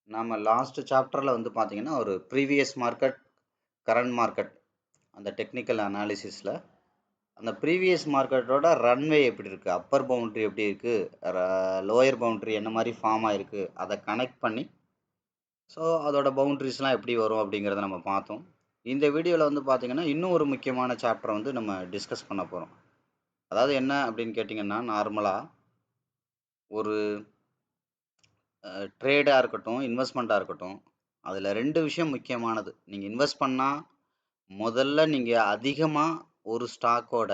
நாம லாஸ்ட் சாப்டர்ல வந்து பார்த்தீங்கன்னா, ஒரு ப்ரீவியஸ் மார்க்கெட், கரண்ட் மார்க்கெட் அந்த டெக்னிக்கல் அனாலிசிஸ்ல அந்த ப்ரீவியஸ் மார்க்கெட்டோட ரன்வே எப்படி இருக்கு? அப்பர் பவுண்டரி எப்படி இருக்கு? லோயர் பவுண்டரி என்ன மாரி ஃபார்ம் ஆயிருக்கு? அத கனெக்ட் பண்ணி, அதோட பவுண்டரிஸ்லாம் எப்படி வரும் அப்படிங்கிறத நம்ம பார்த்தோம். இந்த வீடியோல வந்து பார்த்தீங்கன்னா, இன்னும் ஒரு முக்கியமான சாப்டர் வந்து நம்ம டிஸ்கஸ் பண்ண போறோம். அதாவது என்ன அப்படின்னு கேட்டீங்கன்னா, நார்மலா ஒரு ட்ரேடா இருக்கட்டும், இன்வெஸ்ட்மெண்ட்டா இருக்கட்டும், அதுல 2 விஷயம் முக்கியமானது. நீங்க இன்வெஸ்ட் பண்ணா முதல்ல நீங்க அதிகமா ஒரு ஸ்டாக்கோட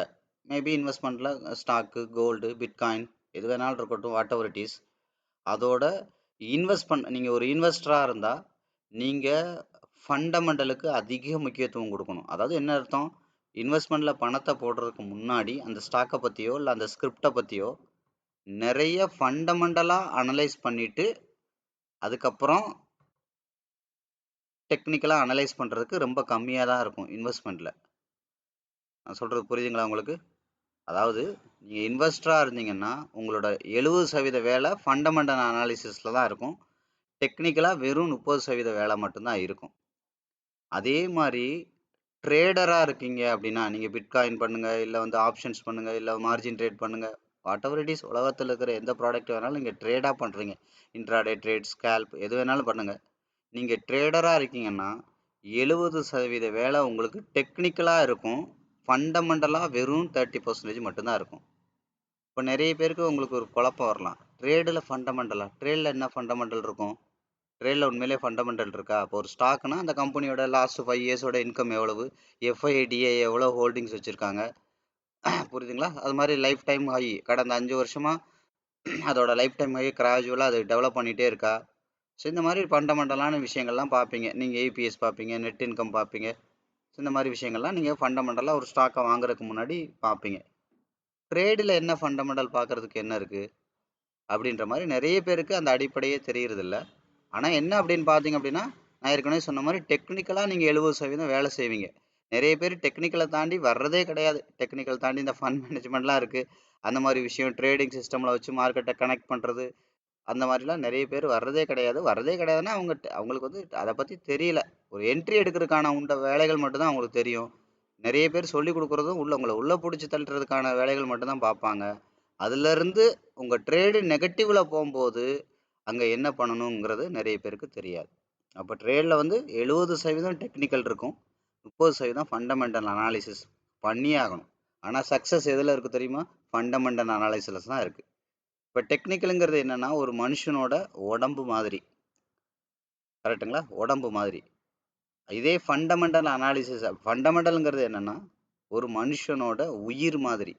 மேபி இன்வெஸ்ட்மெண்ட்ல ஸ்டாக்கு, கோல்டு, பிட்காயின் எது வேணாலும் இருக்கட்டும், வாட் எவர் இட் இஸ். அதோட நீங்க ஒரு இன்வெஸ்டரா இருந்தா நீங்க ஃபண்டமெண்டலுக்கு அதிக முக்கியத்துவம் கொடுக்கணும். அதாவது என்ன அர்த்தம்? இன்வெஸ்ட்மெண்ட்ல பணத்தை போடுறதுக்கு முன்னாடி அந்த ஸ்டாக்கை பத்தியோ இல்ல அந்த ஸ்கிரிப்டை பத்தியோ நிறைய ஃபண்டமெண்டலா அனலைஸ் பண்ணிட்டு அதுக்கப்புறம் டெக்னிக்கலா அனலைஸ் பண்றதுக்கு ரொம்ப கம்மியா தான் இருக்கும் இன்வெஸ்ட்மெண்ட்ல. நான் சொல்றது புரியுதுங்களா உங்களுக்கு? அதாவது நீங்க இன்வெஸ்டரா இருந்தீங்கன்னா உங்களோட 70% வேலை ஃபண்டமெண்டல் அனாலிசிஸ்ல தான் இருக்கும். டெக்னிக்கலா வெறும் 30% வேலை மட்டும்தான் இருக்கும். அதே மாதிரி ட்ரேடரா இருக்கீங்க அப்படின்னா நீங்க பிட்காயின் பண்ணுங்க, இல்ல வந்து ஆப்ஷன்ஸ் பண்ணுங்க, இல்ல மார்ஜின் ட்ரேட் பண்ணுங்க, வாட் எவர் இட் இஸ். உலகத்துல இருக்கிற எந்த ப்ராடக்ட் வேணாலும் நீங்க ட்ரேடா பண்றீங்க. இன்ட்ராடே ட்ரேட், ஸ்கேல்ப் எது வேணாலும் பண்ணுங்க. நீங்க ட்ரேடரா இருக்கீங்கன்னா 70% வேலை உங்களுக்கு டெக்னிக்கலா இருக்கும். ஃபண்டமெண்டலா வெறும் 30% மட்டும்தான் இருக்கும். இப்போ நிறைய பேருக்கு உங்களுக்கு ஒரு குழப்பம் வரலாம். ட்ரேடில் ஃபண்டமெண்டலா? ட்ரேடில் என்ன ஃபண்டமெண்டல் இருக்கும்? ட்ரேடில் உண்மையிலே ஃபண்டமெண்டல் இருக்கா? இப்போ ஒரு ஸ்டாக்னா அந்த கம்பெனியோட லாஸ்ட் 5 இயர்ஸோட இன்கம் எவ்வளவு, எஃப்ஐடிஏ எவ்வளோ ஹோல்டிங்ஸ் வச்சுருக்காங்க, புரியுதுங்களா? அது மாதிரி லைஃப் டைம் ஹை கடந்த 5 வருஷமா அதோட லைஃப் டைம் ஹை கிராஜுவலாக அது டெவலப் பண்ணிகிட்டே இருக்கா? ஸோ இந்த மாதிரி ஃபண்டமெண்டலான விஷயங்கள்லாம் பார்ப்பீங்க. நீங்கள் ஏபிஎஸ் பார்ப்பீங்க, நெட் இன்கம் பார்ப்பீங்க. ஸோ இந்த மாதிரி விஷயங்கள்லாம் நீங்கள் ஃபண்டமெண்டலாக ஒரு ஸ்டாக்கை வாங்குறதுக்கு முன்னாடி பார்ப்பீங்க. ட்ரேடில் என்ன ஃபண்டமெண்டல் பார்க்குறதுக்கு என்ன இருக்குது அப்படின்ற மாதிரி நிறைய பேருக்கு அந்த அடிப்படையே தெரியறதில்ல. ஆனால் என்ன அப்படின்னு பார்த்தீங்க அப்படின்னா, நான் ஏற்கனவே சொன்ன மாதிரி டெக்னிக்கலாக நீங்கள் 70% வேலை செய்வீங்க. நிறைய பேர் டெக்னிக்கலை தாண்டி வர்றதே கிடையாது. டெக்னிக்கல் தாண்டி இந்த ஃபண்ட் மேனேஜ்மெண்ட்லாம் இருக்குது. அந்த மாதிரி விஷயம் ட்ரேடிங் சிஸ்டமில் வச்சு மார்க்கெட்டை கனெக்ட் பண்ணுறது, அந்த மாதிரிலாம் நிறைய பேர் வர்றதே கிடையாது. வர்றதே கிடையாதுன்னா அவங்களுக்கு வந்து அதை பற்றி தெரியல. ஒரு என்ட்ரி எடுக்கிறதுக்கான வேலைகள் மட்டும்தான் அவங்களுக்கு தெரியும். நிறைய பேர் சொல்லி கொடுக்குறதும் உங்களை உள்ளே பிடிச்சி தள்ளுறதுக்கான வேலைகள் மட்டும்தான் பார்ப்பாங்க. அதுலேருந்து உங்கள் ட்ரேடு நெகட்டிவில் போகும்போது அங்கே என்ன பண்ணணுங்கிறது நிறைய பேருக்கு தெரியாது. அப்போ ட்ரேடில் வந்து 70% டெக்னிக்கல் இருக்கும், 30% ஃபண்டமெண்டல் அனாலிசிஸ் பண்ணியே ஆகணும். ஆனால் சக்ஸஸ் எதில் இருக்குது தெரியுமா? ஃபண்டமெண்டல் அனாலிசிஸ் தான் இருக்குது. இப்போ டெக்னிக்கலுங்கிறது என்னென்னா ஒரு மனுஷனோட உடம்பு மாதிரி, கரெக்டுங்களா? உடம்பு மாதிரி. இதே ஃபண்டமெண்டல் அனாலிசிஸ், ஃபண்டமெண்டலுங்கிறது என்னென்னா ஒரு மனுஷனோட உயிர் மாதிரி,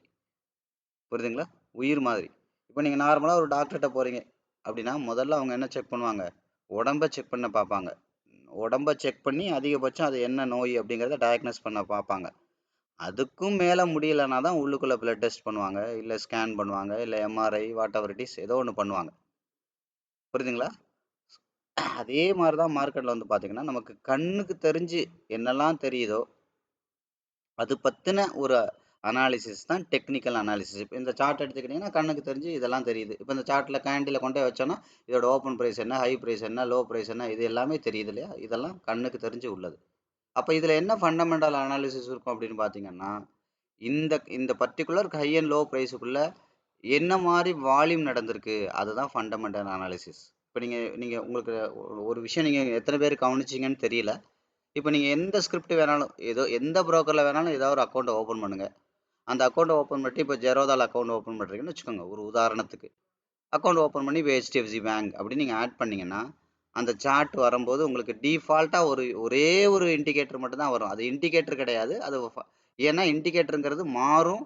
புரியுதுங்களா? உயிர் மாதிரி. இப்போ நீங்கள் நார்மலாக ஒரு டாக்டர்கிட்ட போகிறீங்க அப்படின்னா முதல்ல அவங்க என்ன செக் பண்ணுவாங்க? உடம்பை செக் பண்ண பார்ப்பாங்க. உடம்பை செக் பண்ணி அதிகபட்சம் அது என்ன நோய் அப்படிங்கிறத டயக்னோஸ் பண்ண பார்ப்பாங்க. அதுக்கும் மேலே முடியலைன்னா தான் உள்ளுக்குள்ளே பிளட் டெஸ்ட் பண்ணுவாங்க, இல்லை ஸ்கேன் பண்ணுவாங்க, இல்லை MRI what ever it is ஏதோ ஒன்று பண்ணுவாங்க. புரியுதுங்களா? அதே மாதிரி தான் மார்க்கெட்டில் வந்து பார்த்தீங்கன்னா நமக்கு கண்ணுக்கு தெரிஞ்சு என்னெல்லாம் தெரியுதோ அது பற்றின ஒரு அனாலிசிஸ் தான் டெக்னிக்கல் அனாலிசிஸ். இப்போ இந்த சார்ட் எடுத்துக்கிட்டிங்கன்னா கண்ணுக்கு தெரிஞ்சு இதெல்லாம் தெரியுது. இப்போ இந்த சார்ட்டில் கேண்டில் கொண்டே வச்சோன்னா இதோட ஓப்பன் ப்ரைஸ் என்ன, ஹை ப்ரைஸ் என்ன, லோ ப்ரைஸ் என்ன, இது எல்லாமே தெரியுது இல்லையா? இதெல்லாம் கண்ணுக்கு தெரிஞ்சு உள்ளது. அப்போ இதில் என்ன ஃபண்டமெண்டல் அனாலிசிஸ் இருக்கும் அப்படின்னு பார்த்தீங்கன்னா, இந்த இந்த பர்டிகுலர் ஹை அண்ட் லோ ப்ரைஸுக்குள்ளே என்ன மாதிரி வால்யூம் நடந்திருக்கு, அதுதான் ஃபண்டமெண்டல் அனாலிசிஸ். இப்போ நீங்கள் உங்களுக்கு ஒரு விஷயம் நீங்கள் எத்தனை பேர் கவனிச்சிங்கன்னு தெரியல. இப்போ நீங்கள் எந்த ஸ்கிரிப்ட் வேணாலும் எந்த ப்ரோக்கரில் வேணாலும் ஏதாவது ஒரு அக்கௌண்ட்டை ஓப்பன் பண்ணுங்கள். அந்த அக்கௌண்ட்டை ஓப்பன் பண்ணிட்டு இப்போ ஜெரோதால் அக்கௌண்ட் ஓப்பன் பண்ணுறீங்கன்னு வச்சுக்கோங்க ஒரு உதாரணத்துக்கு. அக்கௌண்ட் ஓப்பன் பண்ணி இப்போ ஹெச்டிஎஃப்சி பேங்க் அப்படின்னு நீங்கள் ஆட் பண்ணிங்கன்னா அந்த சார்ட் வரும்போது உங்களுக்கு டிஃபால்ட்டாக ஒரே ஒரு இண்டிகேட்டர் மட்டும்தான் வரும். அது இண்டிகேட்டர் கிடையாது. அது ஏன்னா இண்டிகேட்டருங்கிறது மாறும்,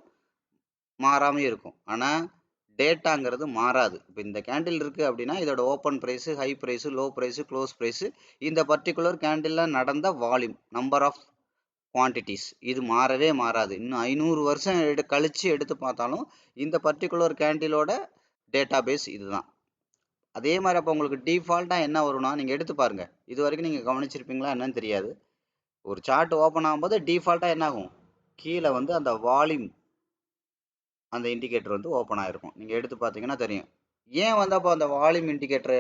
மாறாமல் இருக்கும். ஆனால் டேட்டாங்கிறது மாறாது. இப்போ இந்த கேண்டில் இருக்குது அப்படின்னா இதோட open price, high price, low price, close price, இந்த பர்டிகுலர் கேண்டிலில் நடந்த வால்யூம், நம்பர் ஆஃப் குவான்டிட்டிஸ் இது மாறவே மாறாது. இன்னும் 500 வருஷம் கழித்து எடுத்து பார்த்தாலும் இந்த பர்டிகுலர் கேண்டிலோட டேட்டா பேஸ் இதுதான். அதே மாதிரி அப்போ உங்களுக்கு டிஃபால்ட்டாக என்ன வரும்னா நீங்கள் எடுத்து பாருங்கள். இது வரைக்கும் நீங்கள் கவனிச்சிருப்பீங்களா என்னன்னு தெரியாது. ஒரு சார்ட் ஓப்பன் ஆகும்போது டிஃபால்ட்டாக என்ன ஆகும்? கீழே வந்து அந்த வால்யூம் அந்த இண்டிகேட்டர் வந்து ஓப்பன் ஆகிருக்கும். நீங்கள் எடுத்து பார்த்தீங்கன்னா தெரியும். ஏன் வந்து அப்போ அந்த வால்யூம் இண்டிகேட்டர்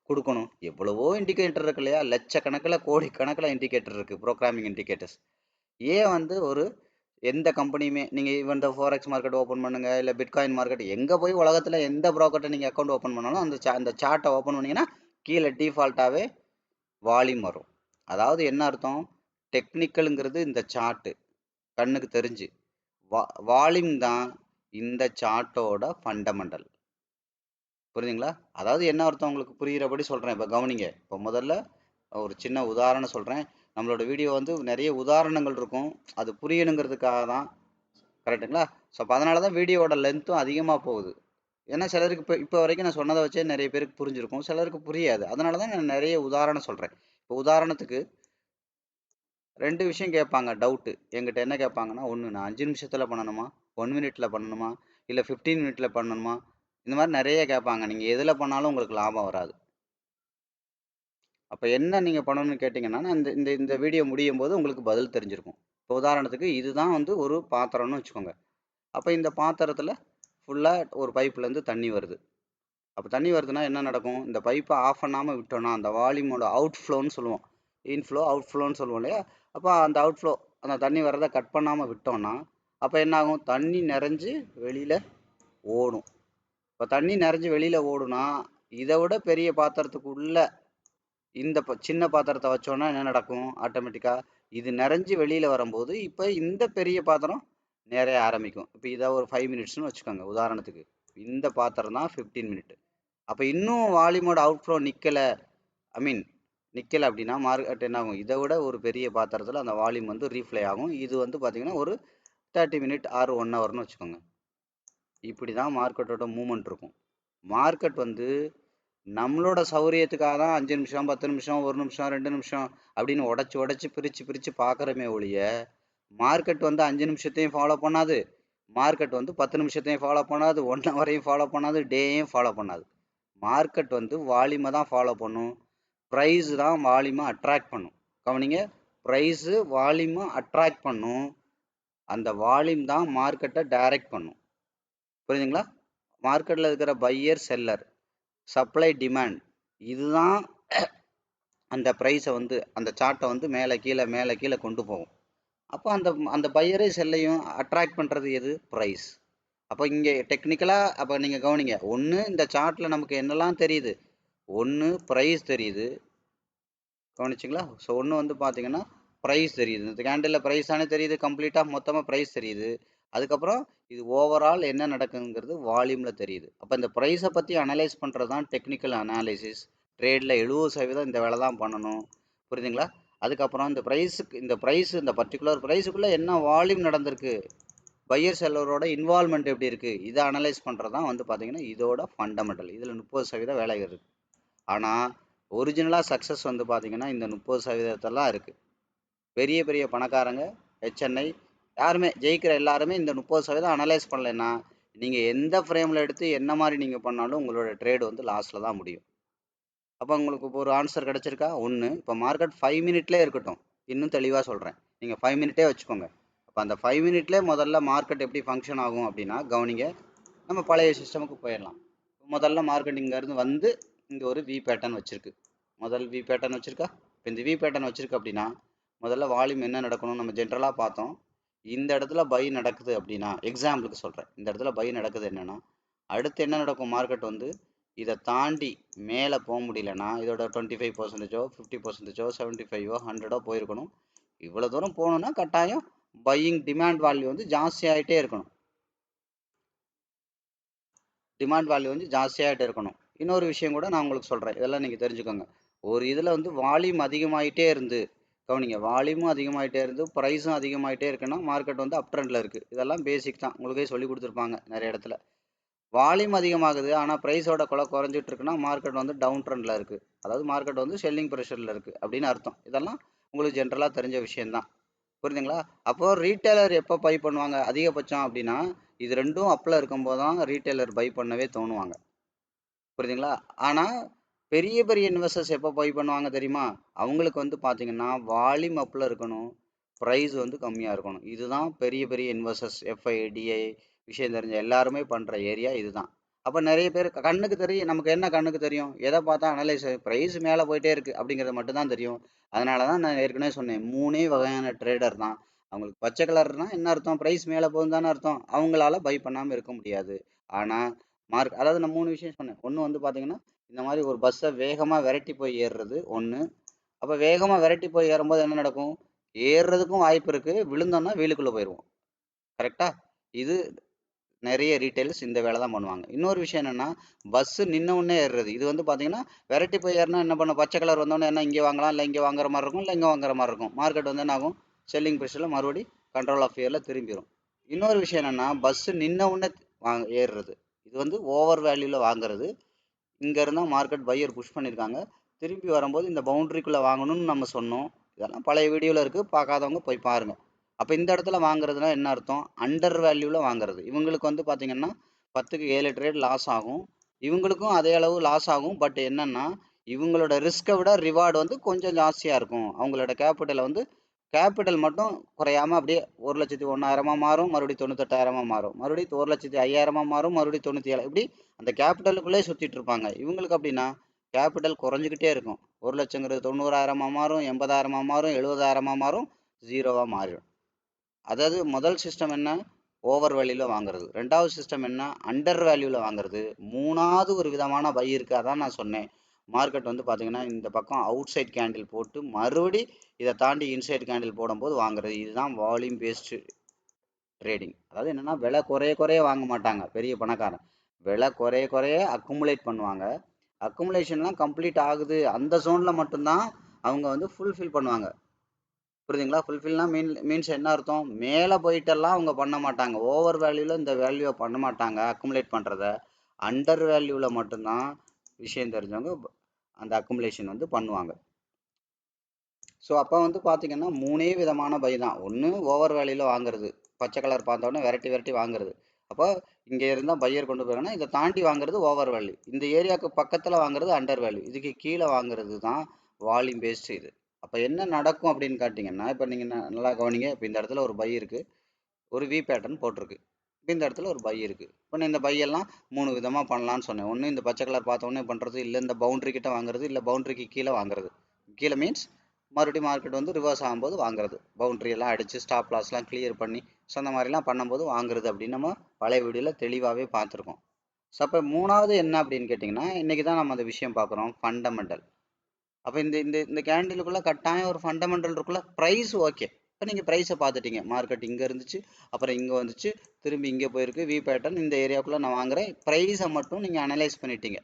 கொடுக்கணும். எவ்வளவோ இண்டிகேட்டர் இருக்கு இல்லையா? லட்சக்கணக்கில் கோடிக்கணக்கில் இண்டிகேட்டர் இருக்குது, ப்ரோக்ராமிங் இண்டிகேட்டர்ஸ். ஏன் வந்து ஒரு எந்த கம்பெனியுமே நீங்கள் ஈவன் இந்த ஃபாரெக்ஸ் மார்க்கெட் ஓப்பன் பண்ணுங்க, இல்லை பிட்காயின் மார்க்கெட் எங்கே போய் உலகத்தில் எந்த ப்ரோக்கர்ட்டை நீங்கள் அக்கௌண்ட் ஓப்பன் பண்ணாலும் அந்த சார்ட்டை ஓப்பன் பண்ணிங்கன்னா கீழே டிஃபால்ட்டாகவே வால்யூம் வரும். அதாவது என்ன அர்த்தம்? டெக்னிக்கலுங்கிறது இந்த சார்ட்டு கண்ணுக்கு தெரிஞ்சு, வால்யூம் தான் இந்த சார்ட்டோட ஃபண்டமெண்டல். புரியுதுங்களா? அதாவது என்ன அர்த்தம் உங்களுக்கு புரிகிறபடி சொல்கிறேன். இப்போ கவனிங்க. இப்போ முதல்ல ஒரு சின்ன உதாரணம் சொல்கிறேன். நம்மளோட வீடியோ வந்து நிறைய உதாரணங்கள் இருக்கும், அது புரியணுங்கிறதுக்காக தான். கரெக்டுங்களா? ஸோ அப்போ அதனால தான் வீடியோவோட லென்த்தும் அதிகமாக போகுது. ஏன்னா சிலருக்கு இப்போ வரைக்கும் நான் சொன்னதை வச்சே நிறைய பேருக்கு புரிஞ்சிருக்கும், சிலருக்கு புரியாது. அதனால தான் நான் நிறைய உதாரணம் சொல்கிறேன். இப்போ உதாரணத்துக்கு 2 விஷயம் கேட்பாங்க டவுட்டு. என்கிட்ட என்ன கேட்பாங்கன்னா, ஒன்று நான் 5 நிமிஷத்தில் பண்ணணுமா, 1 மினிட்ல பண்ணணுமா, இல்லை 15 மினிட்ல பண்ணணுமா, இந்த மாதிரி நிறைய கேட்பாங்க. நீங்கள் எதில் பண்ணாலும் உங்களுக்கு லாபம் வராது. அப்போ என்ன நீங்கள் பண்ணணும்னு கேட்டிங்கன்னா, இந்த இந்த இந்த வீடியோ முடியும் போது உங்களுக்கு பதில் தெரிஞ்சிருக்கும். இப்போ உதாரணத்துக்கு இதுதான் வந்து ஒரு பாத்திரம்னு வச்சுக்கோங்க. அப்போ இந்த பாத்திரத்தில் ஃபுல்லாக ஒரு பைப்லேருந்து தண்ணி வருது. அப்போ தண்ணி வருதுன்னா என்ன நடக்கும்? இந்த பைப்பை ஆஃப் பண்ணாமல் விட்டோன்னா அந்த வால்யூமோட அவுட் ஃப்ளோன்னு சொல்லுவோம். இன்ஃப்ளோ அவுட் ஃப்ளோன்னு சொல்லுவோம் இல்லையா? அப்போ அந்த அவுட் ஃப்ளோ, அந்த தண்ணி வர்றதை கட் பண்ணாமல் விட்டோன்னா அப்போ என்ன ஆகும்? தண்ணி நிறைஞ்சு வெளியில் ஓடும். இப்போ தண்ணி நிறைஞ்சு வெளியில் ஓடுனா இதை விட பெரிய பாத்திரத்துக்குள்ள இந்த சின்ன பாத்திரத்தை வச்சோன்னா என்ன நடக்கும்? ஆட்டோமேட்டிக்காக இது நிறைஞ்சு வெளியில் வரும்போது இப்போ இந்த பெரிய பாத்திரம் நிறைய ஆரம்பிக்கும். இப்போ இதை ஒரு 5 மினிட்ஸ்னு வச்சுக்கோங்க உதாரணத்துக்கு. இந்த பாத்திரம் தான் 15 மினிட். அப்போ இன்னும் வால்யூமோட அவுட் ஃப்ளோ நிற்கலை, நிற்கலை அப்படின்னா மார்க்கெட் என்ன ஆகும்? இதை விட ஒரு பெரிய பாத்திரத்தில் அந்த வால்யூம் வந்து ரீஃப்ளை ஆகும். இது வந்து பார்த்தீங்கன்னா ஒரு 30 மினிட் ஆர் 1 ஹவர்னு வச்சுக்கோங்க. இப்படி தான் மார்க்கெட்டோட மூவ்மெண்ட் இருக்கும். மார்க்கெட் வந்து நம்மளோட சௌரியத்துக்காக தான் 5 நிமிஷம் 10 நிமிஷம் 1 நிமிஷம் 2 நிமிஷம் அப்படின்னு உடச்சி பிரித்து பார்க்குறமே ஒழிய, மார்க்கெட் வந்து 5 நிமிஷத்தையும் ஃபாலோ பண்ணாது, மார்க்கெட் வந்து 10 நிமிஷத்தையும் ஃபாலோ பண்ணாது, 1 ஹவரையும் ஃபாலோ பண்ணாது, டேயும் ஃபாலோ பண்ணாது. மார்க்கெட் வந்து வால்யூமை தான் ஃபாலோ பண்ணும், ப்ரைஸ் தான் வால்யூமை அட்ராக்ட் பண்ணும். கவனிங்க, ப்ரைஸு வால்யூமை அட்ராக்ட் பண்ணும், அந்த வால்யூம் தான் மார்க்கெட்டை டைரக்ட் பண்ணும். புரியுதுங்களா? மார்க்கெட்டில் இருக்கிற பையர் செல்லர், சப்ளை டிமாண்ட், இதுதான் அந்த ப்ரைஸை வந்து அந்த சார்ட்டை வந்து மேலே கீழே கொண்டு போகும். அப்போ அந்த பையரை செல்லையும் அட்ராக்ட் பண்ணுறது எது? ப்ரைஸ். அப்போ இங்கே டெக்னிக்கலாக அப்போ நீங்கள் கவனிங்க, ஒன்று இந்த சார்ட்டில் நமக்கு என்னெல்லாம் தெரியுது? ஒன்று ப்ரைஸ் தெரியுது, கவனிச்சிங்களா? ஸோ ஒன்று வந்து பார்த்தீங்கன்னா ப்ரைஸ் தெரியுது, இந்த கேண்டிலில் ப்ரைஸ் தானே தெரியுது, கம்ப்ளீட்டாக மொத்தமாக ப்ரைஸ் தெரியுது. அதுக்கப்புறம் இது ஓவரால் என்ன நடக்குங்கிறது வால்யூமில் தெரியுது. அப்போ இந்த ப்ரைஸை பற்றி அனலைஸ் பண்ணுறது தான் டெக்னிக்கல் அனாலிசிஸ். ட்ரேடில் 70% இந்த வேலை தான் பண்ணணும். புரியுதுங்களா? அதுக்கப்புறம் இந்த இந்த பர்டிகுலர் ப்ரைஸுக்குள்ளே என்ன வால்யூம் நடந்திருக்கு, பையர் செல்லரோட இன்வால்மெண்ட் எப்படி இருக்குது, இதை அனலைஸ் பண்ணுறது தான் வந்து பார்த்தீங்கன்னா இதோட ஃபண்டமெண்டல். இதில் 30% வேலைகள் இருக்குது. ஆனால் ஒரிஜினலாக சக்ஸஸ் வந்து பார்த்தீங்கன்னா இந்த 30%லாம் இருக்குது. பெரிய பெரிய பணக்காரங்க, HNI யாருமே ஜெயிக்கிற எல்லாருமே இந்த 30% அனலைஸ் பண்ணலைன்னா நீங்கள் எந்த ஃப்ரேமில் எடுத்து என்ன மாதிரி நீங்கள் பண்ணாலும் உங்களோட ட்ரேடு வந்து லாஸில் தான் முடியும். அப்போ உங்களுக்கு இப்போ ஒரு ஆன்சர் கிடச்சிருக்கா? ஒன்று, இப்போ மார்க்கெட் 5 மினிட்லேயே இருக்கட்டும், இன்னும் தெளிவாக சொல்கிறேன், நீங்கள் 5 மினிட்டே வச்சுக்கோங்க. அப்போ அந்த 5 மினிட்லேயே முதல்ல மார்க்கெட் எப்படி ஃபங்க்ஷன் ஆகும் அப்படின்னா, கவனிங்க, நம்ம பழைய சிஸ்டமுக்கு போயிடலாம். முதல்ல மார்க்கெட் இங்கேருந்து வந்து இங்கே ஒரு வி பேட்டர்ன் வச்சுருக்கு, முதல் வி பேட்டர்ன் வச்சுருக்கா? இப்போ இந்த வி பேட்டர்ன் வச்சுருக்கு அப்படின்னா முதல்ல வால்யூம் என்ன நடக்கணும் நம்ம ஜென்ரலாக பார்த்தோம். இந்த இடத்துல பை நடக்குது அப்படின்னா, எக்ஸாம்பிளுக்கு சொல்கிறேன், இந்த இடத்துல பை நடக்குது என்னென்னா, அடுத்து என்ன நடக்கும்? மார்க்கெட் வந்து இதை தாண்டி மேலே போக முடியலன்னா இதோட 25%, 50%, 75, 100 போயிருக்கணும். இவ்வளோ தூரம் போகணுன்னா கட்டாயம் பையிங் டிமாண்ட் வேல்யூ வந்து ஜாஸ்தியாகிட்டே இருக்கணும். டிமாண்ட் வேல்யூ வந்து ஜாஸ்தியாகிட்டே இருக்கணும். இன்னொரு விஷயம் கூட நான் உங்களுக்கு சொல்கிறேன், இதெல்லாம் நீங்கள் தெரிஞ்சுக்கோங்க. ஒரு இதில் வந்து வால்யூம் அதிகமாகிட்டே இருந்து, கவனிங்க, வால்யூமும் அதிகமாகிட்டே இருந்து ப்ரைஸும் அதிகமாகிட்டே இருக்குன்னா மார்க்கெட் வந்து அப் ட்ரெண்டில் இருக்குது. இதெல்லாம் பேசிக் தான், உங்களுக்கே சொல்லி கொடுத்துருப்பாங்க நிறைய இடத்துல. வால்யூம் அதிகமாகுது ஆனால் ப்ரைஸோட குறைஞ்சிட்டு இருக்குன்னா மார்க்கெட் வந்து டவுன் ட்ரெண்டில் இருக்குது, அதாவது மார்க்கெட் வந்து செல்லிங் ப்ரெஷரில் இருக்குது அப்படின்னு அர்த்தம். இதெல்லாம் உங்களுக்கு ஜென்ரலாக தெரிஞ்ச விஷயந்தான். புரியுதுங்களா? அப்போது ரீட்டைலர் எப்போ பை பண்ணுவாங்க அதிகபட்சம் அப்படின்னா, இது ரெண்டும் அப்பில் இருக்கும்போது தான் ரீட்டைலர் பை பண்ணவே தோணுவாங்க. புரியுதுங்களா? ஆனால் பெரிய பெரிய இன்வெஸ்டர்ஸ் எப்போ பை பண்ணுவாங்க தெரியுமா? அவங்களுக்கு வந்து பார்த்தீங்கன்னா வால்யூம் அப்பில் இருக்கணும், ப்ரைஸ் வந்து கம்மியாக இருக்கணும். இதுதான் பெரிய பெரிய இன்வெஸ்டர்ஸ், FI, DI விஷயம் தெரிஞ்ச எல்லாருமே பண்ணுற ஏரியா இதுதான். அப்போ நிறைய பேர் கண்ணுக்கு தெரியும். நமக்கு என்ன கண்ணுக்கு தெரியும்? எதை பார்த்தா அனலைஸ் ப்ரைஸ் மேலே போயிட்டே இருக்கு அப்படிங்கிறது மட்டும் தான் தெரியும். அதனால தான் நான் ஏற்கனவே சொன்னேன், 3 வகையான ட்ரேடர் தான். அவங்களுக்கு பச்சை கலர்னா என்ன அர்த்தம்? ப்ரைஸ் மேலே போகுதுன்னு தானே அர்த்தம். அவங்களால பை பண்ணாமல் இருக்க முடியாது. ஆனால் அதாவது நான் 3 விஷயம் சொன்னேன். ஒன்று வந்து பார்த்தீங்கன்னா, இந்த மாதிரி ஒரு பஸ்ஸை வேகமாக விரட்டி போய் ஏறுறது ஒன்று. அப்போ வேகமாக விரட்டி போய் ஏறும்போது என்ன நடக்கும்? ஏறுறதுக்கும் வாய்ப்பு இருக்குது, விழுந்தோம்னா வீலுக்குள்ளே போயிடுவோம். கரெக்டா? இது நிறைய ரீட்டைல்ஸ் இந்த வேலை தான் பண்ணுவாங்க. இன்னொரு விஷயம் என்னன்னா, பஸ் நின்ன உடனே ஏறுறது. இது வந்து பார்த்தீங்கன்னா, விரட்டி போய் ஏறினா என்ன பண்ணும்? பச்சை கலர் வந்தோடனே என்ன இங்கே வாங்கலாம், இல்லை இங்கே வாங்குற மாதிரி இருக்கும், இல்லை இங்கே வாங்குற மாதிரி இருக்கும். மார்க்கெட் வந்து என்ன ஆகும்? செல்லிங் ப்ரெஷரில் மறுபடி கண்ட்ரோல் ஆஃப் இயரில் திரும்பிடும். இன்னொரு விஷயம் என்னன்னா, பஸ் நின்ன உடனே ஏறுறது. இது வந்து ஓவர் வேல்யூவில் வாங்குறது. இங்கே இருந்தால் மார்க்கெட் பையர் புஷ் பண்ணியிருக்காங்க. திரும்பி வரும்போது இந்த பவுண்டரிக்குள்ளே வாங்கணும்னு நம்ம சொன்னோம். இதெல்லாம் பழைய வீடியோவில் இருக்குது, பார்க்காதவங்க போய் பாருங்கள். அப்போ இந்த இடத்துல வாங்குறதுனா என்ன அர்த்தம்? அண்டர் வேல்யூவில் வாங்குறது. இவங்களுக்கு வந்து பார்த்தீங்கன்னா 10க்கு 7 ட்ரேட் லாஸ் ஆகும். இவங்களுக்கும் அதே அளவு லாஸ் ஆகும். பட் என்னன்னா, இவங்களோட ரிஸ்க்கை விட ரிவார்டு வந்து கொஞ்சம் ஜாஸ்தியாக இருக்கும். அவங்களோட கேபிட்டல் மட்டும் குறையாம அப்படியே 1,01,000 மாறும், மறுபடியும் 98,000 மாறும், மறுபடியும் 1,05,000 மாறும், மறுபடியும் 97 இப்படி அந்த கேபிட்டலுக்குள்ளே சுத்திட்டு இருப்பாங்க. இவங்களுக்கு அப்படின்னா கேபிட்டல் குறைஞ்சிக்கிட்டே இருக்கும். 1 லட்சங்கிறது 90,000 மாறும், 80,000 மாறும், 70,000 மாறும், ஜீரோவா மாறிடும். அதாவது முதல் சிஸ்டம் என்ன? ஓவர் வேல்யூல வாங்குறது. ரெண்டாவது சிஸ்டம் என்ன? அண்டர் வேல்யூல வாங்குறது. மூணாவது ஒரு விதமான பை இருக்கு. அதான் நான் சொன்னேன். மார்க்கெட் வந்து பார்த்தீங்கன்னா இந்த பக்கம் அவுட் சைட் கேண்டில் போட்டு மறுபடி இதை தாண்டி இன்சைட் கேண்டில் போடும்போது வாங்குறது. இதுதான் வால்யூம் பேஸ்டு ட்ரேடிங். அதாவது என்னன்னா விலை குறைய வாங்க மாட்டாங்க பெரிய பணக்காரன். விலை குறைய அக்குமுலேட் பண்ணுவாங்க. அக்குமுலேஷன்லாம் கம்ப்ளீட் ஆகுது அந்த ஜோனில் மட்டும்தான் அவங்க வந்து ஃபுல்ஃபில் பண்ணுவாங்க. புரியுதுங்களா? ஃபுல்ஃபில்னா மீன்ஸ் என்ன அர்த்தம்? மேலே போயிட்டெல்லாம் அவங்க பண்ண மாட்டாங்க. ஓவர் வேல்யூவில் இந்த வேல்யூவை பண்ண மாட்டாங்க அக்குமுலேட் பண்ணுறத. அண்டர் வேல்யூவில் மட்டும்தான் விஷயம் தெரிஞ்சவங்க அந்த அக்குமுலேஷன் வந்து பண்ணுவாங்க. ஸோ அப்போ வந்து பார்த்தீங்கன்னா 3 விதமான பை தான். ஒன்று ஓவர் வேல்யூவில் வாங்குறது, பச்சை கலர் பார்த்தோன்னே விரட்டி வாங்குறது. அப்போ இங்கே இருந்தால் பையர் கொண்டு போயிருங்கன்னா இதை தாண்டி வாங்குறது ஓவர் வேல்யூ. இந்த ஏரியாவுக்கு பக்கத்தில் வாங்குறது அண்டர் வேல்யூ. இதுக்கு கீழே வாங்குறது தான் வால்யூம் பேஸ்டு இது. அப்போ என்ன நடக்கும் அப்படின்னு காட்டிங்கன்னா, இப்போ நீங்கள் நல்லா கவனிங்க. இப்போ இந்த இடத்துல ஒரு பை இருக்குது, ஒரு வி பேட்டர்ன் போட்டிருக்கு. இப்போ இந்த இடத்துல ஒரு பை இருக்குது. இப்போ நான் இந்த பையெல்லாம் 3 விதமாக பண்ணலான்னு சொன்னேன். ஒன்று இந்த பச்சை கலர் பார்த்தோன்னே பண்ணுறது, இல்லை இந்த பவுண்டரி கிட்ட வாங்குறது, இல்லை பவுண்டரிக்கு கீழே வாங்குறது. கீழே மீன்ஸ் மறுபடியும் மார்க்கெட் வந்து ரிவர்ஸ் ஆகும்போது வாங்குறது. பவுண்டரி எல்லாம் அடித்து ஸ்டாப் லாஸ்லாம் கிளியர் பண்ணி ஸோ அந்த மாதிரிலாம் பண்ணும்போது வாங்குறது அப்படின்னு நம்ம பழைய வீடியோவில் தெளிவாகவே பார்த்துருக்கோம். ஸோ அப்போ மூணாவது என்ன அப்படின்னு கேட்டிங்கன்னா, இன்றைக்கி தான் நம்ம அந்த விஷயம் பார்க்குறோம், ஃபண்டமெண்டல். அப்போ இந்த இந்த இந்த கேண்டிலுக்குள்ளே கட்டாயம் ஒரு ஃபண்டமெண்டல் இருக்குல்ல, ப்ரைஸ் ஓகே. இப்போ நீங்கள் ப்ரைஸை பார்த்துட்டீங்க. மார்க்கெட் இங்கே இருந்துச்சு, அப்புறம் இங்கே வந்துச்சு, திரும்பி இங்கே போயிருக்கு, வி பேட்டர்ன் இந்த ஏரியாவுக்குள்ளே நான் வாங்குறேன். ப்ரைஸை மட்டும் நீங்கள் அனலைஸ் பண்ணிட்டீங்க.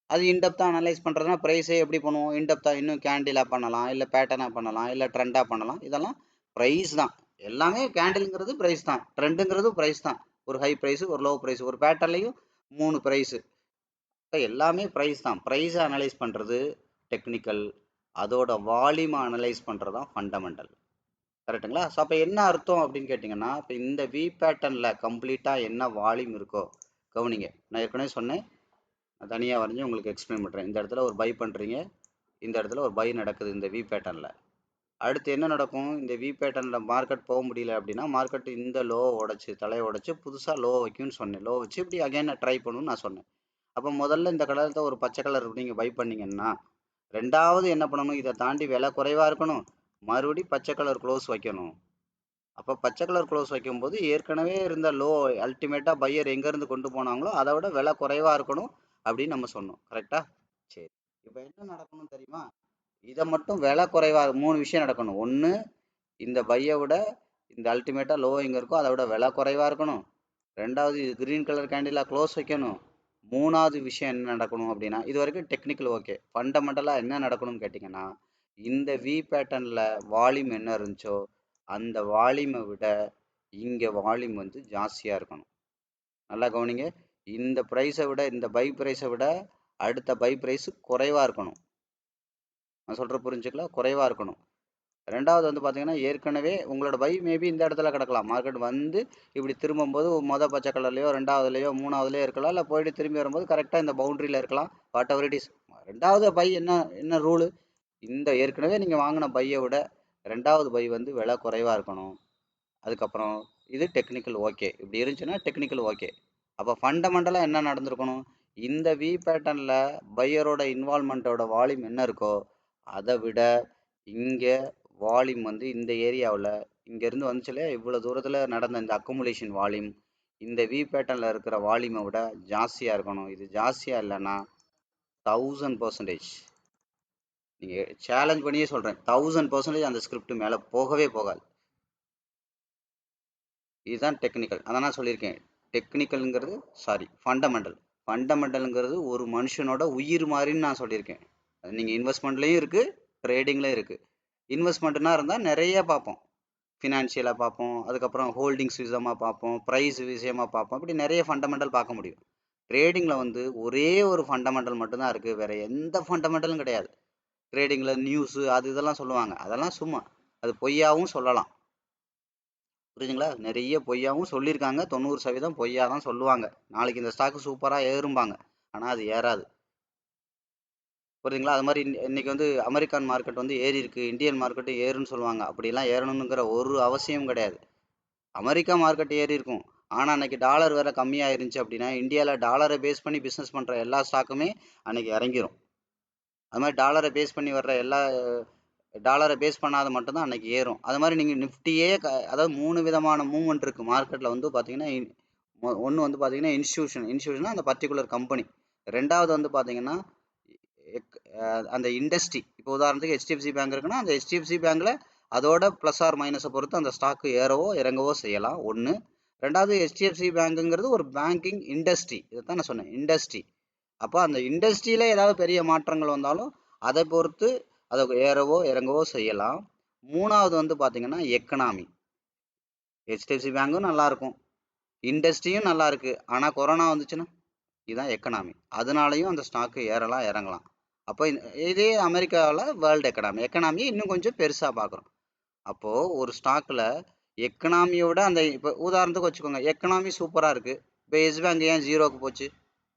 அது இன்டெப்த்தாக அனலைஸ் பண்ணுறதுனா ப்ரைஸே எப்படி பண்ணுவோம்? இன்டெப்த்தாக இன்னும் கேண்டிலாக பண்ணலாம், இல்லை பேட்டர்னாக பண்ணலாம், இல்லை ட்ரெண்டாக பண்ணலாம். இதெல்லாம் ப்ரைஸ் தான். எல்லாமே கேண்டிலுங்கிறது ப்ரைஸ் தான், ட்ரெண்டுங்கிறது ப்ரைஸ் தான். ஒரு ஹை ப்ரைஸு, ஒரு லோ ப்ரைஸ், ஒரு பேட்டர்லையும் 3 ப்ரைஸு. இப்போ எல்லாமே ப்ரைஸ் தான். ப்ரைஸை அனலைஸ் பண்ணுறது டெக்னிக்கல், அதோட வால்யூமை அனலைஸ் பண்ணுறது தான் ஃபண்டமெண்டல். கரெக்டுங்களா? ஸோ அப்போ என்ன அர்த்தம் அப்படின்னு கேட்டிங்கன்னா, இப்போ இந்த வி பேட்டர்னில் கம்ப்ளீட்டாக என்ன வால்யூம் இருக்கோ கவனிங்க. நான் ஏற்கனவே சொன்னேன், நான் தனியாக வரைஞ்சி உங்களுக்கு எக்ஸ்பிளைன் பண்ணுறேன். இந்த இடத்துல ஒரு பை பண்ணுறீங்க, இந்த இடத்துல ஒரு பை நடக்குது இந்த வி பேட்டர்னில். அடுத்து என்ன நடக்கும்? இந்த வி பேட்டர்னில் மார்க்கெட் போக முடியல அப்படின்னா, மார்க்கெட் இந்த லோ உடச்சி தலையை உடச்சி புதுசாக லோ வைக்கும்னு சொன்னேன். லோ வச்சு இப்படி அகைன் ட்ரை பண்ணணும்னு நான் சொன்னேன். அப்போ முதல்ல இந்த கலரத்தை ஒரு பச்சை கலர் நீங்கள் பை பண்ணீங்கன்னா, ரெண்டாவது என்ன பண்ணணும்? இதை தாண்டி விலை குறைவாக இருக்கணும், மறுபடியும் பச்சை கலர் க்ளோஸ் வைக்கணும். அப்போ பச்சை கலர் க்ளோஸ் வைக்கும்போது ஏற்கனவே இருந்த லோ அல்டிமேட்டாக பையர் எங்கேருந்து கொண்டு போனாங்களோ அதை விட விலை குறைவாக இருக்கணும் அப்படின்னு நம்ம சொன்னோம். கரெக்டா? சரி, இப்போ என்ன நடக்கணும் தெரியுமா? இதை மட்டும் விலை குறைவாக 3 விஷயம் நடக்கணும். ஒன்று, இந்த பையை விட இந்த அல்டிமேட்டாக லோ எங்கே இருக்கோ அதை விட விலை குறைவாக இருக்கணும். ரெண்டாவது, இது கிரீன் கலர் கேண்டிலாக க்ளோஸ் வைக்கணும். மூணாவது விஷயம் என்ன நடக்கணும் அப்படின்னா, இது வரைக்கும் டெக்னிக்கல் ஓகே. ஃபண்டமெண்டலாக என்ன நடக்கணும்னு கேட்டிங்கன்னா, இந்த வி பேட்டர்னில் வால்யூம் என்ன இருந்துச்சோ அந்த வால்யூமை விட இங்கே வால்யூம் வந்து ஜாஸ்தியாக இருக்கணும். நல்லா கவனிங்க. இந்த ப்ரைஸை விட, இந்த பை ப்ரைஸை விட அடுத்த பை ப்ரைஸ் குறைவாக இருக்கணும். நான் சொல்கிற புரிஞ்சுக்கலாம், குறைவாக இருக்கணும். ரெண்டாவது வந்து பார்த்தீங்கன்னா, ஏற்கனவே உங்களோட பை மேபி இந்த இடத்துல கிடக்கலாம். மார்க்கெட் வந்து இப்படி திரும்பும்போது மொதல் பச்சை கலர்லையோ, ரெண்டாவதுலையோ, மூணாவதுலையோ இருக்கலாம், இல்லை போயிட்டு திரும்பி வரும்போது கரெக்டாக இந்த பவுண்டரியில் இருக்கலாம். What ever it is. ரெண்டாவது பை என்ன ரூலு? இந்த ஏற்கனவே நீங்கள் வாங்கின பையை விட ரெண்டாவது பை வந்து விலை குறைவாக இருக்கணும். அதுக்கப்புறம் இது டெக்னிக்கல் ஓகே. இப்படி இருந்துச்சுன்னா டெக்னிக்கல் ஓகே. அப்போ ஃபண்டமெண்டலாக என்ன நடந்திருக்கணும், இந்த வி பேட்டர்னில் பையரோட இன்வால்மெண்ட்டோட வால்யூம் என்ன இருக்கோ அதை விட இங்கே வால்யூம் வந்து இந்த ஏரியாவில் இங்கேருந்து வந்துச்சு இல்லையா, இவ்வளோ தூரத்தில் நடந்த இந்த அக்குமுலேஷன் வால்யூம் இந்த வி பேட்டர்னில் இருக்கிற வால்யூமை விட ஜாஸ்தியாக இருக்கணும். இது ஜாஸ்தியாக இல்லைன்னா 1000%, நீங்கள் சேலஞ்ச் பண்ணியே சொல்கிறேன், 1000% அந்த ஸ்கிரிப்ட் மேலே போகவே போகாது. இதுதான் டெக்னிக்கல். அதான் நான் சொல்லியிருக்கேன், டெக்னிக்கலுங்கிறது ஃபண்டமெண்டலுங்கிறது ஒரு மனுஷனோட உயிர் மாதிரின்னு நான் சொல்லியிருக்கேன். அது நீங்கள் இன்வெஸ்ட்மெண்ட்லேயும் இருக்குது, ட்ரேடிங்லேயும் இருக்குது. இன்வெஸ்ட்மெண்ட்னா இருந்தால் நிறைய பார்ப்போம், ஃபினான்ஷியலாக பார்ப்போம், அதுக்கப்புறம் ஹோல்டிங்ஸ் விஷயமாக பார்ப்போம், ப்ரைஸ் விஷயமாக பார்ப்போம், இப்படி நிறைய ஃபண்டமெண்டல் பார்க்க முடியும். ட்ரேடிங்கில் வந்து ஒரே ஒரு ஃபண்டமெண்டல் மட்டும்தான் இருக்குது, வேறு எந்த ஃபண்டமெண்டலும் கிடையாது. ட்ரேடிங்கில் நியூஸு அது இதெல்லாம் சொல்லுவாங்க, அதெல்லாம் சும்மா, அது பொய்யாவும் சொல்லலாம். புரியுதுங்களா? நிறைய பொய்யாவும் சொல்லியிருக்காங்க, 90% பொய்யா தான் சொல்லுவாங்க. நாளைக்கு இந்த ஸ்டாக்கு சூப்பராக ஏறும்பாங்க, ஆனால் அது ஏறாது. புரியுதுங்களா? அது மாதிரி இன்னைக்கு வந்து அமெரிக்கன் மார்க்கெட் வந்து ஏறி இருக்கு, இந்தியன் மார்க்கெட்டு ஏறுன்னு சொல்லுவாங்க. அப்படிலாம் ஏறணுங்கிற ஒரு அவசியம் கிடையாது. அமெரிக்கா மார்க்கெட் ஏறி இருக்கும், ஆனால் அன்னைக்கு டாலர் வேற கம்மியாக இருந்துச்சு அப்படின்னா இந்தியாவில் டாலரை பேஸ் பண்ணி பிஸ்னஸ் பண்ணுற எல்லா ஸ்டாக்குமே அன்னைக்கு இறங்கிரும். அது மாதிரி டாலரை பேஸ் பண்ணி வர்ற எல்லா டாலரை பேஸ் பண்ணாத மட்டும்தான் அன்னைக்கு ஏறும். அது மாதிரி நீங்கள் நிஃப்டியே அதாவது 3 விதமான மூவ்மெண்ட் இருக்குது மார்க்கெட்டில் வந்து பார்த்தீங்கன்னா. ஒன்று வந்து பார்த்தீங்கன்னா இன்ஸ்டியூஷன் அந்த பர்டிகுலர் கம்பெனி. ரெண்டாவது வந்து பார்த்தீங்கன்னா அந்த இண்டஸ்ட்ரி. இப்போ உதாரணத்துக்கு ஹெச்டிஎஃப்சி பேங்க் இருக்குன்னா அந்த ஹெச்டிஎஃப்சி பேங்க்கில் அதோட ப்ளஸ் ஆர் மைனஸை பொறுத்து அந்த ஸ்டாக்கு ஏறவோ இறங்கவோ செய்யலாம் ஒன்று. ரெண்டாவது ஹெச்டிஎஃப்சி பேங்க்குங்கிறது ஒரு பேங்கிங் இண்டஸ்ட்ரி, இதை தான் நான் சொன்னேன், இண்டஸ்ட்ரி. அப்போ அந்த இண்டஸ்ட்ரியில் ஏதாவது பெரிய மாற்றங்கள் வந்தாலும் அதை பொறுத்து அதை ஏறவோ இறங்கவோ செய்யலாம். மூணாவது வந்து பார்த்தீங்கன்னா எக்கனாமி. ஹெச்டிஎஃப்சி பேங்க்கும் நல்லாயிருக்கும், இண்டஸ்ட்ரியும் நல்லா இருக்குது, ஆனால் கொரோனா வந்துச்சுன்னா இதுதான் எக்கனாமி, அதனாலையும் அந்த ஸ்டாக்கு ஏறலாம் இறங்கலாம். அப்போ இதே அமெரிக்காவில் வேர்ல்டு எக்கனாமியை இன்னும் கொஞ்சம் பெருசாக பார்க்குறோம். அப்போது ஒரு ஸ்டாக்கில் எக்கனாமியோட அந்த இப்போ உதாரணத்துக்கு வச்சுக்கோங்க, எக்கனாமி சூப்பராக இருக்குது, இப்போ எஸ் பேங்க் ஏன் 0க்கு போச்சு,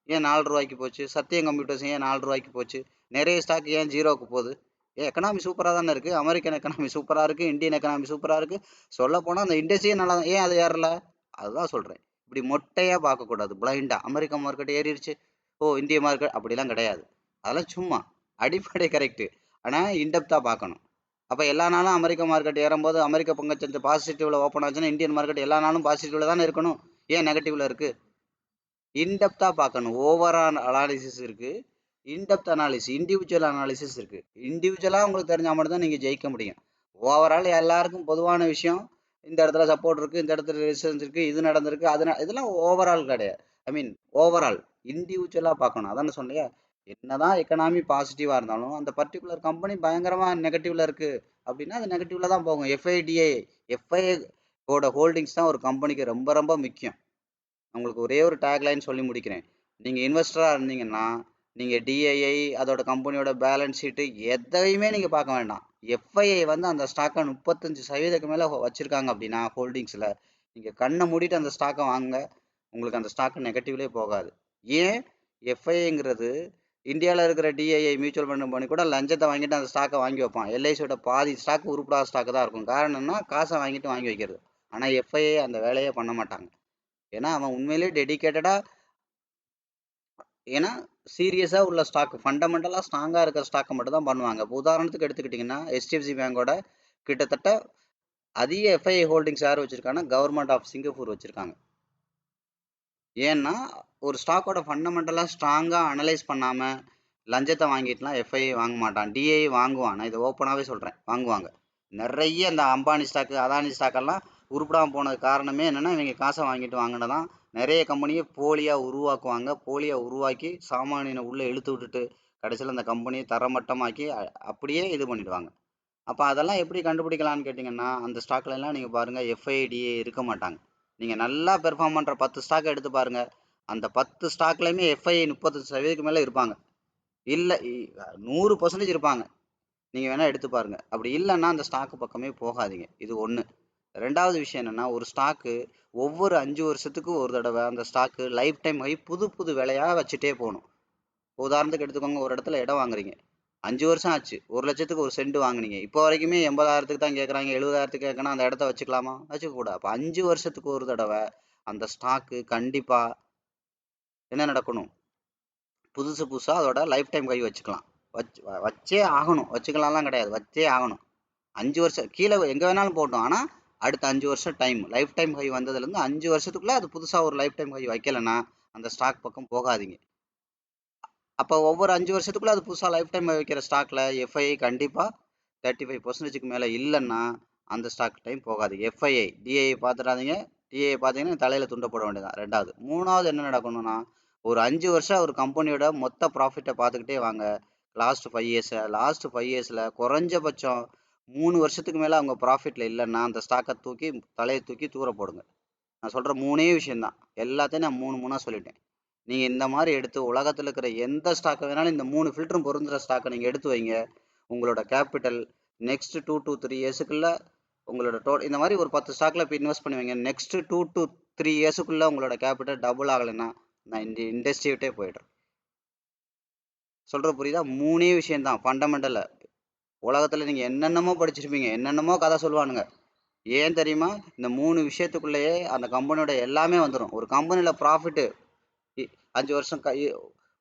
ஏன் 4 ரூபாய்க்கு போச்சு, சத்தியம் கம்ப்யூட்டர்ஸ் ஏன் 4 ரூபாய்க்கு போச்சு, நிறைய ஸ்டாக் ஏன் 0க்கு போகுது? ஏன் எக்கனாமி சூப்பராக தானே இருக்குது, அமெரிக்கன் எக்கனாமி சூப்பராக இருக்குது, இந்தியன் எக்கனாமி சூப்பராக இருக்குது, சொல்ல போனால் அந்த இண்டஸ்ட்ரியே நல்லா தான், ஏன் அது ஏறல? அதுதான் சொல்கிறேன், இப்படி மொட்டையாக பார்க்கக்கூடாது பிளைண்டாக. அமெரிக்கா மார்க்கெட் ஏறிடுச்சு, ஓ இந்திய மார்க்கெட் அப்படிலாம் கிடையாது. அதெல்லாம் சும்மா அடிப்படை கரெக்டு, ஆனால் இன்டெப்த்தாக பார்க்கணும். அப்போ எல்லா நாளும் அமெரிக்கா மார்க்கெட் ஏறும்போது அமெரிக்க பங்குச்சந்தை பாசிட்டிவ்ல ஓப்பன் ஆச்சுன்னா இந்தியன் மார்க்கெட் எல்லா நாளும் பாசிட்டிவ்ல தானே இருக்கணும், ஏன் நெகட்டிவ்ல இருக்கு? இன்டெப்த்தாக பார்க்கணும். ஓவரால் அனாலிசிஸ் இருக்கு, இன்டெப்த் அனாலிசிஸ், இண்டிவிஜுவல் அனாலிசிஸ் இருக்கு. இண்டிவிஜுவலாக உங்களுக்கு தெரிஞ்சால் மட்டும்தான் நீங்கள் ஜெயிக்க முடியும். ஓவரால் எல்லாருக்கும் பொதுவான விஷயம், இந்த இடத்துல சப்போர்ட் இருக்கு, இந்த இடத்துல ரெசிஸ்டன்ஸ் இருக்கு, இது நடந்திருக்கு, இதெல்லாம் ஓவரால் கிடையாது. ஐ மீன் ஓவரால் இண்டிவிஜுவலாக பார்க்கணும். அதான் சொன்னேன், என்னதான் எக்கனாமி பாசிட்டிவாக இருந்தாலும் அந்த பர்டிகுலர் கம்பெனி பயங்கரமாக நெகட்டிவ்ல இருக்கு அப்படின்னா அது நெகட்டிவ்ல தான் போகும். எஃப்ஐஓட ஹோல்டிங்ஸ் தான் ஒரு கம்பெனிக்கு ரொம்ப ரொம்ப முக்கியம். உங்களுக்கு ஒரே ஒரு டேக்லைன் சொல்லி முடிக்கிறேன். நீங்கள் இன்வெஸ்டராக இருந்தீங்கன்னா நீங்கள் டிஐஐ அதோட கம்பெனியோட பேலன்ஸ் ஷீட்டு எதையுமே நீங்கள் பார்க்க வேண்டாம். எஃப்ஐஐ வந்து அந்த ஸ்டாக்கை 35% மேலே வச்சுருக்காங்க அப்படின்னா ஹோல்டிங்ஸில் நீங்கள் கண்ணை மூடிட்டு அந்த ஸ்டாக்கை வாங்க, உங்களுக்கு அந்த ஸ்டாக்கு நெகட்டிவ்லேயே போகாது. ஏன்? எஃப்ஐங்கிறது இந்தியாவில் இருக்கிற டிஐஐ மியூச்சுவல் ஃபண்ட் கம்பெனி கூட லஞ்சத்தை வாங்கிட்டு அந்த ஸ்டாக்கை வாங்கி வைப்பான். எல்ஐசியோட பாதி ஸ்டாக் உருப்படாத ஸ்டாக்கு தான் இருக்கும். காரணம்னா காசை வாங்கிட்டு வாங்கி வைக்கிறது. ஆனால் எஃப்ஐஐ அந்த வேலையே பண்ண மாட்டாங்க. ஏன்னா அவன் உண்மையிலே டெடிக்கேட்டடாக, ஏன்னா சீரியஸாக உள்ள ஸ்டாக் ஃபண்டமெண்டலாக ஸ்ட்ராங்காக இருக்கிற ஸ்டாக்கை மட்டும் தான் பண்ணுவாங்க. இப்போ உதாரணத்துக்கு எடுத்துக்கிட்டிங்கன்னா ஹெச்டிஎஃப்சி பேங்கோட கிட்டத்தட்ட அதிக எஃப்ஐஐ ஹோல்டிங்ஸ் யார் வச்சுருக்காங்கன்னா கவர்மெண்ட் ஆஃப் சிங்கப்பூர் வச்சுருக்காங்க. ஏன்னா ஒரு ஸ்டாக்கோட ஃபண்டமெண்டலாக ஸ்ட்ராங்காக அனலைஸ் பண்ணாமல் லஞ்சத்தை வாங்கிட்டுலாம் எஃப்ஐஐ வாங்க மாட்டான். டிஐ வாங்குவான், நான் இதை ஓப்பனாகவே சொல்கிறேன், வாங்குவாங்க. நிறைய இந்த அம்பானி ஸ்டாக்கு அதானி ஸ்டாக்கெல்லாம் உருப்படாமல் போனது காரணமே என்னென்னா இவங்க காசை வாங்கிட்டு வாங்கினதான். நிறைய கம்பெனியை போலியாக உருவாக்குவாங்க, போலியாக உருவாக்கி சாமானியனை உள்ளே இழுத்து விட்டுட்டு கடைசியில் அந்த கம்பெனியை தரமட்டமாக்கி அப்படியே இது பண்ணிடுவாங்க. அப்போ அதெல்லாம் எப்படி கண்டுபிடிக்கலான்னு கேட்டிங்கன்னா அந்த ஸ்டாக்லலாம் நீங்கள் பாருங்கள் எஃப்ஐடிஏ இருக்க மாட்டாங்க. நீங்கள் நல்லா பெர்ஃபார்ம் பண்ணுற 10 ஸ்டாக் எடுத்து பாருங்கள், அந்த 10 ஸ்டாக்லையுமே எஃப்ஐஐ 35% மேலே இருப்பாங்க, இல்லை 100% இருப்பாங்க. நீங்கள் வேணால் எடுத்து பாருங்கள். அப்படி இல்லைன்னா அந்த ஸ்டாக்கு பக்கமே போகாதீங்க. இது ஒன்று. ரெண்டாவது விஷயம் என்னென்னா, ஒரு ஸ்டாக்கு ஒவ்வொரு 5 வருஷத்துக்கு ஒரு தடவை அந்த ஸ்டாக்கு லைஃப் டைம் ஆகி புது புது விலையாக வச்சுட்டே போகணும். உதாரணத்துக்கு எடுத்துக்கோங்க, ஒரு இடத்துல இடம் வாங்குறீங்க, 5 வருஷம் ஆச்சு, 1 லட்சத்துக்கு ஒரு சென்ட் வாங்குனீங்க, இப்போ வரைக்குமே 80,000க்கு தான் கேட்குறாங்க, 70,000க்கு கேட்கணும், அந்த இடத்த வச்சுக்கலாமா? வச்சுக்கக்கூடாது. அப்போ 5 வருஷத்துக்கு ஒரு தடவை அந்த ஸ்டாக்கு கண்டிப்பாக என்ன நடக்கணும்? புதுசு புதுசாக அதோட லைஃப் டைம் கை வச்சுக்கலாம். வச்சே ஆகணும். வச்சுக்கலாம்லாம் கிடையாது, வச்சே ஆகணும். 5 வருஷம் கீழே எங்கே வேணாலும் போட்டோம். ஆனால் அடுத்த 5 வருஷம் டைம், லைஃப் டைம் ஹை வந்ததுலேருந்து 5 வருஷத்துக்குள்ளே அது புதுசாக ஒரு லைஃப் டைம் ஹை வைக்கலைன்னா அந்த ஸ்டாக் பக்கம் போகாதீங்க. அப்போ ஒவ்வொரு 5 வருஷத்துக்குள்ளே அது புதுசாக லைஃப் டைம் வைக்கிற ஸ்டாக்கில் எஃப்ஐஐ கண்டிப்பாக 35% மேலே இல்லைன்னா அந்த ஸ்டாக் டைம் போகாது. எஃப்ஐஐ டிஐஐ பார்த்துடாதீங்க. டிஐஐ பார்த்தீங்கன்னா தலையில் துண்ட போட வேண்டியதான். ரெண்டாவது. மூணாவது என்ன நடக்கணும்னா, ஒரு 5 வருஷம் ஒரு கம்பெனியோட மொத்த ப்ராஃபிட்டை பார்த்துக்கிட்டே வாங்க. லாஸ்ட் 5 இயர்ஸில் குறைஞ்சபட்சம் 3 வருஷத்துக்கு மேலே அவங்க ப்ராஃபிட்டில் இல்லைன்னா அந்த ஸ்டாக்கை தலையை தூக்கி தூர போடுங்க. நான் சொல்கிற 3 விஷயம்தான். எல்லாத்தையும் நான் 3 சொல்லிட்டேன். நீங்கள் இந்த மாதிரி எடுத்து உலகத்தில் இருக்கிற எந்த ஸ்டாக்கை வேணாலும் இந்த 3 ஃபில்டரும் பொருந்துகிற ஸ்டாக்கை நீங்கள் எடுத்து வைங்க. உங்களோட கேபிட்டல் நெக்ஸ்ட் 2 to 3 இயர்ஸுக்குள்ள உங்களோட இந்த மாதிரி ஒரு 10 ஸ்டாக்ல இப்போ இன்வெஸ்ட் பண்ணுவீங்க. நெக்ஸ்ட் 2 to 3 இயர்ஸுக்குள்ள உங்களோட கேபிட்டல் டபுள் ஆகலைன்னா நான் இந்த இண்டஸ்ட்ரி விட்டே போயிடுறேன். சொல்கிறது புரியுதா? 3 விஷயம்தான் ஃபண்டமெண்டல். உலகத்தில் நீங்கள் என்னென்னமோ படிச்சிருப்பீங்க, என்னென்னமோ கதை சொல்லுவானுங்க. ஏன் தெரியுமா? இந்த 3 விஷயத்துக்குள்ளேயே அந்த கம்பெனியோட எல்லாமே வந்துடும். ஒரு கம்பெனியில் ப்ராஃபிட்டு 5 வருஷம்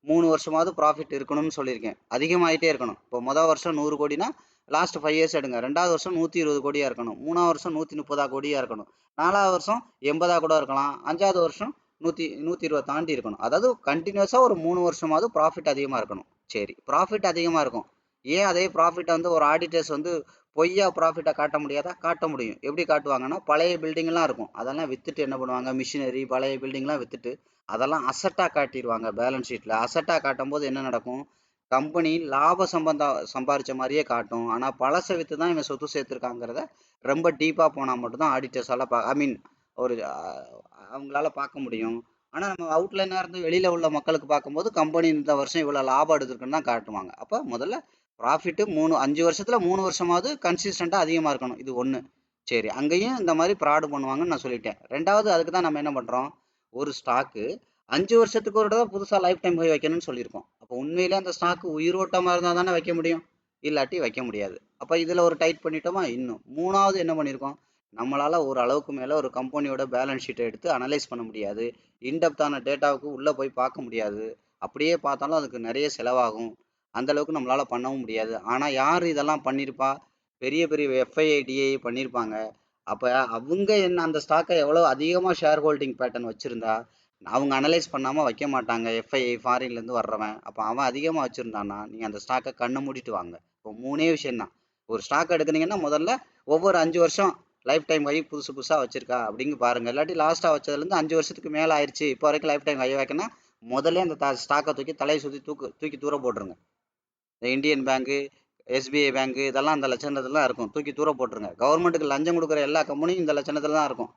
3 வருஷமாவது ப்ராஃபிட் இருக்கணும்னு சொல்லியிருக்கேன். அதிகமாகிட்டே இருக்கணும். இப்போ மொதல் வருஷம் 100 கோடினா லாஸ்ட் 5 இயர்ஸ் எடுங்க. 2வது வருஷம் 120 கோடியாக இருக்கணும். 3வது வருஷம் 130 கோடியாக இருக்கணும். 4வது வருஷம் 80 கூட இருக்கலாம். 5வது வருஷம் 120 தாண்டி இருக்கணும். அதாவது கண்டினியூஸாக ஒரு 3 வருஷமாவது ப்ராஃபிட் அதிகமாக இருக்கணும். சரி, ப்ராஃபிட் அதிகமாக இருக்கும். ஏன் அதே ப்ராஃபிட்டை வந்து ஒரு ஆடிட்டர்ஸ் வந்து பொய்யா ப்ராஃபிட்டை காட்ட முடியாதா? காட்ட முடியும். எப்படி காட்டுவாங்கன்னா, பழைய பில்டிங்லாம் இருக்கும், அதெல்லாம் விற்றுட்டு என்ன பண்ணுவாங்க, மிஷினரி பழைய பில்டிங்லாம் விற்றுட்டு அதெல்லாம் அசட்டாக காட்டிடுவாங்க பேலன்ஸ் ஷீட்டில். அசட்டாக காட்டும் போது என்ன நடக்கும்? கம்பெனி லாபம் சம்பாரித்த மாதிரியே காட்டும். ஆனால் பழசை விற்று தான் இவன் சொத்து சேர்த்துருக்காங்கிறத ரொம்ப டீப்பாக போனால் மட்டும்தான் ஆடிட்டர்ஸால் ஒரு அவங்களால பார்க்க முடியும். ஆனால் நம்ம அவுட்லைனாக இருந்து வெளியில் உள்ள மக்களுக்கு பார்க்கும்போது கம்பெனி இந்த வருஷம் இவ்வளோ லாபம் எடுத்துருக்குன்னு தான் காட்டுவாங்க. அப்போ முதல்ல ப்ராஃபிட்டு 5 வருஷத்தில் 3 வருஷமாவது கன்சிஸ்டண்ட்டாக அதிகமாக இருக்கணும். இது ஒன்று. சரி, அங்கேயும் இந்த மாதிரி ஃப்ராடு பண்ணுவாங்கன்னு நான் சொல்லிட்டேன். ரெண்டாவது, அதுக்கு தான் நம்ம என்ன பண்ணுறோம், ஒரு ஸ்டாக்கு 5 வருஷத்துக்கு ஒரு தடவை புதுசாக லைஃப் டைம் போய் வைக்கணும்னு சொல்லியிருக்கோம். அப்போ உண்மையிலே அந்த ஸ்டாக்கு உயிரோட்டமாக இருந்தால் தானே வைக்க முடியும், இல்லாட்டி வைக்க முடியாது. அப்போ இதில் ஒரு டைட் பண்ணிட்டோமா? இன்னும் மூணாவது என்ன பண்ணியிருக்கோம், நம்மளால் ஒரு அளவுக்கு மேலே ஒரு கம்பெனியோட பேலன்ஸ் ஷீட்டை எடுத்து அனலைஸ் பண்ண முடியாது. இன்டெப்த்தான டேட்டாவுக்கு உள்ளே போய் பார்க்க முடியாது. அப்படியே பார்த்தாலும் அதுக்கு நிறைய செலவாகும். அந்த அளவுக்கு நம்மளால் பண்ணவும் முடியாது. ஆனால் யார் இதெல்லாம் பண்ணியிருப்பா? பெரிய பெரிய எஃப்ஐஐ டிஐ பண்ணியிருப்பாங்க. அப்போ அவங்க என்ன அந்த ஸ்டாக்கை எவ்வளோ அதிகமாக ஷேர் ஹோல்டிங் பேட்டர்ன் வச்சுருந்தா அவங்க அனலைஸ் பண்ணாமல் வைக்க மாட்டாங்க. எஃப்ஐஐ ஃபாரின்லேருந்து வர்றவன், அப்போ அவன் அதிகமாக வச்சுருந்தான்னா நீங்கள் அந்த ஸ்டாக்கை கண்ணை மூடிட்டு வாங்க. இப்போ 3 விஷயம்தான். ஒரு ஸ்டாக் எடுக்குறீங்கன்னா முதல்ல ஒவ்வொரு 5 வருஷம் லைஃப் டைம் ஹை புதுசு புதுசாக வச்சுருக்கா அப்படிங்க பாருங்கள். இல்லாட்டி லாஸ்ட்டாக வச்சதுலேருந்து 5 வருஷத்துக்கு மேலே ஆயிடுச்சு, இப்போ வரைக்கும் லைஃப் டைம் ஹை வைக்கணும்னா முதல்ல அந்த ஸ்டாக்கை தலையை சுற்றி தூக்கி தூர போட்டுருங்க. இந்த இந்தியன் பேங்க்கு, எஸ்பிஐ பேங்க்கு இதெல்லாம் அந்த லட்சணத்தில் தான் இருக்கும். தூக்கி தூர போட்டுருங்க. கவர்மெண்ட்டுக்கு லஞ்சம் கொடுக்குற எல்லா கம்பெனியும் இந்த லட்சணத்தில் தான் இருக்கும்.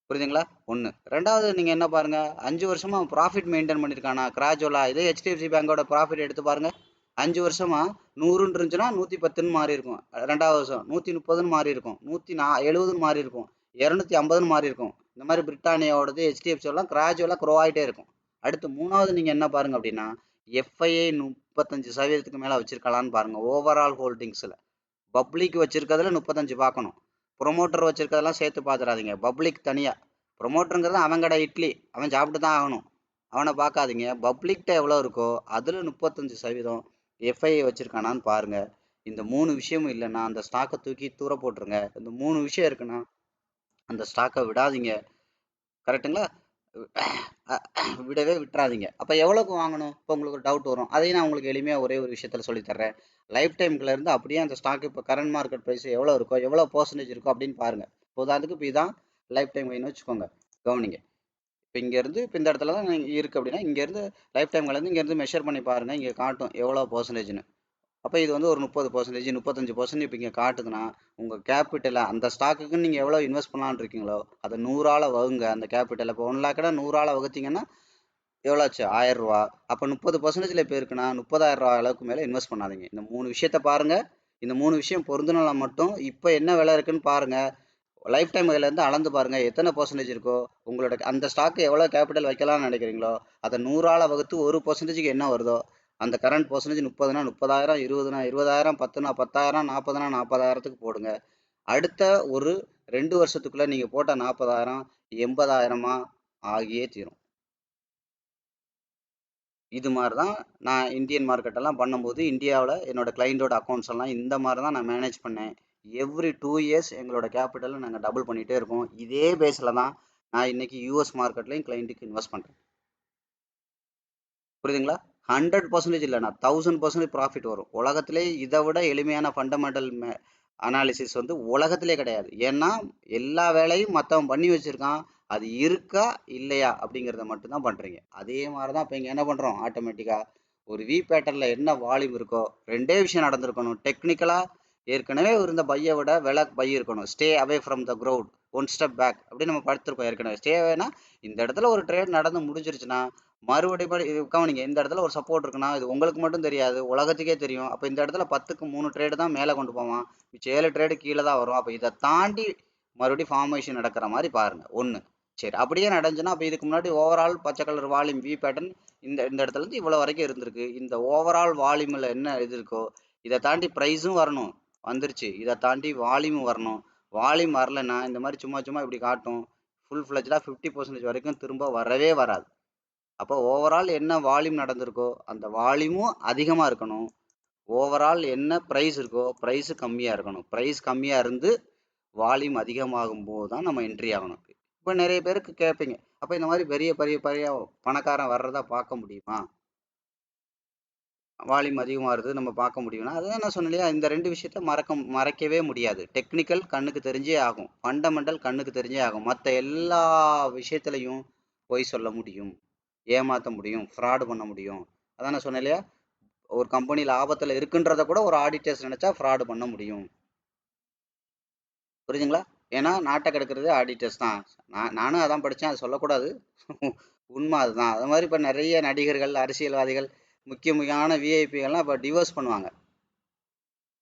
புரியுதுங்களா? ஒன்று. ரெண்டாவது, நீங்கள் என்ன பாருங்கள், 5 வருஷமாக ப்ராஃபிட் மெயின்டைன் பண்ணியிருக்கானா கிராஜுவலாக. இதே ஹெச்டிஎஃப்சி பேங்கோட ப்ராஃபிட் எடுத்து பாருங்கள். 5 வருஷமாக 100ன்னு இருந்துச்சுன்னா 110ன்னு மாறி இருக்கும். 2வது வருஷம் 130ன்னு மாறி இருக்கும். 170ன்னு மாறி இருக்கும். 250ன்னு மாறி இருக்கும். இந்த மாதிரி பிரிட்டானியாவோடது ஹெச்டிஎஃப்சியெல்லாம் கிராஜுவலாக க்ரோ ஆகிட்டே இருக்கும். அடுத்து மூணாவது நீங்கள் என்ன பாருங்கள் அப்படின்னா, எஃப்ஐஐ 35% மேலே வச்சுருக்கலான்னு பாருங்கள். ஓவரால் ஹோல்டிங்ஸில் பப்ளிக் வச்சுருக்கிறதுல 35 பார்க்கணும். ப்ரொமோட்டர் வச்சுருக்கிறதெல்லாம் சேர்த்து பார்த்துடாதீங்க. பப்ளிக் தனியாக. ப்ரொமோட்டருங்கிறது அவன் கடை இட்லி, அவன் சாப்பிட்டு தான் ஆகணும், அவனை பார்க்காதீங்க. பப்ளிக்கிட்ட எவ்வளோ இருக்கோ அதில் 35% எஃப்ஐஐ வச்சுருக்கானான்னு பாருங்கள். இந்த 3 விஷயமும் இல்லைன்னா அந்த ஸ்டாக்கை தூக்கி தூர போட்டுருங்க. இந்த 3 விஷயம் இருக்குன்னா அந்த ஸ்டாக்கை விடாதீங்க. கரெக்டுங்களா? விடவே விட்டுறாதீங்க. அப்போ எவ்வளோக்கு வாங்கணும்? இப்போ உங்களுக்கு ஒரு டவுட் வரும். அதையும் நான் உங்களுக்கு எளிமையாக ஒரே ஒரு விஷயத்தில் சொல்லித்தர்றேன். லைஃப் டைம்குள்ளேருந்து அப்படியே அந்த ஸ்டாக் இப்போ கரண்ட் மார்க்கெட் ப்ரைஸ் எவ்வளோ இருக்கோ, எவ்வளோ பர்சன்டேஜ் இருக்கோ அப்படின்னு பாருங்கள். உதாரணத்துக்கு இப்போ இதான் லைஃப் டைம் வைன்னு வச்சுக்கோங்க. கவனிங்க. இப்போ இங்கேருந்து இப்போ இந்த இடத்துல தான் இருக்குது அப்படின்னா, இங்கேருந்து லைஃப் டைம்லேருந்து இங்கேருந்து மெஷர் பண்ணி பாருங்கள். இங்கே காட்டும் எவ்வளோ பர்சன்டேஜ்னு. அப்போ இது வந்து ஒரு 30%, 35% இப்போ இங்கே காட்டுதுன்னா, உங்கள் கேபிட்டலை அந்த ஸ்டாக்குக்கு நீங்கள் எவ்வளோ இன்வெஸ்ட் பண்ணலான்னு இருக்கீங்களோ அதை 100ஆல் வகுங்க. அந்த கேபிட்டலை இப்போ 1 லேக்கடா 100ஆல் வகுத்தீங்கன்னா எவ்வளோ ஆச்சு? 1000 ரூபா. அப்போ 30%ல் இப்போ இருக்குன்னா 30,000 ரூபா அளவுக்கு மேலே இன்வெஸ்ட் பண்ணாதீங்க. இந்த 3 விஷயத்தை பாருங்கள். இந்த 3 விஷயம் பொருந்தினால மட்டும் இப்போ என்ன விலை இருக்குன்னு பாருங்கள். லைஃப் டைம் கையிலேருந்து அளந்து பாருங்கள் எத்தனை பர்சன்டேஜ் இருக்கோ. உங்களோட அந்த ஸ்டாக்கு எவ்வளோ கேபிட்டல் வைக்கலாம்னு நினைக்கிறீங்களோ அதை 100ஆல் வகுத்து 1%க்கு என்ன வருதோ அந்த கரண்ட் பர்சன்டேஜ் 30னா 30,000, 20னா 20,000, 10னா 10,000, 40னா 40,000க்கு போடுங்க. அடுத்த ஒரு 2 வருஷத்துக்குள்ளே நீங்கள் போட்ட 40,000 80,000 ஆகியே தீரும். இது மாதிரி தான் நான் இந்தியன் மார்க்கெட்டெல்லாம் பண்ணும்போது இந்தியாவில் என்னோட கிளைண்டோட அக்கௌண்ட்ஸ் எல்லாம் இந்த மாதிரி தான் நான் மேனேஜ் பண்ணேன். எவ்ரி 2 இயர்ஸ் எங்களோட கேபிட்டலை நாங்கள் டபுள் பண்ணிகிட்டே இருக்கோம். இதே பேஸில் தான் நான் இன்னைக்கு யூஎஸ் மார்க்கெட்லையும் கிளைண்ட்டுக்கு இன்வெஸ்ட் பண்ணுறேன். புரியுதுங்களா? 100% இல்லைண்ணா 1000% ப்ராஃபிட் வரும். உலகத்திலே இதை விட எளிமையான ஃபண்டமெண்டல் அனாலிசிஸ் வந்து உலகத்திலே கிடையாது. ஏன்னா எல்லா வேலையும் மற்றவன் பண்ணி வச்சிருக்கான். அது இருக்கா இல்லையா அப்படிங்கிறத மட்டும்தான் பண்ணுறீங்க. அதே மாதிரி தான் இப்போ இங்கே என்ன பண்ணுறோம் ஆட்டோமேட்டிக்காக ஒரு வி பேட்டர்னில் என்ன வால்யூம் இருக்கோ ரெண்டே விஷயம் நடந்திருக்கணும். டெக்னிக்கலாக ஏற்கனவே இருந்த பையை விட விலை பை இருக்கணும். Stay away from the crowd, one step back அப்படின்னு நம்ம படுத்திருக்கோம் ஏற்கனவே. ஸ்டே அவேனா இந்த இடத்துல ஒரு ட்ரேட் நடந்து முடிஞ்சிருச்சுன்னா மறுபடியும் இது கவனிங்க. இந்த இடத்துல ஒரு சப்போர்ட் இருக்குன்னா இது உங்களுக்கு மட்டும் தெரியாது, உலகத்துக்கே தெரியும். அப்போ இந்த இடத்துல 10க்கு 3 ட்ரேடு தான் மேலே கொண்டு போவான், மிச்சம் 7 ட்ரேடு கீழே தான் வரும். அப்போ இதை தாண்டி மறுபடியும் ஃபார்மேஷன் நடக்கிற மாதிரி பாருங்க ஒன்று. சரி, அப்படியே நடந்துச்சுன்னா அப்போ இதுக்கு முன்னாடி ஓவரால் பச்சை கலர் வால்யூம் வி பேட்டர்ன் இந்த இடத்துல இருந்து இவ்வளோ வரைக்கும் இருந்திருக்கு. இந்த ஓவரால் வால்யூமில் என்ன இது இருக்கோ இதை தாண்டி ப்ரைஸும் வரணும், வந்துருச்சு. இதை தாண்டி வால்யூமும் வரணும். வால்யூம் வரலைன்னா இந்த மாதிரி சும்மா சும்மா இப்படி காட்டும். ஃபுல் ஃப்ளெஜ்டாக 50% வரைக்கும் திரும்ப வரவே வராது. அப்போ ஓவரால் என்ன வால்யூம் நடந்திருக்கோ அந்த வால்யூமும் அதிகமாக இருக்கணும். ஓவரால் என்ன ப்ரைஸ் இருக்கோ ப்ரைஸு கம்மியாக இருக்கணும். ப்ரைஸ் கம்மியாக இருந்து வால்யூம் அதிகமாகும் போது தான் நம்ம என்ட்ரி ஆகணும். இப்போ நிறைய பேருக்கு கேட்பீங்க, அப்போ இந்த மாதிரி பெரிய பெரிய பெரிய பணக்காரன் வர்றதா பார்க்க முடியுமா? வால்யூம் அதிகமாக வருது நம்ம பார்க்க முடியும்னா அதுதான் நான் சொன்னேன் இல்லையா, இந்த ரெண்டு விஷயத்த மறைக்கவே முடியாது. டெக்னிக்கல் கண்ணுக்கு தெரிஞ்சே ஆகும், ஃபண்டமெண்டல் கண்ணுக்கு தெரிஞ்சே ஆகும். மற்ற எல்லா விஷயத்துலையும் பொய் சொல்ல முடியும், ஏமாற்ற முடியும், ஃப்ராடு பண்ண முடியும். அதான் நான் சொன்னேன் இல்லையா, ஒரு கம்பெனி லாபத்தில் இருக்குன்றத கூட ஒரு ஆடிட்டர்ஸ் நினைச்சா ஃப்ராடு பண்ண முடியும். புரியுதுங்களா? ஏன்னா நாட்டை கெடுக்கிறது ஆடிட்டர்ஸ் தான். நானும் அதான் படித்தேன், அது சொல்லக்கூடாது. உண்மை அதுதான். அது மாதிரி இப்போ நிறைய நடிகர்கள், அரசியல்வாதிகள், முக்கியமான விஐபிகள்லாம் இப்போ டிவோர்ஸ் பண்ணுவாங்க.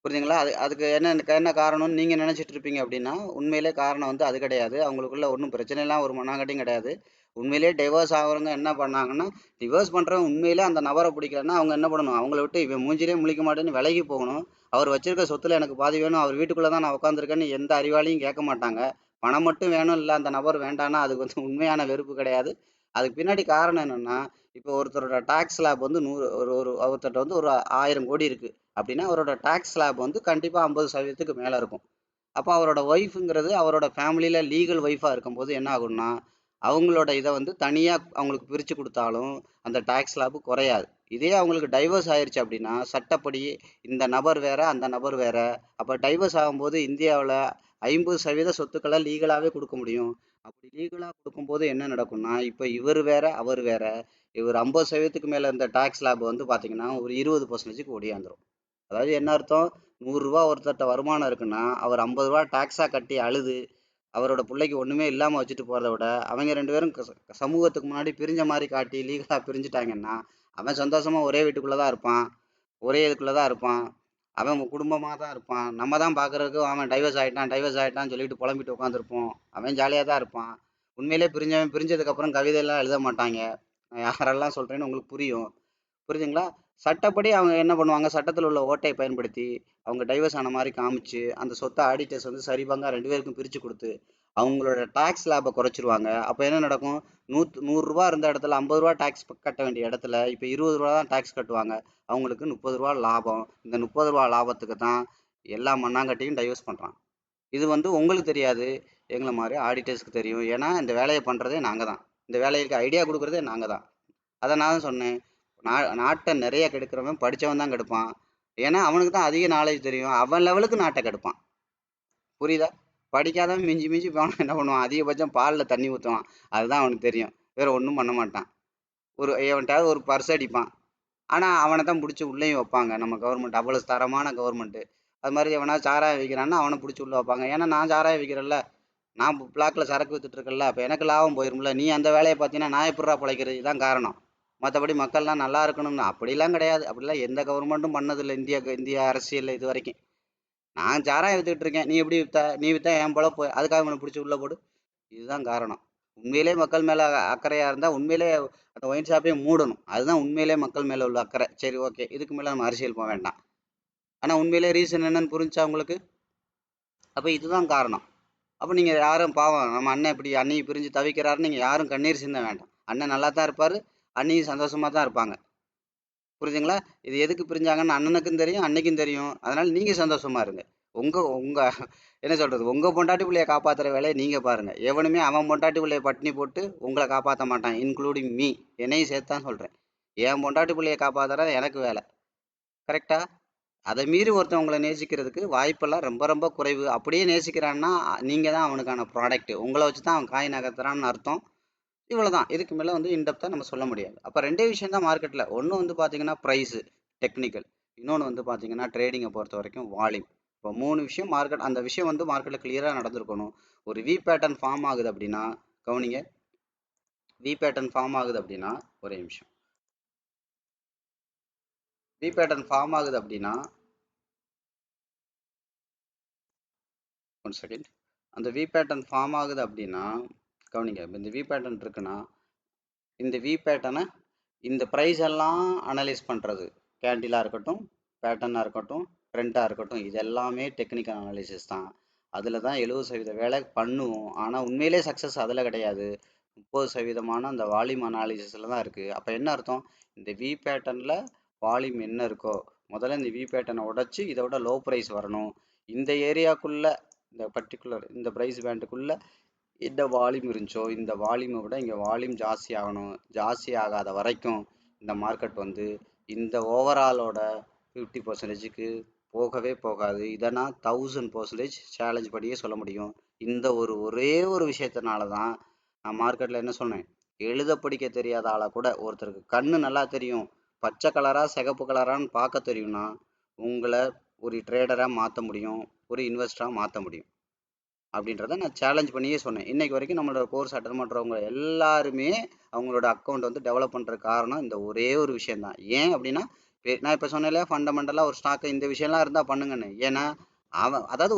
புரியுதுங்களா? அதுக்கு என்ன காரணம்னு நீங்கள் நினச்சிட்டு இருப்பீங்க அப்படின்னா உண்மையிலே காரணம் வந்து அது கிடையாது. அவங்களுக்குள்ள ஒன்றும் பிரச்சனைலாம் ஒரு மண்ணாங்கட்டியும் கிடையாது. உண்மையிலேயே டிவோர்ஸ் ஆகிறவங்க என்ன பண்ணாங்கன்னா, டிவோர்ஸ் பண்ணுறவங்க உண்மையிலே அந்த நபரை பிடிக்கலன்னா அவங்க என்ன பண்ணணும், அவங்கள விட்டு இவன் மூஞ்சிலே முழிக்க மாட்டேன்னு விலகி போகணும். அவர் வச்சிருக்க சொத்துல எனக்கு பாதி வேணும், அவர் வீட்டுக்குள்ளே தான் நான் உட்காந்துருக்கேன்னு எந்த அறிவாளியும் கேட்க மாட்டாங்க. பணம் மட்டும் வேணும், இல்லை அந்த நபர் வேண்டான்னா அதுக்கு வந்து உண்மையான வெறுப்பு கிடையாது. அதுக்கு பின்னாடி காரணம் என்னென்னா, இப்போ ஒருத்தரோட டாக்ஸ் ஸ்லாப் வந்து ஒருத்தர்கிட்ட வந்து ஒரு 1000 கோடி இருக்குது அப்படின்னா அவரோட டாக்ஸ் ஸ்லாப் வந்து கண்டிப்பாக 50% மேலே இருக்கும். அப்போ அவரோட ஒய்ஃபுங்கிறது அவரோட ஃபேமிலியில் லீகல் ஒய்ஃபாக இருக்கும்போது என்ன ஆகும்னா அவங்களோட இதை வந்து தனியாக அவங்களுக்கு பிரித்து கொடுத்தாலும் அந்த டாக்ஸ் ஸ்லாப்பு குறையாது. இதே அவங்களுக்கு டைவர்ஸ் ஆயிடுச்சு அப்படின்னா சட்டப்படி இந்த நபர் வேற அந்த நபர் வேற. அப்போ டைவர்ஸ் ஆகும்போது இந்தியாவில் 50% சொத்துக்களை லீகலாகவே கொடுக்க முடியும். அப்படி லீகலாக கொடுக்கும்போது என்ன நடக்கும்னா இப்போ இவர் வேற அவர் வேற. இவர் 50%க்கு மேலே இருந்த டாக்ஸ் ஸ்லாப் வந்து பார்த்தீங்கன்னா ஒரு 20%க்கு ஒடியாந்துரும். அதாவது என்ன அர்த்தம், 100 ரூபா ஒருத்தர்கிட்ட வருமானம் இருக்குன்னா அவர் 50 ரூபா டாக்ஸாக கட்டி அழுது அவரோட பிள்ளைக்கு ஒன்றுமே இல்லாமல் வச்சுட்டு போகிறத விட அவங்க 2 பேரும் சமூகத்துக்கு முன்னாடி பிரிஞ்ச மாதிரி காட்டி லீகலாக பிரிஞ்சுட்டாங்கன்னா அவன் சந்தோஷமாக ஒரே வீட்டுக்குள்ளே தான் இருப்பான், ஒரே இதுக்குள்ளே தான் இருப்பான், அவன் குடும்பமாக தான் இருப்பான். நம்ம தான் பார்க்குறதுக்கு அவன் டைவர்ஸ் ஆகிட்டான்னு சொல்லிட்டு புலம்பிட்டு உட்காந்துருப்போம். அவன் ஜாலியாக தான் இருப்பான். உண்மையிலே பிரிஞ்சதுக்கப்புறம் கவிதையெல்லாம் எழுத மாட்டாங்க. நான் யாரெல்லாம் சொல்கிறேன்னு உங்களுக்கு புரியும். புரியுதுங்களா? சட்டப்படி அவங்க என்ன பண்ணுவாங்க, சட்டத்தில் உள்ள ஓட்டையை பயன்படுத்தி அவங்க டைவர்ஸ் ஆன மாதிரி காமிச்சு அந்த சொத்தை ஆடிட்டர்ஸ் வந்து சரிபங்கா 2 பேருக்கும் பிரித்து கொடுத்து அவங்களோட டாக்ஸ் ஸ்லாபை குறைச்சிருவாங்க. அப்போ என்ன நடக்கும், 100 ரூபா இருந்த இடத்துல 50 ரூபா டாக்ஸ் கட்ட வேண்டிய இடத்துல இப்போ 20 ரூபா தான் டாக்ஸ் கட்டுவாங்க. அவங்களுக்கு 30 ரூபா லாபம். இந்த 30 ரூபா லாபத்துக்கு தான் எல்லா மண்ணாங்கட்டியும் டைவர்ஸ் பண்ணுறான். இது வந்து உங்களுக்கு தெரியாது, எங்களை மாதிரி ஆடிட்டர்ஸ்க்கு தெரியும். ஏன்னா இந்த வேலையை பண்ணுறதே நாங்கள் தான், இந்த வேலைக்கு ஐடியா கொடுக்குறதே நாங்கள் தான். அதை நான் தான் சொன்னேன், நாட்டை நிறைய கெடுக்கிறவன் படித்தவன் தான் கெடுப்பான். ஏன்னா அவனுக்கு தான் அதிக நாலேஜ் தெரியும், அவன் லெவலுக்கு நாட்டை கெடுப்பான். புரியுதா? படிக்காதவன் மிஞ்சி மிஞ்சி போவான், என்ன பண்ணுவான், அதிகபட்சம் பாலில் தண்ணி ஊற்றுவான். அதுதான் அவனுக்கு தெரியும், வேற ஒன்றும் பண்ண மாட்டான். எவன்கிட்டயாவது ஒரு பர்ஸ் அடிப்பான், ஆனால் அவனை தான் பிடிச்சி உள்ளேயும் வைப்பாங்க. நம்ம கவர்மெண்ட் அவ்வளோ தரமான கவர்மெண்ட்டு. அது மாதிரி எவனா சாராயம் விற்கிறான்னா அவனை பிடிச்சி உள்ளே வைப்பாங்க. ஏன்னா நான் சாராயம் விற்கிறேன்ல, நான் பிளாக்கில் சரக்கு வித்துட்டு இருக்கேன்ல, அப்போ எனக்கு லாபம் போயிரும்ல. நீ அந்த வேலையை பார்த்தீங்கன்னா நான் எப்படிடா பிழைக்கிறது, இதுதான் காரணம். மற்றபடி மக்கள்லாம் நல்லா இருக்கணும்னு அப்படிலாம் கிடையாது. அப்படிலாம் எந்த கவர்மெண்ட்டும் பண்ணதில்லை இந்திய அரசியலில் இது வரைக்கும். நான் சாராயம் வித்துக்கிட்டு இருக்கேன், நீ எப்படி வித்த, நீ வித்தா என் பொழப்பு, அதுக்காக இவனை பிடிச்சி உள்ளே போடு. இதுதான் காரணம். உண்மையிலே மக்கள் மேலே அக்கறையாக இருந்தால் உண்மையிலே அந்த ஒயின் ஷாப்பையும் மூடணும். அதுதான் உண்மையிலே மக்கள் மேலே உள்ள அக்கறை. சரி, ஓகே, இதுக்கு மேலே நம்ம அரசியல் போக வேண்டாம். ஆனால் உண்மையிலே ரீசன் என்னன்னு புரிஞ்சா உங்களுக்கு? அப்போ இதுதான் காரணம். அப்போ நீங்கள் யாரும் பாவம் நம்ம அண்ணன் இப்படி அண்ணியை பிரிஞ்சு தவிக்கிறாருன்னு நீங்கள் யாரும் கண்ணீர் சிந்த வேண்டாம். அண்ணன் நல்லா தான் இருப்பார், அண்ணியும் சந்தோஷமாக தான் இருப்பாங்க. புரியுதுங்களா? இது எதுக்கு பிரிஞ்சாங்கன்னு அண்ணனுக்கும் தெரியும், அன்னைக்கும் தெரியும். அதனால நீங்க சந்தோஷமா இருங்க. உங்க உங்க என்ன சொல்றது? உங்க பொண்டாட்டி புள்ளைய காப்பாத்துற வேலையை நீங்க பாருங்க. எவனுமே அவன் பொண்டாட்டி புள்ளைய பட்டினி போட்டு உங்களை காப்பாற்ற மாட்டான், இன்க்ளூடிங் மீ. என்னையும் சேர்த்து தான் சொல்றேன். என் பொண்டாட்டி புள்ளைய காப்பாத்துறது எனக்கு வேலை. கரெக்டா? அதை மீறி ஒருத்தன் உங்களை நேசிக்கிறதுக்கு வாய்ப்பெல்லாம் ரொம்ப ரொம்ப குறைவு. அப்படியே நேசிக்கிறான்னா நீங்க தான் அவனுக்கான ப்ராடக்ட். உங்களை வச்சு தான் அவன் காய் நகர்த்துறான்னு அர்த்தம். இவ்வளவுதான். இதுக்கு மேல வந்து இன்டெப்தா நம்ம சொல்ல முடியாது. அப்ப ரெண்டே விஷயம் தான் மார்க்கெட்ல. ஒண்ணு வந்து பாத்தீங்கன்னா பிரைஸ், டெக்னிக்கல். இன்னொன்னு வந்து பாத்தீங்கன்னா ட்ரேடிங்கை பொறுத்த வரைக்கும் வால்யூம். இப்போ 3 விஷயம் மார்க்கெட், அந்த விஷயம் வந்து மார்க்கெட்ல கிளியரா நடந்திருக்கணும். ஒரு வி பேட்டர்ன் ஃபார்ம் ஆகுது அப்படின்னா, கவனிங்க, வி பேட்டர்ன் ஃபார்ம் ஆகுது அப்படின்னா, ஒரே நிமிஷம். வி பேட்டர்ன் ஃபார்ம் ஆகுது அப்படின்னா, ஒன் செகண்ட். அந்த வி பேட்டர்ன் ஃபார்ம் ஆகுது அப்படின்னா, கவனிங்க, இந்த வி பேட்டர்ன் இருக்குன்னா, இந்த வி பேட்டர்னை இந்த ப்ரைஸ் எல்லாம் அனலைஸ் பண்ணுறது, கேண்டிலாக இருக்கட்டும், பேட்டர்னாக இருக்கட்டும், ட்ரெண்டாக இருக்கட்டும், இது எல்லாமே டெக்னிக்கல் அனாலிசிஸ் தான். அதில் தான் 70% வேலை பண்ணுவோம். ஆனால் உண்மையிலே சக்ஸஸ் அதில் கிடையாது. 30% அந்த வால்யூம் அனாலிசிஸில் தான் இருக்குது. அப்போ என்ன அர்த்தம்? இந்த வி பேட்டர்னில் வால்யூம் என்ன இருக்கோ, முதல்ல இந்த வி பேட்டர்னை உடச்சி இதோட லோ ப்ரைஸ் வரணும். இந்த ஏரியாக்குள்ளே, இந்த பர்டிகுலர் இந்த ப்ரைஸ் பேண்டுக்குள்ளே இந்த வால்யூம் இருந்துச்சோ, இந்த வால்யூமை விட இங்கே வால்யூம் ஜாஸ்தி ஆகணும். ஜாஸ்தி ஆகாத வரைக்கும் இந்த மார்க்கெட் வந்து இந்த ஓவராலோட 50%க்கு போகவே போகாது. இதை நான் 1000% சேலஞ்ச் படியே சொல்ல முடியும். இந்த ஒரே ஒரு விஷயத்தினால தான் நான் மார்க்கெட்டில் என்ன சொன்னேன், எழுத படிக்க தெரியாத ஆளை கூட, ஒருத்தருக்கு கண்ணு நல்லா தெரியும், பச்சை கலரா சிகப்பு கலரான்னு பார்க்க தெரியும்னா உங்களை ஒரு ட்ரேடராக மாற்ற முடியும், ஒரு இன்வெஸ்டராக மாற்ற முடியும். அப்படின்றத நான் சேலஞ்ச் பண்ணியே சொன்னேன். இன்னைக்கு வரைக்கும் நம்மளோட கோர்ஸ் அட்டன் பண்ணுறவங்க எல்லாருமே அவங்களோட அக்கௌண்ட் வந்து டெவலப் பண்ணுற காரணம் இந்த ஒரே ஒரு விஷயம் தான். ஏன் அப்படின்னா, நான் இப்போ சொன்னேன் இல்லையா, ஃபண்டமெண்டலாக ஒரு ஸ்டாக்கு இந்த விஷயம்லாம் இருந்தால் பண்ணுங்கன்னு. ஏன்னா அவன், அதாவது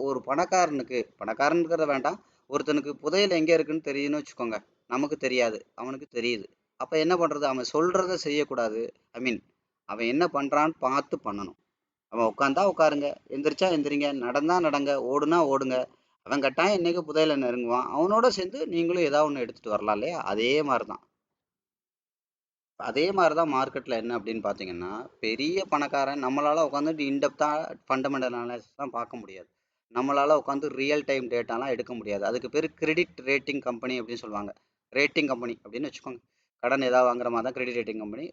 ஒரு பணக்காரனுக்கு, பணக்காரனுங்கிறத வேண்டாம், ஒருத்தனுக்கு புதையல் எங்கே இருக்குன்னு தெரியும்னு வச்சுக்கோங்க, நமக்கு தெரியாது, அவனுக்கு தெரியுது. அப்போ என்ன பண்ணுறது? அவன் சொல்கிறத செய்யக்கூடாது. ஐ மீன், அவன் என்ன பண்ணுறான்னு பார்த்து பண்ணணும். அவன் உட்காந்தா உட்காருங்க, எந்திரிச்சா எந்திரிங்க, நடந்தா நடங்க, ஓடுனா ஓடுங்க. அவன் கட்டாயம் என்னைக்கு புதையல நெருங்குவான். அவனோட சேர்ந்து நீங்களும் ஏதாவது ஒன்று எடுத்துட்டு வரலாம் இல்லையா? அதே மாதிரி தான் மார்க்கெட்டில் என்ன அப்படின்னு பார்த்தீங்கன்னா, பெரிய பணக்காரன் நம்மளால உட்காந்துட்டு இன்டெப்தா ஃபண்டமெண்டல் அனாலிசிஸ் தான் பார்க்க முடியாது. நம்மளால உட்காந்து ரியல் டைம் டேட்டாலாம் எடுக்க முடியாது. அதுக்கு பேர் கிரெடிட் ரேட்டிங் கம்பெனி அப்படின்னு சொல்லுவாங்க. ரேட்டிங் கம்பெனி அப்படின்னு வச்சுக்கோங்க. கடன் ஏதாவது வாங்குற மாதிரி தான் credit rating company.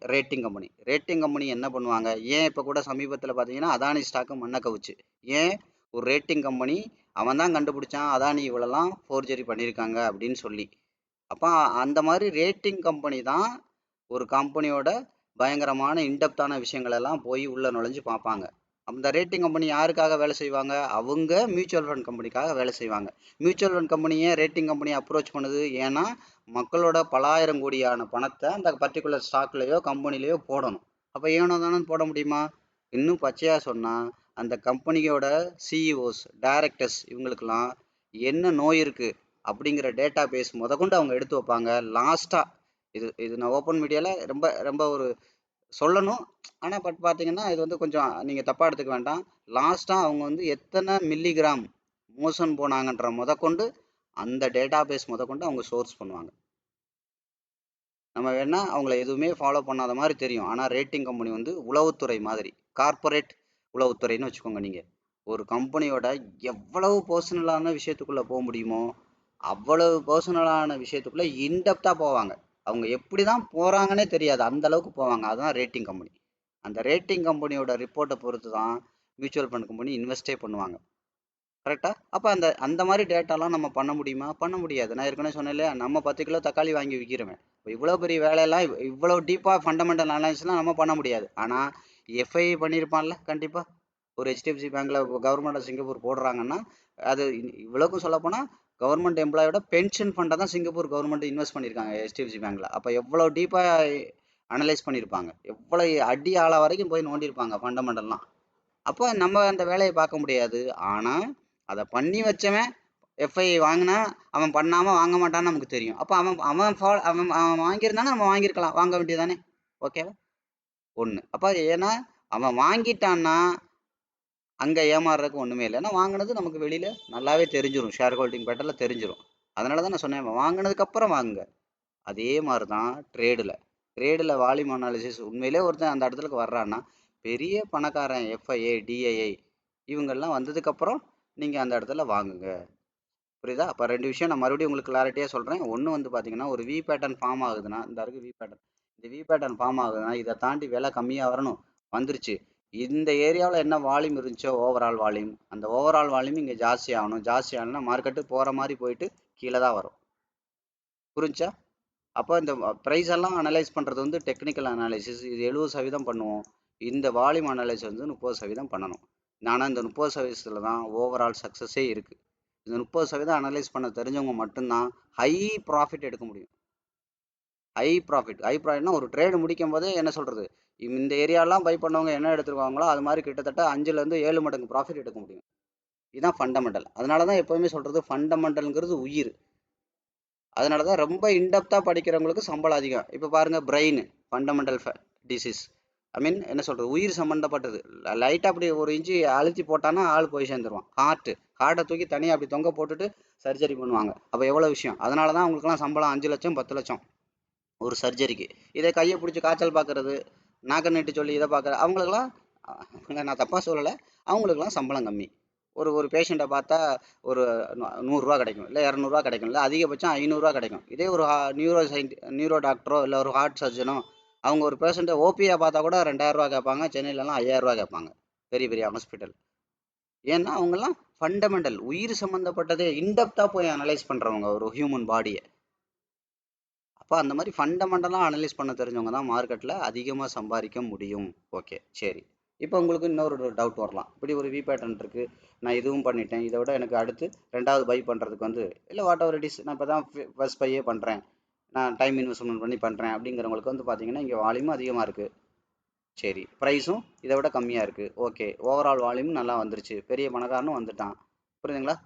Rating company என்ன பண்ணுவாங்க? ஏன் இப்போ கூட சமீபத்தில் பார்த்தீங்கன்னா அதானி ஸ்டாக்கு மண்ணை கவுச்சு. ஏன்? ஒரு ரேட்டிங் கம்பெனி அவன் தான் கண்டுபிடிச்சான் அதானி இவ்வளோலாம் ஃபோர்ஜரி பண்ணியிருக்காங்க அப்படின்னு சொல்லி. அப்போ அந்த மாதிரி ரேட்டிங் கம்பெனி தான் ஒரு கம்பெனியோட பயங்கரமான இன்டெப்தான விஷயங்கள் எல்லாம் போய் உள்ள நுழைஞ்சு பார்ப்பாங்க. அந்த ரேட்டிங் கம்பெனி யாருக்காக வேலை செய்வாங்க? அவங்க மியூச்சுவல் ஃபண்ட் கம்பெனிக்காக வேலை செய்வாங்க. மியூச்சுவல் ஃபண்ட் கம்பெனியை ரேட்டிங் கம்பெனியை அப்ரோச் பண்ணுது. ஏன்னா மக்களோட பலாயிரம் கோடியான பணத்தை அந்த பர்டிகுலர் ஸ்டாக்லேயோ கம்பெனிலேயோ போடணும். அப்போ ஏனோ தானே போட முடியுமா? இன்னும் பச்சையாக சொன்னால், அந்த கம்பெனியோட சிஇஓஸ், டைரக்டர்ஸ், இவங்களுக்கெல்லாம் என்ன நோய் இருக்குது அப்படிங்கிற டேட்டா பேஸ் முதற்கொண்டு அவங்க எடுத்து வைப்பாங்க. லாஸ்ட்டாக, இது இது நான் ஓப்பன் மீடியாவில் ரொம்ப ரொம்ப ஒரு சொல்லணும். ஆனால் பட் பார்த்தீங்கன்னா இது வந்து கொஞ்சம் நீங்கள் தப்பாக எடுத்துக்க வேண்டாம். லாஸ்ட்டாக அவங்க வந்து எத்தனை மில்லிகிராம் மோசன் போனாங்கன்ற முதற்கொண்டு அந்த டேட்டா பேஸ் முதற்கொண்டு அவங்க சோர்ஸ் பண்ணுவாங்க. நம்ம வேணா அவங்கள எதுவுமே ஃபாலோ பண்ணாத மாதிரி தெரியும். ஆனால் ரேட்டிங் கம்பெனி வந்து உளவுத்துறை மாதிரி, கார்ப்பரேட் உளவுத்துறைன்னு வச்சுக்கோங்க. நீங்கள் ஒரு கம்பெனியோட எவ்வளவு பர்சனலான விஷயத்துக்குள்ளே போக முடியுமோ அவ்வளவு பர்சனலான விஷயத்துக்குள்ளே இன்டெப்த்தாக போவாங்க. அவங்க எப்படி தான் போகிறாங்கன்னே தெரியாது, அந்த அளவுக்கு போவாங்க. அதுதான் ரேட்டிங் கம்பெனி. அந்த ரேட்டிங் கம்பெனியோட ரிப்போர்ட்டை பொறுத்து தான் மியூச்சுவல் ஃபண்ட் கம்பெனி இன்வெஸ்டே பண்ணுவாங்க. கரெக்டா? அப்போ அந்த அந்த மாதிரி டேட்டாலாம் நம்ம பண்ண முடியுமா? பண்ண முடியாது. நான் ஏற்கனவே சொன்னேன் இல்லையா, நம்ம 10 கிலோ தக்காளி வாங்கி விற்கிறோமே, இவ்வளோ பெரிய வேலையெல்லாம் இவ்வளோ டீப்பாக ஃபண்டமெண்டல் அனாலிசிஸ்லாம் நம்ம பண்ண முடியாது. ஆனால் எஃப்ஐ பண்ணியிருப்பான்ல கண்டிப்பாக. ஒரு ஹெச்டிஎஃப்சி பேங்க்கில் கவர்மெண்ட் ஆஃப் சிங்கப்பூர் போடுறாங்கன்னா, அது இவ்வளோக்கும் சொல்லப்போனால் கவர்மெண்ட் எம்ப்ளாயோட பென்ஷன் ஃபண்டை தான் சிங்கப்பூர் கவர்மெண்ட் இன்வெஸ்ட் பண்ணியிருக்காங்க ஹெச்டிஎஃப்சி பேங்க்கில். அப்போ எவ்வளோ டீப்பாக அனலைஸ் பண்ணியிருப்பாங்க, எவ்வளோ அடி ஆழ வரைக்கும் போய் நோண்டியிருப்பாங்க ஃபண்டமெண்டல்லாம். அப்போ நம்ம அந்த வேலையை பார்க்க முடியாது. ஆனால் அதை பண்ணி வச்சவன் எஃப்ஐ வாங்கினா அவன் பண்ணாமல் வாங்க மாட்டான்னு நமக்கு தெரியும். அப்போ அவன் அவன் அவன் அவன் வாங்கியிருந்தானே நம்ம வாங்கியிருக்கலாம், வாங்க வேண்டியதானே? ஓகேவா? ஒன்று. அப்போ ஏன்னா அவன் வாங்கிட்டான்னா அங்கே ஏமாறுறதுக்கு ஒன்றுமே இல்லை. ஏன்னா வாங்கினது நமக்கு வெளியில் நல்லாவே தெரிஞ்சிடும், ஷேர் ஹோல்டிங் பேட்டரில் தெரிஞ்சிடும். அதனால தான் நான் சொன்னேன், வாங்கினதுக்கப்புறம் வாங்குங்க. அதே மாதிரி தான் ட்ரேடில் ட்ரேடில் வால்யூம் அனாலிசிஸ் உண்மையிலே ஒருத்தன் அந்த இடத்துக்கு வர்றான்னா பெரிய பணக்காரன் எஃப்ஐஏ டிஐஐ இவங்கெல்லாம் வந்ததுக்கப்புறம் நீங்கள் அந்த இடத்துல வாங்குங்க. புரியுதா? அப்போ 2 விஷயம் நான் மறுபடியும் உங்களுக்கு கிளாரிட்டியாக சொல்கிறேன். ஒன்று வந்து பார்த்தீங்கன்னா ஒரு வி பேட்டர்ன் ஃபார்ம் ஆகுதுன்னா இந்த இருக்கு வி பேட்டர்ன், இந்த வி பேட்டர்ன் ஃபார்ம் ஆகுதுன்னா இதை தாண்டி விலை கம்மியாக வரணும், வந்துருச்சு. இந்த ஏரியாவில் என்ன வால்யூம் இருந்துச்சோ ஓவரால் வால்யூம், அந்த ஓவரால் வால்யூம் இங்கே ஜாஸ்தி ஆகணும். ஜாஸ்தி ஆகணும்னா மார்க்கெட்டு போகிற மாதிரி போயிட்டு கீழே தான் வரும். புரிஞ்சா? அப்போ இந்த ப்ரைஸ் எல்லாம் அனலைஸ் பண்ணுறது வந்து டெக்னிக்கல் அனாலிசிஸ். இது 70% பண்ணுவோம். இந்த வால்யூம் அனலைஸ் வந்து 30% பண்ணணும். ஆனால் இந்த 30%த்தில் தான் ஓவரால் சக்ஸஸே இருக்குது. இந்த 30% அனலைஸ் பண்ண தெரிஞ்சவங்க மட்டும்தான் ஹை ப்ராஃபிட் எடுக்க முடியும். ஹை ப்ராஃபிட்னா ஒரு ட்ரேடு முடிக்கும் போதே என்ன சொல்கிறது, இந்த ஏரியாலாம் பை பண்ணவங்க என்ன எடுத்துருவாங்களோ அது மாதிரி கிட்டத்தட்ட 5லேருந்து 7 மடங்கு ப்ராஃபிட் எடுக்க முடியும். இதுதான் ஃபண்டமெண்டல். அதனால தான் எப்போவுமே சொல்கிறது ஃபண்டமெண்டல்ங்கிறது உயிர். அதனால தான் ரொம்ப இன்டெப்த்தாக படிக்கிறவங்களுக்கு சம்பளம் அதிகம். இப்போ பாருங்கள், பிரெயின் ஃபண்டமெண்டல் டிசீஸ், ஐ மீன் என்ன சொல்கிறது, உயிர் சம்மந்தப்பட்டது. லைட்டாக அப்படி ஒரு இன்ச்சு அழுத்தி போட்டான்னா ஆள் போய் சேர்ந்துருவான். ஹார்ட்டை தூக்கி தனியாக அப்படி தொங்க போட்டுட்டு சர்ஜரி பண்ணுவாங்க. அப்போ எவ்வளோ விஷயம். அதனால தான் அவங்களுக்குலாம் சம்பளம் 5 லட்சம் 10 லட்சம் ஒரு சர்ஜரிக்கு. இதை கையை பிடிச்சி காய்ச்சல் பார்க்குறது, நாக்க நீட்டு சொல்லி இதை பார்க்குறது, அவங்களுக்குலாம் நான் தப்பாக சொல்லலை, அவங்களுக்குலாம் சம்பளம் கம்மி. ஒரு பேஷண்ட்டை பார்த்தா ஒரு 100 கிடைக்கும், இல்லை 200 கிடைக்கும், இல்லை அதிகபட்சம் 500 கிடைக்கும். இதே ஒரு நியூரோ டாக்டரோ இல்லை ஒரு ஹார்ட் சர்ஜனோ அவங்க ஒரு பேஷண்ட்டை ஓபியாக பார்த்தா கூட 2000 கேட்பாங்க. சென்னையிலலாம் 5000 கேட்பாங்க பெரிய பெரிய ஹாஸ்பிட்டல். ஏன்னா அவங்கெல்லாம் ஃபண்டமெண்டல் உயிர் சம்மந்தப்பட்டதே இன்டெப்த்தாக போய் அனலைஸ் பண்ணுறவங்க ஒரு ஹியூமன் பாடியை. அப்போ அந்த மாதிரி ஃபண்டமெண்டலாக அனலைஸ் பண்ண தெரிஞ்சவங்க தான் மார்க்கெட்டில் அதிகமாக சம்பாதிக்க முடியும். ஓகே, சரி. இப்போ உங்களுக்கு இன்னொரு டவுட் வரலாம். இப்படி ஒரு வி பேட்டர்ன் இருக்குது, நான் இதுவும் பண்ணிட்டேன், இதை விட எனக்கு அடுத்து 2வது பை பண்ணுறதுக்கு வந்து இல்லை வாட் எவர் இட் இஸ், நான் இப்போ தான் ஃபர்ஸ்ட் பையே பண்ணுறேன், நான் டைம் இன்வெஸ்ட்மெண்ட் பண்ணி பண்ணுறேன் அப்படிங்கிறவங்களுக்கு வந்து பார்த்தீங்கன்னா இங்கே வால்யூமும் அதிகமாக இருக்குது, சரி, ப்ரைஸும் இதை விட கம்மியாக இருக்குது, ஓகே, ஓவரால் வால்யூமும் நல்லா வந்துருச்சு, பெரிய பணக்காரனும் வந்துட்டான். புரியுதுங்களா?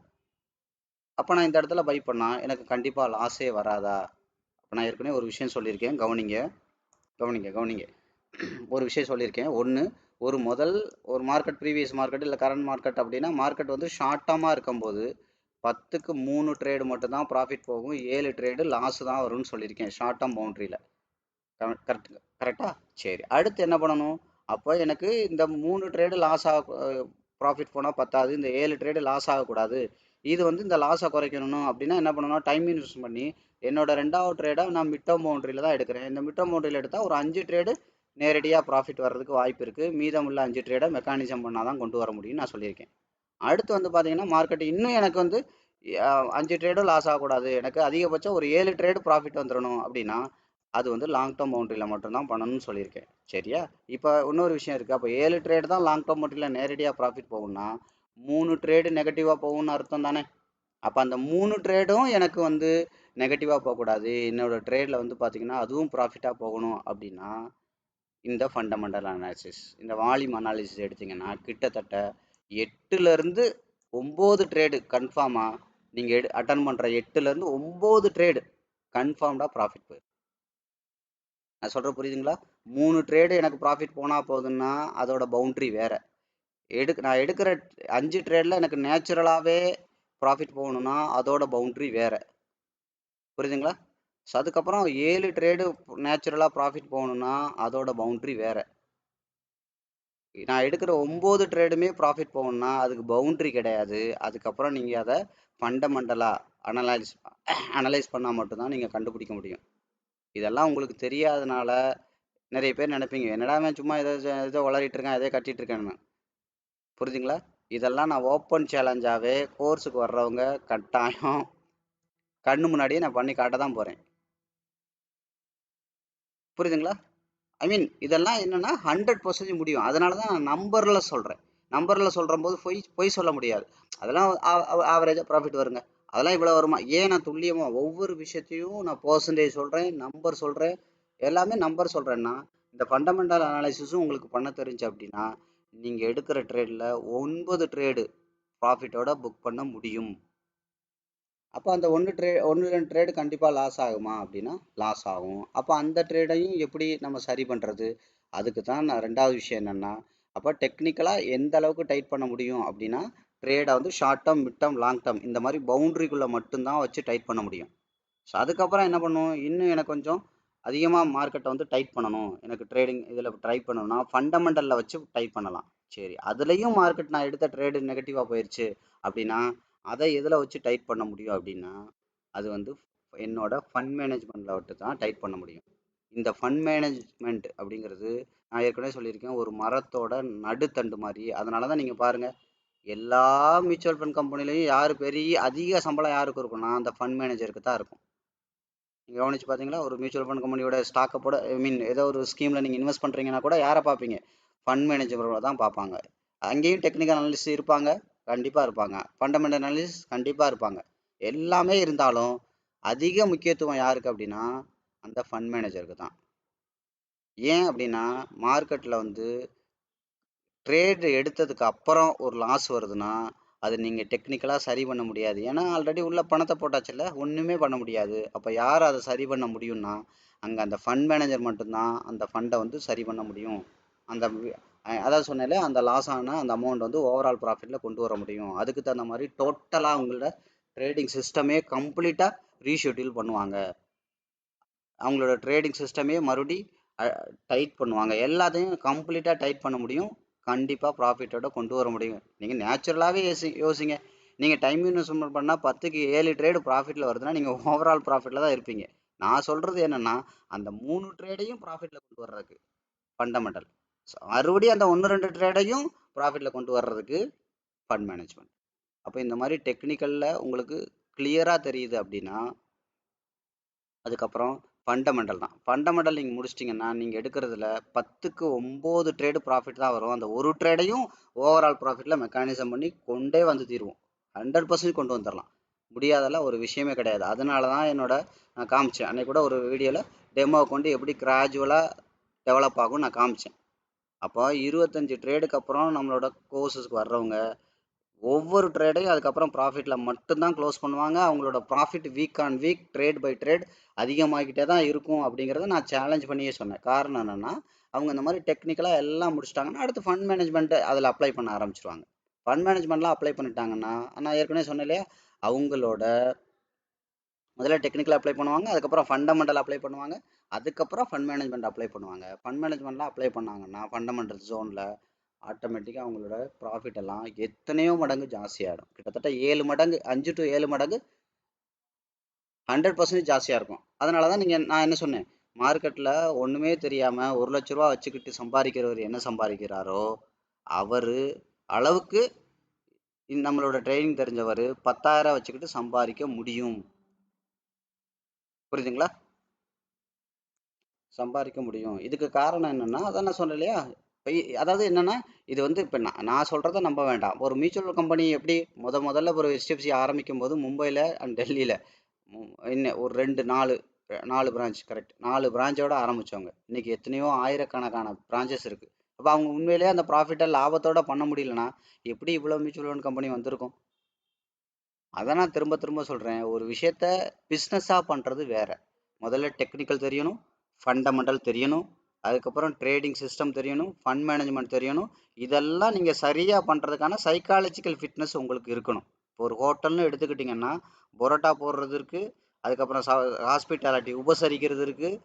அப்போ நான் இந்த இடத்துல பை பண்ணால் எனக்கு கண்டிப்பாக லாஸே வராதா? இப்போ நான் ஏற்கனவே ஒரு விஷயம் சொல்லியிருக்கேன், கவனிங்க கவனிங்க கவனிங்க. ஒரு விஷயம் சொல்லியிருக்கேன். ஒன்று, ஒரு மார்க்கெட், ப்ரீவியஸ் மார்க்கெட் இல்லை கரண்ட் மார்க்கெட் அப்படின்னா மார்க்கெட் வந்து ஷார்ட் டேர்மாக இருக்கும்போது 10க்கு 3 ட்ரேடு மட்டும்தான் ப்ராஃபிட் போகும், 7 ட்ரேடு லாஸ் தான் வரும்னு சொல்லியிருக்கேன் ஷார்ட் டேர்ம் பவுண்ட்ரியில். கரெக்டா? சரி, அடுத்து என்ன பண்ணணும்? அப்போ எனக்கு இந்த 3 ட்ரேடு லாஸ் ப்ராஃபிட் போனால் பத்தாது, இந்த 7 ட்ரேடு லாஸ் ஆகக்கூடாது. இது வந்து இந்த லாஸை குறைக்கணும் அப்படின்னா என்ன பண்ணணும்? டைம் இன்வெஸ்ட் பண்ணி என்னோட 2வது ட்ரேடை நான் மிட் டேர்ம் பவுண்ட்ரியில் தான் எடுக்கிறேன். இந்த மிட் டேர்ம் பவுண்ட்ரியில் எடுத்தால் ஒரு 5 ட்ரேடு நேரடியாக ப்ராஃபிட் வர்றதுக்கு வாய்ப்பு இருக்குது. மீதமுள்ள 5 ட்ரேடை மெக்கானிசம் பண்ணால் தான் கொண்டு வர முடியும்னு நான் சொல்லியிருக்கேன். அடுத்து வந்து பார்த்தீங்கன்னா மார்க்கெட் இன்னும் எனக்கு வந்து 5 ட்ரேடும் லாஸ் ஆகக்கூடாது, எனக்கு அதிகபட்சம் ஒரு 7 ட்ரேடு ப்ராஃபிட் வந்துடணும் அப்படின்னா அது வந்து லாங் டேர்ம் பவுண்ட்ரியில் மட்டும்தான் பண்ணணும்னு சொல்லியிருக்கேன். சரியா? இப்போ இன்னொரு விஷயம் இருக்குது. அப்போ 7 ட்ரேடு தான் லாங் டேர்ம் பவுண்ட்ரியில் நேரடியாக ப்ராஃபிட் போகும்னா 3 ட்ரேடு நெகட்டிவாக போகும்னு அர்த்தம் தானே? அப்போ அந்த 3 ட்ரேடும் எனக்கு வந்து நெகட்டிவாக போகக்கூடாது, என்னோட ட்ரேடில் வந்து பார்த்தீங்கன்னா அதுவும் ப்ராஃபிட்டாக போகணும் அப்படின்னா இந்த ஃபண்டமெண்டல் அனாலிசிஸ், இந்த வால்யூம் அனாலிசிஸ் எடுத்திங்கன்னா கிட்டத்தட்ட 8லேருந்து 9 ட்ரேடு கன்ஃபார்மாக நீங்கள் அட்டன் பண்ணுற 8லேருந்து 9 ட்ரேடு கன்ஃபார்ம்டாக ப்ராஃபிட் போயிடும். நான் சொல்கிற புரியுதுங்களா? 3 ட்ரேடு எனக்கு ப்ராஃபிட் போனால் போதுன்னா அதோட பவுண்ட்ரி வேறு. நான் எடுக்கிற 5 ட்ரேடில் எனக்கு நேச்சுரலாகவே ப்ராஃபிட் போகணுன்னா அதோட பவுண்ட்ரி வேறு. புரியுதுங்களா? ஸோ அதுக்கப்புறம் 7 ட்ரேடு நேச்சுரலாக ப்ராஃபிட் போகணுன்னா அதோட பவுண்ட்ரி வேறு. நான் எடுக்கிற 9 ட்ரேடுமே ப்ராஃபிட் போகணுன்னா அதுக்கு பவுண்ட்ரி கிடையாது. அதுக்கப்புறம் நீங்கள் அதை ஃபண்டமெண்டலாக அனலைஸ் பண்ணால் மட்டும்தான் நீங்கள் கண்டுபிடிக்க முடியும். இதெல்லாம் உங்களுக்கு தெரியாதனால நிறைய பேர் நினைப்பீங்க, என்னடா அவன் சும்மா ஏதோ வளரிட்டு இருக்கான், எதோ கட்டிட்டு இருக்கேன்னு. புரியுதுங்களா? இதெல்லாம் நான் ஓப்பன் சேலஞ்சாகவே கோர்ஸுக்கு வர்றவங்க கட்டாயம் கண்ணு முன்னாடியே நான் பண்ணி காட்ட தான் போகிறேன். புரியுதுங்களா? ஐ மீன் இதெல்லாம் என்னென்னா 100% முடியும். அதனால தான் நான் நம்பரில் சொல்கிறேன். நம்பரில் சொல்கிற போது பொய் சொல்ல முடியாது. அதெல்லாம் ஆவரேஜாக ப்ராஃபிட் வருங்க, அதெல்லாம் இவ்வளோ வருமா, ஏன் நான் துல்லியமாக ஒவ்வொரு விஷயத்தையும் நான் பர்சன்டேஜ் சொல்கிறேன், நம்பர் சொல்கிறேன், எல்லாமே நம்பர் சொல்கிறேன்னா இந்த ஃபண்டமெண்டல் அனாலிசிஸும் உங்களுக்கு பண்ண தெரிஞ்சு அப்படின்னா நீங்கள் எடுக்கிற ட்ரேடில் 9 ட்ரேடு ப்ராஃபிட்டோட புக் பண்ண முடியும். அப்போ அந்த 1-2 ட்ரேடு கண்டிப்பாக லாஸ் ஆகுமா அப்படின்னா லாஸ் ஆகும். அப்போ அந்த ட்ரேடையும் எப்படி நம்ம சரி பண்ணுறது? அதுக்கு தான் நான் 2வது விஷயம் என்னென்னா, அப்போ டெக்னிக்கலாக எந்த அளவுக்கு டைட் பண்ண முடியும் அப்படின்னா ட்ரேடை வந்து short term, mid term, long term இந்த மாதிரி பவுண்ட்ரிக்குள்ளே மட்டும்தான் வச்சு டைட் பண்ண முடியும். ஸோ அதுக்கப்புறம் என்ன பண்ணுவோம், இன்னும் எனக்கு கொஞ்சம் அதிகமாக மார்க்கெட்டை வந்து டைட் பண்ணணும், எனக்கு ட்ரேடிங் இதில் ட்ரை பண்ணணும்னா ஃபண்டமெண்டலில் வச்சு டைட் பண்ணலாம். சரி, அதுலேயும் மார்க்கெட் நான் எடுத்த ட்ரேடு நெகட்டிவாக போயிடுச்சு அப்படின்னா அதை எதில் வச்சு டைட் பண்ண முடியும் அப்படின்னா அது வந்து என்னோட ஃபண்ட் மேனேஜ்மெண்ட்டில் விட்டு தான் டைட் பண்ண முடியும். இந்த ஃபண்ட் மேனேஜ்மெண்ட் அப்படிங்கிறது நான் ஏற்கனவே சொல்லியிருக்கேன், ஒரு மரத்தோட நடுத்தண்டு மாதிரி. அதனால தான் நீங்கள் பாருங்கள், எல்லா மியூச்சுவல் ஃபண்ட் கம்பெனிலையும் யார் பெரிய அதிக சம்பளம் யாருக்கு இருக்கும்னா அந்த ஃபண்ட் மேனேஜருக்கு தான் இருக்கும். நீங்கள் கவனிச்சு பார்த்தீங்களா, ஒரு மியூச்சுவல் ஃபண்ட் கம்பெனியோட ஸ்டாக்கை போட ஏதோ ஒரு ஸ்கீமில் நீங்கள் இன்வெஸ்ட் பண்ணுறீங்கன்னா கூட யாரை பார்ப்பீங்க? ஃபண்ட் மேனேஜரோட தான் பார்ப்பாங்க. அங்கேயும் டெக்னிக்கல் அனாலிஸ்ட் இருப்பாங்க, கண்டிப்பாக இருப்பாங்க. ஃபண்டமெண்டல் அனாலிஸ்ட் கண்டிப்பாக இருப்பாங்க. எல்லாமே இருந்தாலும் அதிக முக்கியத்துவம் யாருக்கு அப்படின்னா அந்த ஃபண்ட் மேனேஜருக்கு தான். ஏன் அப்படின்னா மார்க்கெட்டில் வந்து ட்ரேடு எடுத்ததுக்கு அப்புறம் ஒரு லாஸ் வருதுன்னா அது நீங்கள் டெக்னிக்கலாக சரி பண்ண முடியாது. ஏன்னா ஆல்ரெடி உள்ள பணத்தை போட்டாச்சுல்ல, ஒன்றுமே பண்ண முடியாது. அப்போ யார் அதை சரி பண்ண முடியும்னா அங்கே அந்த ஃபண்ட் மேனேஜர் மட்டும்தான் அந்த ஃபண்டை வந்து சரி பண்ண முடியும். அந்த அதான் சொன்னாலே அந்த லாஸ் ஆன அந்த அமௌண்ட் வந்து ஓவரால் ப்ராஃபிட்டில் கொண்டு வர முடியும். அதுக்கு தகுந்த மாதிரி டோட்டலாக உங்களோட ட்ரேடிங் சிஸ்டமே கம்ப்ளீட்டாக ரீஷெட்யூல் பண்ணுவாங்க. அவங்களோட ட்ரேடிங் சிஸ்டமே மறுபடி டைட் பண்ணுவாங்க. எல்லாத்தையும் கம்ப்ளீட்டாக டைட் பண்ண முடியும். கண்டிப்பாக ப்ராஃபிட்டோட கொண்டு வர முடியும். நீங்கள் நேச்சுரலாகவே யோசிங்க. நீங்கள் டைம் இன்வெஸ்ட்மெண்ட் பண்ணால் 10க்கு 7 ட்ரேடு ப்ராஃபிட்டில் வருதுன்னா நீங்கள் ஓவரால் ப்ராஃபிட்டில் தான் இருப்பீங்க. நான் சொல்கிறது என்னென்னா அந்த 3 ட்ரேடையும் ப்ராஃபிட்டில் கொண்டு வர்றதுக்கு ஃபண்டமெண்டல், மறுபடியும் அந்த 1-2 ட்ரேடையும் ப்ராஃபிட்டில் கொண்டு வர்றதுக்கு ஃபண்ட் மேனேஜ்மெண்ட். அப்போ இந்த மாதிரி டெக்னிக்கலில் உங்களுக்கு கிளியராக தெரியுது அப்படின்னா அதுக்கப்புறம் ஃபண்டமெண்டல் தான். ஃபண்டமெண்டல் நீங்கள் முடிச்சிட்டிங்கன்னா நீங்கள் எடுக்கிறதுல 10க்கு 9 ட்ரேடு ப்ராஃபிட் தான் வரும். அந்த ஒரு ட்ரேடையும் ஓவரால் ப்ராஃபிட்டில் மெக்கானிசம் பண்ணி கொண்டே வந்து தீருவோம். 100% கொண்டு வந்துடலாம். முடியாதெல்லாம் ஒரு விஷயமே கிடையாது. அதனால தான் நான் காமிச்சேன் அன்னைக்கு கூட ஒரு வீடியோவில் டெமோ கொண்டு எப்படி கிராஜுவலாக டெவலப் ஆகும் நான் காமிச்சேன். அப்போ 25 ட்ரேடுக்கு அப்புறம் நம்மளோட கோர்சஸ்க்கு வர்றவங்க ஒவ்வொரு ட்ரேடையும் அதுக்கப்புறம் ப்ராஃபிட்டில் மட்டும்தான் க்ளோஸ் பண்ணுவாங்க. அவங்களோட profit week on week trade by trade அதிகமாகிட்டே தான் இருக்கும் அப்படிங்கிறத நான் சேலஞ்ச் பண்ணியே சொன்னேன். காரணம் என்னென்னா அவங்க இந்த மாதிரி டெக்னிக்கலாக எல்லாம் முடிச்சிட்டாங்கன்னா அடுத்து ஃபண்ட் மேனேஜ்மெண்ட்டு அதில் அப்ளை பண்ண ஆரம்பிச்சிருவாங்க. ஃபண்ட் மேனேஜ்மெண்ட்லாம் அப்ளை பண்ணிட்டாங்கன்னா நான் ஏற்கனவே சொன்னேன் இல்லையா, அவங்களோட முதல்ல டெக்னிக்கல் அப்ளை பண்ணுவாங்க, அதுக்கப்புறம் ஃபண்டமெண்டல் அப்ளை பண்ணுவாங்க, அதுக்கப்புறம் ஃபண்ட் மேனேஜ்மெண்ட் அப்ளை பண்ணுவாங்க. ஃபண்ட் மேனேஜ்மெண்ட்லாம் அப்ளை பண்ணாங்கன்னா ஃபண்டமெண்டல் ஜோனில் ஆட்டோமேட்டிக்காக அவங்களோட ப்ராஃபிட் எல்லாம் எத்தனையோ மடங்கு ஜாஸ்தியாகிடும். கிட்டத்தட்ட 7 மடங்கு, 5 to 7 மடங்கு 100% ஜாஸ்தியாக இருக்கும். அதனால தான் நான் என்ன சொன்னேன், மார்க்கெட்டில் ஒன்றுமே தெரியாமல் 1 லட்ச ரூபா வச்சுக்கிட்டு சம்பாதிக்கிறவர் என்ன சம்பாதிக்கிறாரோ அவர் அளவுக்கு நம்மளோட ட்ரைனிங் தெரிஞ்சவர் 10,000 வச்சுக்கிட்டு சம்பாதிக்க முடியும். புரியுதுங்களா? சம்பாதிக்க முடியும். இதுக்கு காரணம் என்னன்னா அதான் நான் சொன்னேன் இல்லையா, அதாவது என்னன்னா இது வந்து இப்போ நான் சொல்கிறத நம்ப வேண்டாம். ஒரு மியூச்சுவல் கம்பெனி எப்படி முதல்ல ஒரு HDFC ஆரம்பிக்கும் போது மும்பையில் அண்ட் டெல்லியில் இன்னும் ஒரு 4 பிரான்ச், கரெக்ட் 4 பிரான்ச்சோட ஆரம்பித்தவங்க. இன்றைக்கி எத்தனையோ ஆயிரக்கணக்கான பிரான்ச்சஸ் இருக்குது. அப்போ அவங்க உண்மையிலேயே அந்த ப்ராஃபிட்டை லாபத்தோடு பண்ண முடியலன்னா எப்படி இவ்வளோ மியூச்சுவல் ஃபண்ட் கம்பெனி வந்திருக்கும்? அதை நான் திரும்ப திரும்ப சொல்கிறேன், ஒரு விஷயத்த பிஸ்னஸாக பண்ணுறது வேறு. முதல்ல டெக்னிக்கல் தெரியணும், ஃபண்டமெண்டல் தெரியணும், அதுக்கப்புறம் ட்ரேடிங் சிஸ்டம் தெரியணும், ஃபண்ட் மேனேஜ்மெண்ட் தெரியணும். இதெல்லாம் நீங்கள் சரியாக பண்ணுறதுக்கான சைக்காலஜிக்கல் ஃபிட்னஸ் உங்களுக்கு இருக்கணும். இப்போ ஒரு ஹோட்டல்னு எடுத்துக்கிட்டிங்கன்னா பரோட்டா போடுறது இருக்குது, அதுக்கப்புறம் ஹாஸ்பிட்டாலிட்டி உபசரிக்கிறது இருக்குது,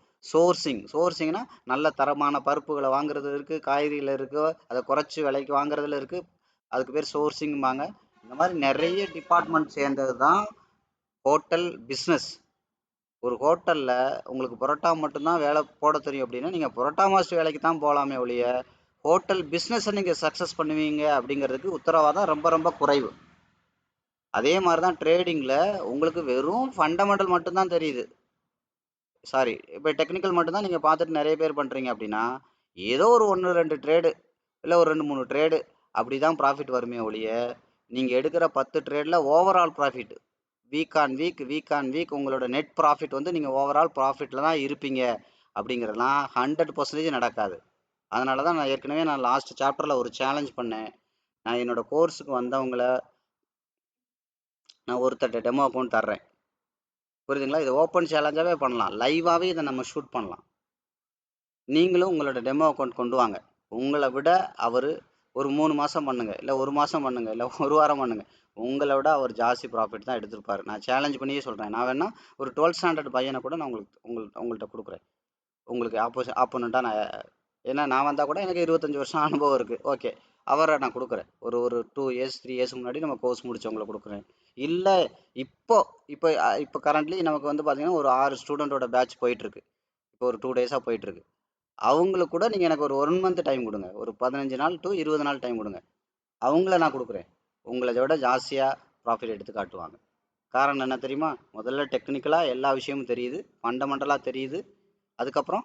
சோர்சிங்னா நல்ல தரமான பருப்புகளை வாங்குறது இருக்குது, காய்கறிகள் இருக்குது, அதை குறைச்சி விலைக்கு வாங்குறதுல இருக்குது, அதுக்கு பேர் சோர்சிங்பாங்க. இந்த மாதிரி நிறைய டிபார்ட்மெண்ட் சேர்ந்தது தான் ஹோட்டல் பிஸ்னஸ். ஒரு ஹோட்டலில் உங்களுக்கு பரோட்டா மட்டும்தான் வேலை போட தெரியும் அப்படின்னா நீங்கள் பரோட்டா மாஸ்டர் வேலைக்கு தான் போகலாமே ஒழிய ஹோட்டல் பிஸ்னஸை நீங்கள் சக்ஸஸ் பண்ணுவீங்க அப்படிங்கிறதுக்கு உத்தரவாதம் ரொம்ப ரொம்ப குறைவு. அதே மாதிரி தான் ட்ரேடிங்கில் உங்களுக்கு வெறும் ஃபண்டமெண்டல் மட்டும்தான் தெரியுது, சாரி இப்போ டெக்னிக்கல் மட்டும்தான் நீங்கள் பார்த்துட்டு நிறைய பேர் பண்ணுறீங்க அப்படின்னா ஏதோ ஒரு 1-2 ட்ரேடு இல்லை ஒரு 2-3 ட்ரேடு அப்படி தான் ப்ராஃபிட் வருமே ஒழிய நீங்கள் எடுக்கிற 10 ட்ரேடில் overall profit week on week உங்களோட நெட் ப்ராஃபிட் வந்து நீங்கள் ஓவரால் ப்ராஃபிட்டில் தான் இருப்பீங்க அப்படிங்கிறதுலாம் 100% நடக்காது. அதனால தான் நான் ஏற்கனவே லாஸ்ட் சாப்டரில் ஒரு சேலஞ்ச் பண்ணேன். நான் என்னோடய கோர்ஸுக்கு வந்தவங்கள நான் ஒருத்தட்ட டெமோ அக்கௌண்ட் தர்றேன், புரியுதுங்களா? இது ஓப்பன் சேலஞ்சாகவே பண்ணலாம், லைவாகவே இதை நம்ம ஷூட் பண்ணலாம். நீங்களும் உங்களோட டெமோ அக்கௌண்ட் கொண்டு வாங்க. உங்களை விட அவர் ஒரு 3 மாதம் பண்ணுங்கள், இல்லை 1 மாதம் பண்ணுங்கள், இல்லை 1 வாரம் பண்ணுங்கள், உங்களை விட அவர் ஜாஸ்தி ப்ராஃபிட் தான் எடுத்திருப்பார். நான் சேலஞ்ச் பண்ணியே சொல்கிறேன். நான் வேணா ஒரு 12th ஸ்டாண்டர்ட் பையனை கூட நான் உங்கள்கிட்ட கொடுக்குறேன். உங்களுக்கு ஆப்போனண்ட்டாக நான், ஏன்னா நான் வந்தால் கூட எனக்கு 25 வருஷம் அனுபவம் இருக்குது. ஓகே, அவரை நான் கொடுக்குறேன். ஒரு ஒரு 2 இயர்ஸ் 3 இயர்ஸ் முன்னாடி நம்ம கோர்ஸ் முடிச்சவங்களை கொடுக்குறேன். இல்லை இப்போ இப்போ இப்போ கரண்ட்லி நமக்கு வந்து பார்த்தீங்கன்னா ஒரு 6 ஸ்டூடெண்ட்டோட பேட்ச் போயிட்டுருக்கு. இப்போ ஒரு 2 டேஸாக போயிட்டுருக்கு. அவங்களுக்கு கூட நீங்கள் எனக்கு ஒரு 1 மந்த் டைம் கொடுங்க. ஒரு 15 நாள் டு 20 நாள் டைம் கொடுங்க. அவங்கள நான் கொடுக்குறேன். உங்களை விட ஜாஸ்தியாக ப்ராஃபிட் எடுத்து காட்டுவாங்க. காரணம் என்ன தெரியுமா? முதல்ல டெக்னிக்கலாக எல்லா விஷயமும் தெரியுது, ஃபண்டமெண்டலாக தெரியுது. அதுக்கப்புறம்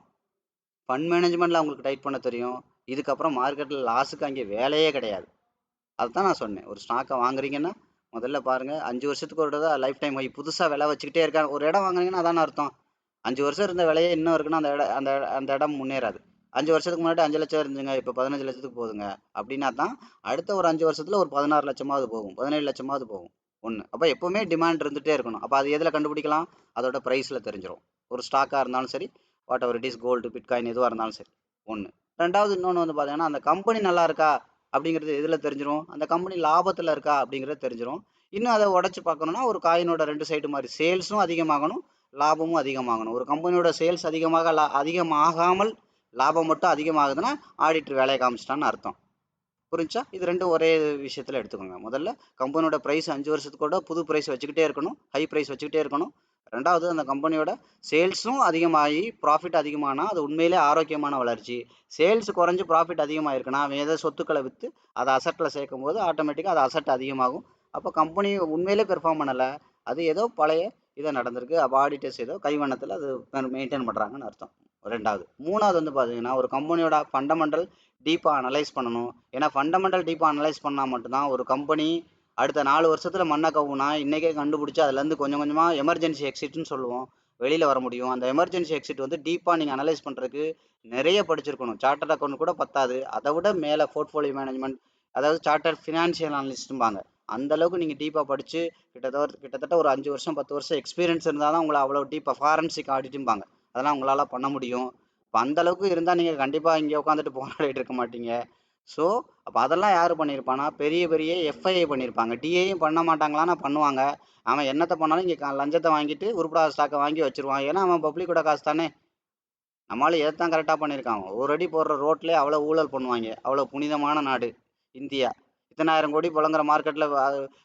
ஃபண்ட் மேனேஜ்மெண்ட்டில் அவங்களுக்கு டைட் பண்ண தெரியும். இதுக்கப்புறம் மார்க்கெட்டில் லாஸுக்கு அங்கே வேலையே கிடையாது. அதுதான் நான் சொன்னேன். ஒரு ஸ்டாக்கை வாங்குறீங்கன்னா முதல்ல பாருங்கள், 5 வருஷத்துக்கு ஒரு தடவை லைஃப் டைம் ஹை புதுசாக விலை வச்சுக்கிட்டே இருக்காங்க. ஒரு இடம் வாங்குறீங்கன்னா அதான அர்த்தம். 5 வருஷம் இருந்த விலையே இன்னும் இருக்குன்னா அந்த இடம் முன்னேறாது. 5 வருஷத்துக்கு முன்னாடி 5 லட்சம் இருந்துங்க, இப்போ 15 லட்சத்துக்கு போகுதுங்க அப்படின்னா தான் அடுத்த ஒரு 5 வருஷத்தில் ஒரு 16 லட்சமாவது போகும், 17 லட்சமாவது போகும். ஒன்று. அப்போ எப்போவுமே டிமாண்ட் இருந்துகிட்டே இருக்கணும். அப்போ அது எதில் கண்டுபிடிக்கலாம்? அதோட ப்ரைஸில் தெரிஞ்சிடும். ஒரு ஸ்டாக்காக இருந்தாலும் சரி, whatever it is, gold, bitcoin எதுவாக இருந்தாலும் சரி. ஒன்று. ரெண்டாவது இன்னொன்று வந்து பார்த்தீங்கன்னா, அந்த கம்பெனி நல்லா இருக்கா அப்படிங்கிறது எதில் தெரிஞ்சிடும்? அந்த கம்பெனி லாபத்தில் இருக்கா அப்படிங்கிறது தெரிஞ்சிடும். இன்னும் அதை உடச்சி பார்க்கணுன்னா ஒரு காயினோட 2 சைடு மாதிரி சேல்ஸும் அதிகமாகணும், லாபமும் அதிகமாகணும். ஒரு கம்பெனியோட சேல்ஸ் அதிகமாகாமல் லாபம் மட்டும் அதிகமாகுதுன்னா ஆடிட்டர் வேலையை காமிச்சிட்டான்னு அர்த்தம். புரிஞ்சா? இது ரெண்டும் ஒரே விஷயத்தில் எடுத்துக்கோங்க. முதல்ல கம்பெனியோட ப்ரைஸ் 5 வருஷத்துக்கூட புது ப்ரைஸ் வச்சுக்கிட்டே இருக்கணும், ஹை ப்ரைஸ் வச்சுக்கிட்டே இருக்கணும். ரெண்டாவது, அந்த கம்பெனியோட சேல்ஸும் அதிகமாகி ப்ராஃபிட் அதிகமானால் அது உண்மையிலே ஆரோக்கியமான வளர்ச்சி. சேல்ஸ் குறைஞ்சி ப்ராஃபிட் அதிகமாகிருக்குன்னா அவன் ஏதோ சொத்துக்களை விற்று அதை அசட்டில் சேர்க்கும் போது ஆட்டோமேட்டிக்காக அது அசட் அதிகமாகும். அப்போ கம்பெனி உண்மையிலே பெர்ஃபார்ம் பண்ணலை, அது ஏதோ பழைய இதை நடந்திருக்கு. அப்போ ஆடிட்டர்ஸ் ஏதோ கைவண்ணத்தில் அது மெயின்டைன் பண்ணுறாங்கன்னு அர்த்தம். ரெண்டாவது. மூணாவது வந்து பார்த்தீங்கன்னா, ஒரு கம்பெனியோட ஃபண்டமெண்டல் டீப்பாக அனலைஸ் பண்ணணும். ஏன்னா ஃபண்டமெண்டல் டீப்பாக அனலைஸ் பண்ணால் மட்டும்தான் ஒரு கம்பெனி அடுத்த 4 வருஷத்தில் மண்ணை கவுனா இன்றைக்கே கண்டுபிடிச்சி அதுலேருந்து கொஞ்சம் கொஞ்சமாக எமர்ஜென்சி எக்ஸிட்னு சொல்லுவோம், வெளியில் வர முடியும். அந்த எமர்ஜென்சி எக்ஸிட் வந்து டீப்பாக நீங்கள் அனலைஸ் பண்ணுறதுக்கு நிறைய படிச்சிருக்கணும். சார்ட்டர்ட் அக்கௌண்ட் கூட பத்தாது, அதை விட மேலே போர்ட்ஃபோலியோ மேனேஜ்மெண்ட், அதாவது சார்ட்டர்ட் ஃபினான்ஷியல் அனலிஸ்ட்டும்பாங்க. அந்த அளவுக்கு நீங்கள் டீப்பாக படித்து கிட்டத்தட்ட ஒரு 5 வருஷம் 10 வருஷம் எக்ஸ்பீரியன்ஸ் இருந்தால் தான் உங்களை அவ்வளோ டீப்பாக ஃபாரன்சிக் ஆடிட்டும்பாங்க, அதெல்லாம் உங்களால் பண்ண முடியும். இப்போ அந்தளவுக்கு இருந்தால் நீங்கள் கண்டிப்பாக இங்கே உட்காந்துட்டு போராடிட்டு இருக்க மாட்டீங்க. ஸோ அப்போ அதெல்லாம் யார் பண்ணியிருப்பானா? பெரிய பெரிய எஃப்ஐஏ பண்ணியிருப்பாங்க. டிஏயும் பண்ண மாட்டாங்களான்னா பண்ணுவாங்க. அவன் என்னத்தை பண்ணாலும் இங்கே லஞ்சத்தை வாங்கிட்டு உருப்படாத ஸ்டாக்கை வாங்கி வச்சுருவான். ஏன்னா அவன் பப்ளிக்கோட காசு தானே. நம்மளால எதைத்தான் கரெக்டாக பண்ணியிருக்கான். ஒரு அடி போடுற ரோட்லேயே அவ்வளோ ஊழல் பண்ணுவாங்க. அவ்வளோ புனிதமான நாடு இந்தியா. இத்தனை ஆயிரம் கோடி புழங்குற மார்க்கெட்டில்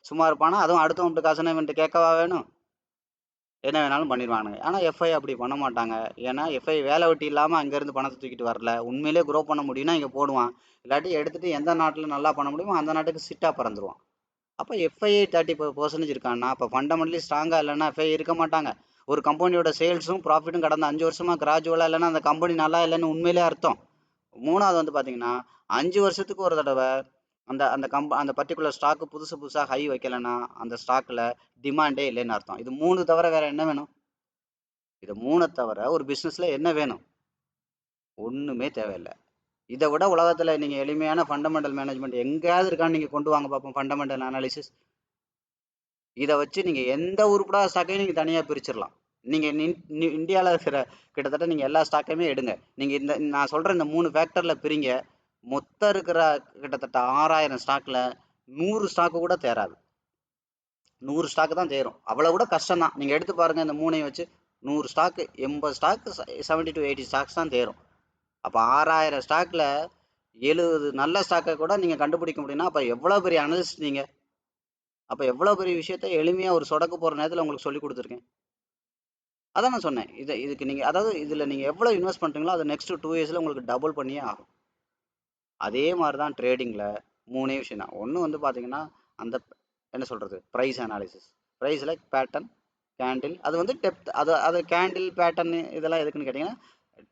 சும்மா இருப்பானா? அதுவும் அடுத்தவன்ட்டு காசுன்னு இவன்ட்டு கேட்கவா வேணும்? என்ன வேணாலும் பண்ணிடுவானுங்க. ஆனால் எஃப்ஐ அப்படி பண்ண மாட்டாங்க. ஏன்னா எஃப்ஐ வேலை வெட்டி இல்லாமல் அங்கேருந்து பணத்தை தூக்கிட்டு வரல. உண்மையிலே க்ரோ பண்ண முடியும்னா இங்கே போடுவான். இல்லாட்டி எடுத்துகிட்டு எந்த நாட்டில் நல்லா பண்ண முடியுமோ அந்த நாட்டுக்கு சிட்டாக பறந்துருவான். அப்போ எஃப்ஐஏ 30% இருக்கான்னா அப்போ ஃபண்டமெண்டலி ஸ்ட்ராங்காக இல்லைன்னா எஃப்ஐ இருக்க மாட்டாங்க. ஒரு கம்பெனியோட சேல்ஸும் ப்ராஃபிட்டும் கடந்த 5 வருஷமாக கிராஜுவலாக இல்லைன்னா அந்த கம்பெனி நல்லா இல்லைன்னு உண்மையிலே அர்த்தம். மூணாவது வந்து பார்த்தீங்கன்னா, 5 வருஷத்துக்கு ஒரு தடவை அந்த அந்த பர்டிகுலர் ஸ்டாக்கு புதுசாக ஹை வைக்கலைன்னா அந்த ஸ்டாக்கில் டிமாண்டே இல்லைன்னு அர்த்தம். இது 3 தவிர வேறு என்ன வேணும்? இது 3 தவிர ஒரு பிஸ்னஸில் என்ன வேணும்? ஒன்றுமே தேவையில்லை. இதை விட உலகத்தில் நீங்கள் எளிமையான ஃபண்டமெண்டல் மேனேஜ்மெண்ட் எங்கேயாவது இருக்கான்னு நீங்கள் கொண்டு வாங்க பார்ப்போம். ஃபண்டமெண்டல் அனாலிசிஸ் இதை வச்சு நீங்கள் எந்த உருப்படாத ஸ்டாக்கையும் நீங்கள் தனியாக பிரிச்சிடலாம். நீங்கள் இந்தியாவில் இருக்கிற கிட்டத்தட்ட நீங்கள் எல்லா ஸ்டாக்கையுமே எடுங்க. நீங்கள் நான் சொல்கிற இந்த 3 ஃபேக்டரில் பிரிங்க. மொத்தம் இருக்கிற கிட்டத்தட்ட 6000 ஸ்டாக்கில் 100 ஸ்டாக்கு கூட தேராது. 100 ஸ்டாக்கு தான் தேரும். அவ்வளோ கூட கஷ்டம் தான். நீங்கள் எடுத்து பாருங்கள், இந்த 3ஐயும் வச்சு 100 ஸ்டாக்கு 80 ஸ்டாக்கு 70 to 80 ஸ்டாக்ஸ் தான் தேரும். அப்போ 6000 ஸ்டாக்கில் 70 நல்ல ஸ்டாக்கை கூட நீங்கள் கண்டுபிடிக்க முடியும்னா அப்போ எவ்வளோ பெரிய அனலிஸ்ட் நீங்கள். அப்போ எவ்வளோ பெரிய விஷயத்த எளிமையாக ஒரு சொடக்கு போகிற நேரத்தில் உங்களுக்கு சொல்லி கொடுத்துருக்கேன். அதான் நான் சொன்னேன். இதுக்கு நீங்கள், அதாவது இதில் நீங்கள் எவ்வளோ இன்வெஸ்ட் பண்ணுறீங்களோ அது நெக்ஸ்ட் 2 இயர்ஸில் உங்களுக்கு டபுள் பண்ணியே ஆகும். அதே மாதிரி தான் ட்ரேடிங்கில் 3 விஷயம் தான். ஒன்று வந்து பார்த்தீங்கன்னா, அந்த என்ன சொல்கிறது, ப்ரைஸ் அனாலிசிஸ். ப்ரைஸில் பேட்டர்ன், கேண்டில், அது வந்து டெப்த். அது கேண்டில் பேட்டர்னு இதெல்லாம் எதுக்குன்னு கேட்டிங்கன்னா,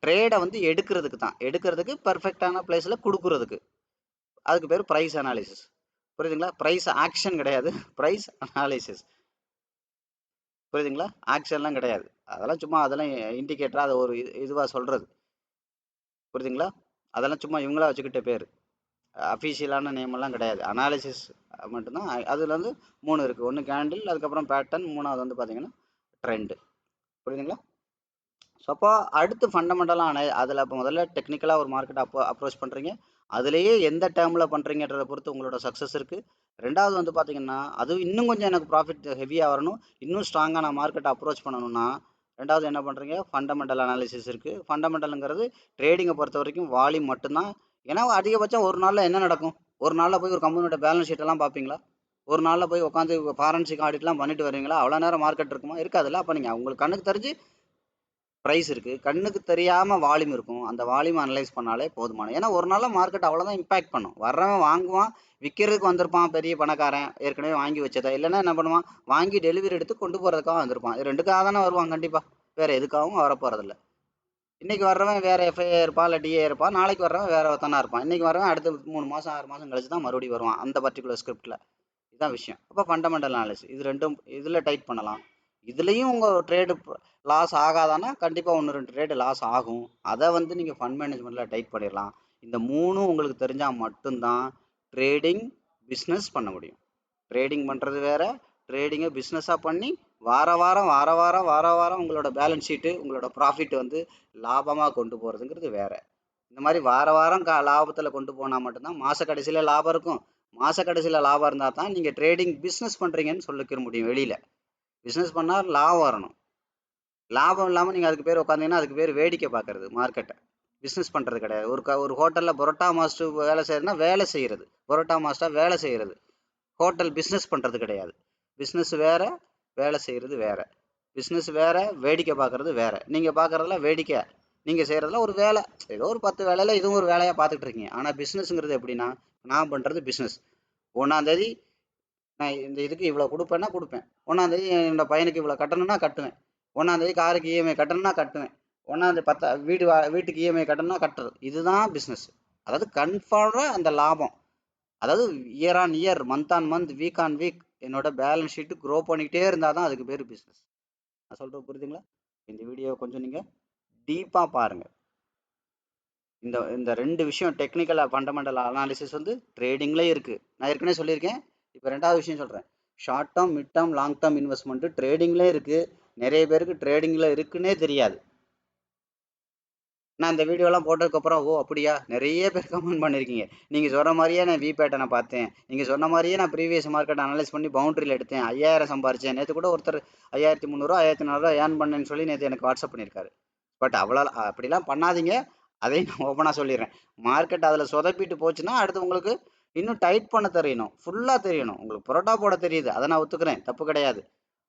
ட்ரேடை வந்து எடுக்கிறதுக்கு பர்ஃபெக்டான பிளேஸில் கொடுக்குறதுக்கு. அதுக்கு பேர் ப்ரைஸ் அனாலிசிஸ். புரியுதுங்களா? ப்ரைஸ் ஆக்ஷன் கிடையாது, ப்ரைஸ் அனாலிசிஸ். புரியுதுங்களா? ஆக்ஷன்லாம் கிடையாது. அதெல்லாம் சும்மா அதெல்லாம் இண்டிகேட்டராக அதை ஒரு இதுவாக சொல்கிறது. புரியுதுங்களா? அதெல்லாம் சும்மா இவங்களா வச்சுக்கிட்ட பேர், அஃபீஷியலான நேமெல்லாம் கிடையாது. அனாலிசிஸ் மட்டும்தான். அதில் வந்து 3 இருக்குது. ஒன்று கேண்டில், அதுக்கப்புறம் பேட்டர்ன், மூணாவது வந்து பார்த்தீங்கன்னா ட்ரெண்டு. புரியுதுங்களா? ஸோ அப்போ அடுத்து ஃபண்டமெண்டலான அதில் இப்போ முதல்ல டெக்னிக்கலாக ஒரு மார்க்கெட்டை அப்ரோச் பண்ணுறீங்க. அதுலேயே எந்த டேர்மில் பண்ணுறீங்கன்றதை பொறுத்து உங்களோட சக்ஸஸ் இருக்குது. ரெண்டாவது வந்து பார்த்தீங்கன்னா, அது இன்னும் கொஞ்சம் எனக்கு ப்ராஃபிட் ஹெவியாக வரணும், இன்னும் ஸ்ட்ராங்காக நான் மார்க்கெட்டை அப்ரோச் பண்ணணும்னா ரெண்டாவது என்ன பண்ணுறீங்க, ஃபண்டமெண்டல் அனாலிசிஸ் இருக்குது. ஃபண்டமெண்டலுங்கிறது ட்ரேடிங்கை பொறுத்த வரைக்கும் வால்யூம் மட்டும்தான். ஏன்னா அதிகபட்சம் ஒரு நாளில் என்ன நடக்கும்? ஒரு நாளில் போய் ஒரு கம்பெனியோட பேலன்ஸ் ஷீட்டெல்லாம் பார்ப்பீங்களா? ஒரு நாளில் போய் உட்காந்து ஃபாரன்சிக் ஆடிட்லாம் பண்ணிட்டு வருவீங்களா? அவ்வளோ நேரம் மார்க்கெட் இருக்குமா? இருக்காதுல்ல. அப்போ நீங்கள் உங்களுக்கு கண்ணுக்கு தெரிஞ்சு ப்ரைஸ் இருக்குது, கண்ணுக்கு தெரியாமல் வால்யூம் இருக்கும். அந்த வால்யூம் அனலைஸ் பண்ணாலே போதுமான. ஏன்னா ஒரு நாளில் மார்க்கெட் அவ்வளோதான் இம்பாக்ட் பண்ணும். வர்றவன் வாங்குவான், விற்கிறதுக்கு வந்திருப்பான் பெரிய பணக்காரன், ஏற்கனவே வாங்கி வச்சதை. இல்லைன்னா என்ன பண்ணுவான், வாங்கி டெலிவரி எடுத்து கொண்டு போகிறதுக்காக வந்திருப்பான். இது ரெண்டுக்காக தானே வருவான் கண்டிப்பாக, வேறு எதுக்காகவும் வரப்போகிறதில்ல. இன்றைக்கி வர்றவன் வேறு எஃப்ஐஏ இருப்பான், இல்லை டிஏ இருப்பான். நாளைக்கு வர்றவன் வேறு ஒருத்தனா இருப்பான். இன்றைக்கி வர்றவன் அடுத்து 3 மாதம் 6 மாதம் கழிச்சு தான் மறுபடியும் வருவான் அந்த பர்டிகுலர் ஸ்கிரிப்டில். இதுதான் விஷயம். அப்போ ஃபண்டமெண்டல் அனாலிசிஸ் இது ரெண்டும் இதில் டைட் பண்ணலாம். இதுலேயும் உங்கள் ட்ரேடு லாஸ் ஆகாதானா கண்டிப்பாக 1-2 ட்ரேடு லாஸ் ஆகும். அதை வந்து நீங்கள் ஃபண்ட் மேனேஜ்மெண்ட்டில் டைட் பண்ணிடலாம். இந்த 3 உங்களுக்கு தெரிஞ்சால் மட்டும்தான் ட்ரேடிங் பிஸ்னஸ் பண்ண முடியும். ட்ரேடிங் பண்ணுறது வேறு, ட்ரேடிங்கை பிஸ்னஸாக பண்ணி வார வாரம் உங்களோட பேலன்ஸ் ஷீட்டு, உங்களோட ப்ராஃபிட் வந்து லாபமாக கொண்டு போகிறதுங்கிறது வேறு. இந்த மாதிரி வாரம் லாபத்தில் கொண்டு போனால் மட்டும்தான் மாத கடைசியில் லாபம் இருக்கும். மாத கடைசியில் லாபம் இருந்தால் தான் நீங்கள் ட்ரேடிங் பிஸ்னஸ் பண்ணுறீங்கன்னு சொல்லிக்க முடியும். வெளியில் பிஸ்னஸ் பண்ணால் லாபம் வரணும். லாபம் இல்லாமல் நீங்கள் அதுக்கு பேர் உட்காந்தீங்கன்னா அதுக்கு பேர் வேடிக்கை பார்க்குறது. மார்க்கெட்டை பிஸ்னஸ் பண்ணுறது கிடையாது. ஒரு ஹோட்டலில் பரோட்டா மாஸ்டர் வேலை செய்யறதுன்னா வேலை செய்கிறது, பரோட்டா மாஸ்டர் வேலை செய்கிறது. ஹோட்டல் பிஸ்னஸ் பண்ணுறது கிடையாது. பிஸ்னஸ் வேறு, வேலை செய்கிறது வேறு. பிஸ்னஸ் வேறு, வேடிக்கை பார்க்குறது வேறு. நீங்கள் பார்க்குறதுல வேடிக்கை, நீங்கள் செய்கிறதுல ஒரு வேலை. ஏதோ ஒரு 10 வேலையில் இதுவும் ஒரு வேலையாக பார்த்துட்டு இருக்கீங்க. ஆனால் பிஸ்னஸ்ங்கிறது எப்படின்னா, நான் பண்ணுறது பிஸ்னஸ். 1ஆந்தேதி நான் இந்த இதுக்கு இவ்வளோ கொடுப்பேன்னா கொடுப்பேன். 1ஆந்தேதி என்னோட பையனுக்கு இவ்வளோ கட்டணும்னா கட்டுவேன். 1ஆந்தேதி காருக்கு இஎம்ஐ கட்டணும்னா கட்டுவேன். 1ஆந்தேதி வீட்டுக்கு இஎம்ஐ கட்டணும்னா கட்டுறது. இதுதான் பிஸ்னஸ். அதாவது கன்ஃபார்மாக அந்த லாபம், அதாவது year on year, month on month, week on week என்னோட பேலன்ஸ் ஷீட்டு க்ரோ பண்ணிக்கிட்டே இருந்தால் தான் அதுக்கு பேர் பிஸ்னஸ். நான் சொல்கிறது புரியுதுங்களா? இந்த வீடியோ கொஞ்சம் நீங்கள் டீப்பாக பாருங்கள். இந்த இந்த 2 விஷயம், டெக்னிக்கல் ஃபண்டமெண்டல் அனாலிசிஸ் வந்து ட்ரேடிங்லேயே இருக்குது. நான் ஏற்கனவே சொல்லியிருக்கேன். இப்போ 2வது விஷயம் சொல்கிறேன். Short term, mid term, long term investment ட்ரேடிங்லேயே இருக்குது. நிறைய பேருக்கு ட்ரேடிங்கில் இருக்குன்னே தெரியாது. நான் இந்த வீடியோலாம் போட்டதுக்கப்புறம், ஓ அப்படியா, நிறைய பேர் கமெண்ட் பண்ணியிருக்கீங்க. நீங்கள் சொல்கிற மாதிரியே நான் வி பேட்டனை பார்த்தேன், நீங்கள் சொன்ன மாதிரியே நான் ப்ரீவியஸ் மார்க்கெட் அனலைஸ் பண்ணி பவுண்டரியில் எடுத்தேன், 5000 சம்பாரிச்சேன். நேற்று கூட ஒருத்தர் 5300 1400 ஏர்ன் பண்ணேன்னு சொல்லி நேற்று எனக்கு வாட்ஸ்அப் பண்ணியிருக்காரு. பட் அப்படிலாம் பண்ணாதீங்க. அதையும் நான் ஓப்பனாக சொல்லிடுறேன். மார்க்கெட் அதில் சொதப்பிட்டு போச்சுன்னா அடுத்து உங்களுக்கு இன்னும் டைட் பண்ண தெரியணும், ஃபுல்லாக தெரியணும். உங்களுக்கு புரோட்டா போட தெரியுது, அதை நான் ஒத்துக்கிறேன், தப்பு கிடையாது.